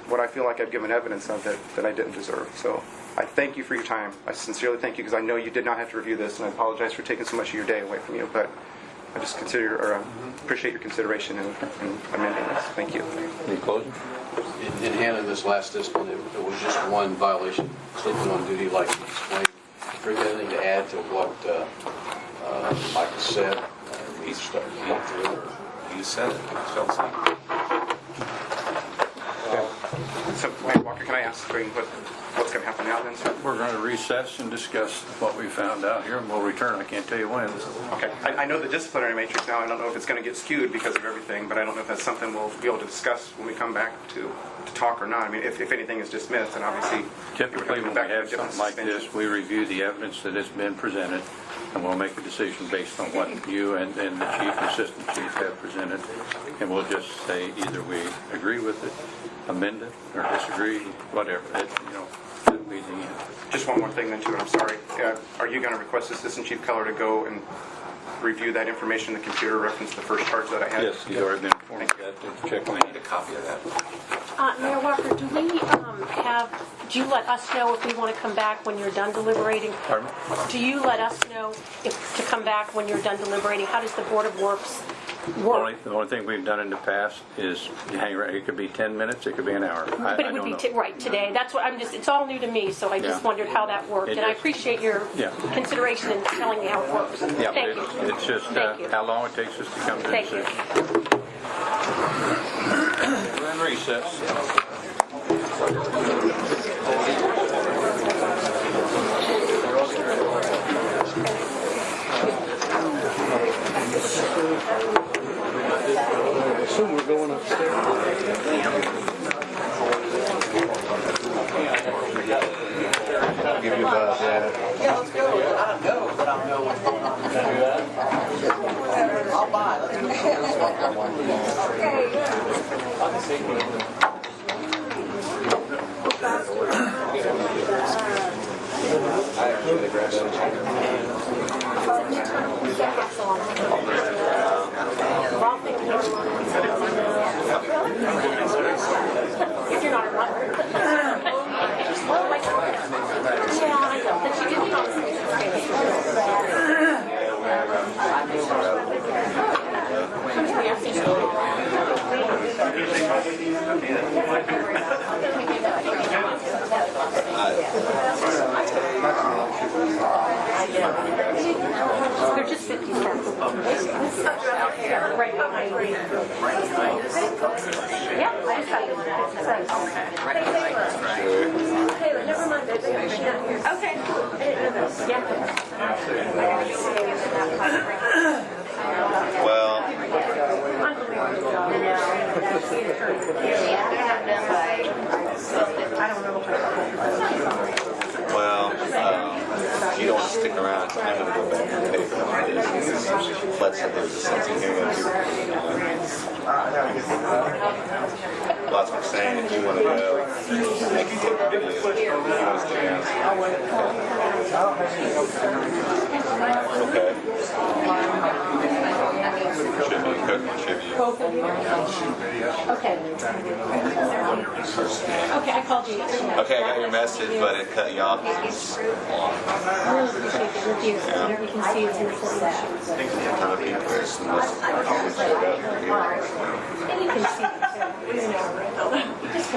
[SPEAKER 8] what I feel like I've given evidence of that I didn't deserve. So I thank you for your time. I sincerely thank you, because I know you did not have to review this, and I apologize for taking so much of your day away from you, but I just appreciate your consideration in amending this. Thank you.
[SPEAKER 12] Any closing?
[SPEAKER 9] In handling this last discipline, it was just one violation, sleeping on duty, like you explained. If there's anything to add to what Michael said, we started going through, or
[SPEAKER 10] You said it, Chelsea.
[SPEAKER 8] So, Mayor Walker, can I ask what's going to happen now then, sir?
[SPEAKER 1] We're going to recess and discuss what we found out here, and we'll return. I can't tell you when.
[SPEAKER 8] Okay. I know the disciplinary matrix now. I don't know if it's going to get skewed because of everything, but I don't know if that's something we'll be able to discuss when we come back to talk or not. I mean, if anything is dismissed, then obviously
[SPEAKER 1] Typically, when we have something like this, we review the evidence that has been presented, and we'll make a decision based on what you and the chief and assistant chief have presented, and we'll just say either we agree with it, amend it, or disagree, whatever. That'll be the end.
[SPEAKER 8] Just one more thing then, too, and I'm sorry. Are you going to request Assistant Chief Keller to go and review that information in the computer, reference the first charge that I had?
[SPEAKER 1] Yes, he's already been informed of that. Check on it.
[SPEAKER 10] I need a copy of that.
[SPEAKER 4] Mayor Walker, do you let us know if we want to come back when you're done deliberating?
[SPEAKER 1] Pardon?
[SPEAKER 4] Do you let us know to come back when you're done deliberating? How does the Board of Works work?
[SPEAKER 1] The only thing we've done in the past is you hang around. It could be 10 minutes, it could be an hour.
[SPEAKER 4] But it would be right today. That's what it's all new to me, so I just wondered how that worked. And I appreciate your consideration in telling me how it works.
[SPEAKER 1] Yeah,
[SPEAKER 4] Thank you.
[SPEAKER 1] it's just how long it takes us to come to a
[SPEAKER 4] Thank you.
[SPEAKER 1] decision. We're in recess.
[SPEAKER 11] I assume we're going upstairs.
[SPEAKER 15] I'll give you a buzz, yeah.
[SPEAKER 5] Yeah, let's go. I don't know, but I'll know what's going on. Can I do that? I'll buy. Let's go.
[SPEAKER 15] I actually grabbed
[SPEAKER 4] If you're not a runner. Well, like, yeah, I know. But you didn't They're just 50 cents. Right behind me. Yeah, I just got it. Taylor, never mind. Okay. Yeah.
[SPEAKER 15] Well, if you don't want to stick around, I'm going to go back and pay for this. Let's say there's a sense of hearing. Well, that's what I'm saying. If you want to go, I can take the video. If you want to stick around. Okay. Should be cook, should be.
[SPEAKER 4] Both of you? Okay. Okay, I called you.
[SPEAKER 15] Okay, I got your message, but it cut you off.
[SPEAKER 4] I really appreciate the review. You can see it's important issues.
[SPEAKER 15] Kind of people are always showed up here.
[SPEAKER 4] And you can see it too. Just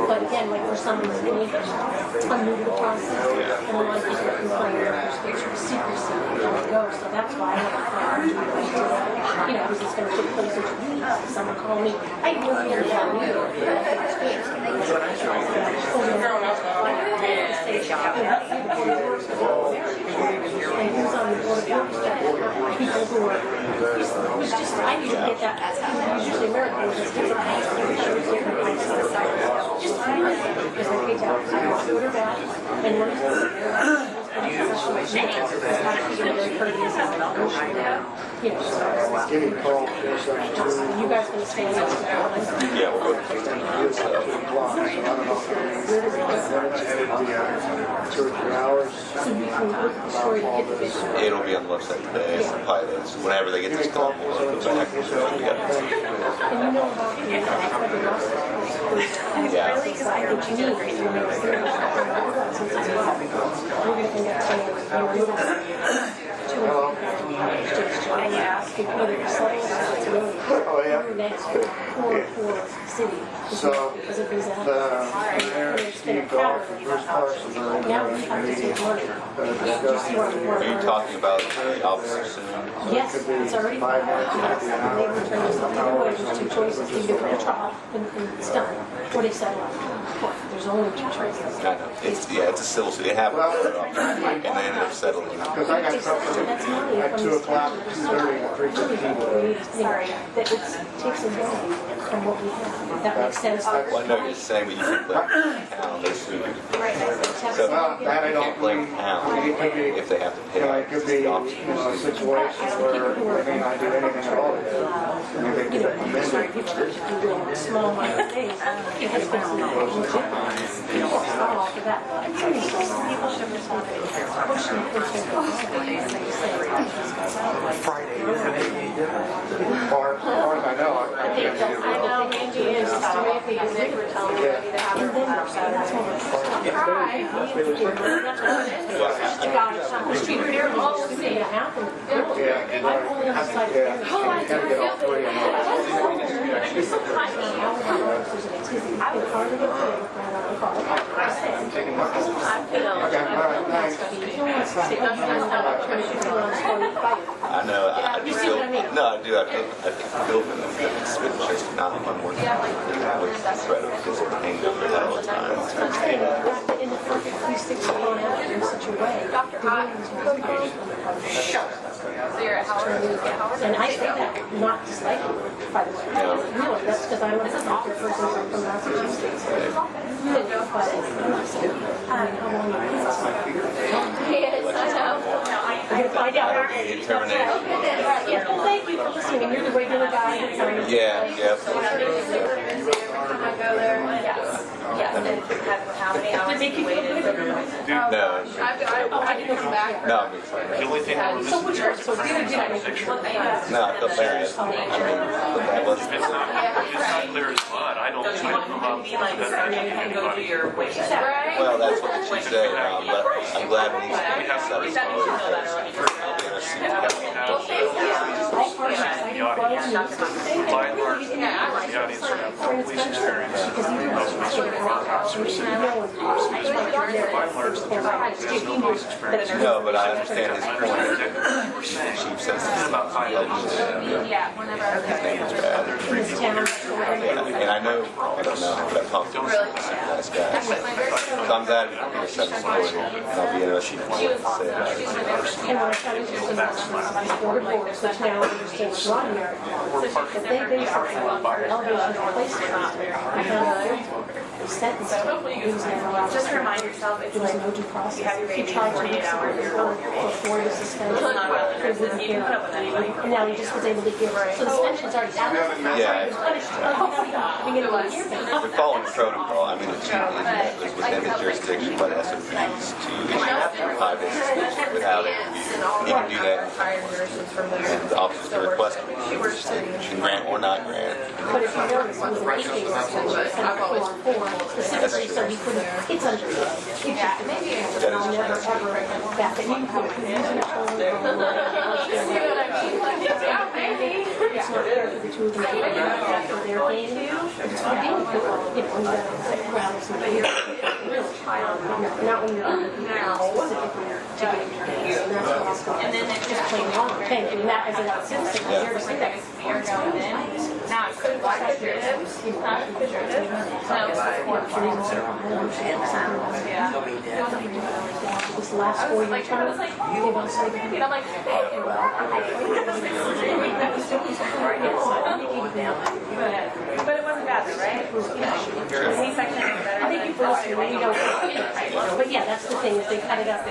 [SPEAKER 4] but again, like for someone who's new, I'm new to the process, and a lot of people complain that there's secrecy how it goes, so that's why I don't because it's going to take place in 2 weeks. Someone called me, I didn't know if about me, and who's on the Board of Works, people who are, it's just, I usually get that, usually American, it's different. Just because I hate that, I want good or bad, and when it's You know,
[SPEAKER 2] Getting called for section 2.
[SPEAKER 4] you guys gonna stay next to that?
[SPEAKER 10] Yeah, we'll go.
[SPEAKER 2] I don't know how many minutes it would be, 2 or 3 hours.
[SPEAKER 4] So you can look at the story and get the video.
[SPEAKER 10] It'll be on the website today. The pilots. Whenever they get this done, we'll go back and look at it.
[SPEAKER 4] And you know about the
[SPEAKER 10] Yeah.
[SPEAKER 4] what you need, you make clear since it's well. We're gonna end up saying, you know, little and you ask whether it's settled or it's really.
[SPEAKER 2] Oh, yeah.
[SPEAKER 4] Next for city.
[SPEAKER 2] So,
[SPEAKER 4] Because of these
[SPEAKER 2] the mayor, Steve Goff, and Bruce Parsons are in
[SPEAKER 4] now we
[SPEAKER 2] the
[SPEAKER 4] have to
[SPEAKER 2] meeting.
[SPEAKER 4] take money.
[SPEAKER 10] Are you talking about the officer soon?
[SPEAKER 4] Yes, it's already 5 minutes. Yes, and they returned us either way. There's 2 choices. Either put a trial and it's done, or they settle out. There's only 2 choices.
[SPEAKER 10] I know. It's a civil suit. It happened quite often, and they ended up settling.
[SPEAKER 2] Because I got something
[SPEAKER 4] That's money
[SPEAKER 2] at
[SPEAKER 4] from
[SPEAKER 2] 2
[SPEAKER 4] this
[SPEAKER 2] o'clock,
[SPEAKER 4] town.
[SPEAKER 2] 2:30, and 3:15.
[SPEAKER 4] Sorry, that it takes away from what we have. That makes sense.
[SPEAKER 10] Well, I know you're saying, but you can blame town. They sue. So
[SPEAKER 2] Well, that I
[SPEAKER 10] you can't
[SPEAKER 2] don't
[SPEAKER 10] blame
[SPEAKER 2] mean.
[SPEAKER 10] town
[SPEAKER 2] It could be,
[SPEAKER 10] if they have to pay.
[SPEAKER 2] it could be,
[SPEAKER 10] the
[SPEAKER 2] you
[SPEAKER 10] officers.
[SPEAKER 2] know, a situation where they may not do anything at all. I mean, they could amend it.
[SPEAKER 4] Small minor things. It has been some off of that.
[SPEAKER 2] Friday. As far as I know,
[SPEAKER 4] I know Angie is historically a secret telling me to have her that's
[SPEAKER 10] I know. I do feel. No, I do. I feel for them. It's just not one more thing. With the threat of physical anger for that all the time.
[SPEAKER 4] in the first 360 going out in such a way. And I say that not slightly, by the way. Really, that's because I'm a doctor person from Massachusetts. Really, but I'm not saying, I mean, how long you I find out.
[SPEAKER 10] Termination.
[SPEAKER 4] Yeah, well, thank you for listening. You're the regular guy that signs.
[SPEAKER 10] Yeah.
[SPEAKER 4] Did they keep you updated?
[SPEAKER 10] No.
[SPEAKER 4] I didn't come back.
[SPEAKER 10] No, I'm excited.
[SPEAKER 13] The only thing that was
[SPEAKER 4] So which one? So the other did make sure.
[SPEAKER 10] No, I feel bad. I mean, that wasn't.
[SPEAKER 13] It's not clear as mud. I don't know how anybody.
[SPEAKER 10] Well, that's what the chief said. But I'm glad when he's satisfied. I'll be honest.
[SPEAKER 13] The audience, by and large, the audience have no police experience. Most of our officers say, by and large, the jury has no police experience.
[SPEAKER 10] No, but I understand his point. The chief says this
[SPEAKER 13] About 5 minutes.
[SPEAKER 10] his name is bad. Yeah, and I don't know, but I talked to him. He's a nice guy. So I'm glad we can be a second story, and I'll be interested in what he has to say about it.
[SPEAKER 4] And what I found interesting was Board of Works, which now understands Rodney, that they basically elevation replacement. I found out sentence. He was never allowed to
[SPEAKER 16] Just remind yourself, it's
[SPEAKER 4] there was
[SPEAKER 16] like,
[SPEAKER 4] no due process.
[SPEAKER 16] you have your
[SPEAKER 4] He
[SPEAKER 16] baby
[SPEAKER 4] tried to
[SPEAKER 16] 48
[SPEAKER 4] make
[SPEAKER 16] hours,
[SPEAKER 4] something
[SPEAKER 16] you're
[SPEAKER 4] before the suspension. Because of the
[SPEAKER 16] you can put up with anything.
[SPEAKER 4] And now he just was able to give, so the suspension's already out.
[SPEAKER 10] Yeah.
[SPEAKER 4] He was punished. Beginning of the year.
[SPEAKER 10] We're following the protocol. I mean, the chief is within his jurisdiction, but SOPs to issue 5 days suspension without interview. He can do that, and the officers can request it. He can grant or not grant.
[SPEAKER 4] But if you notice, it was an 8-day suspension, instead of 4-on-4, specifically so he couldn't, it's under, it's just, I'll never ever back it. You can put it in your shoulder. It's not fair for the two of them to go back for their game. It's for game, you know, you gotta set grounds and really, not when you're under specifically to get your games. And that's what I was going, just plain wrong. Thank you, and that is a citizen, I'm here to say that.
[SPEAKER 16] Now it's good.
[SPEAKER 4] This last 4-year term, they want to say that.
[SPEAKER 16] I'm like, but it wasn't bad though, right? The C-section was better.
[SPEAKER 4] I think you for listening, you know, but yeah, that's the thing, is they cut it up.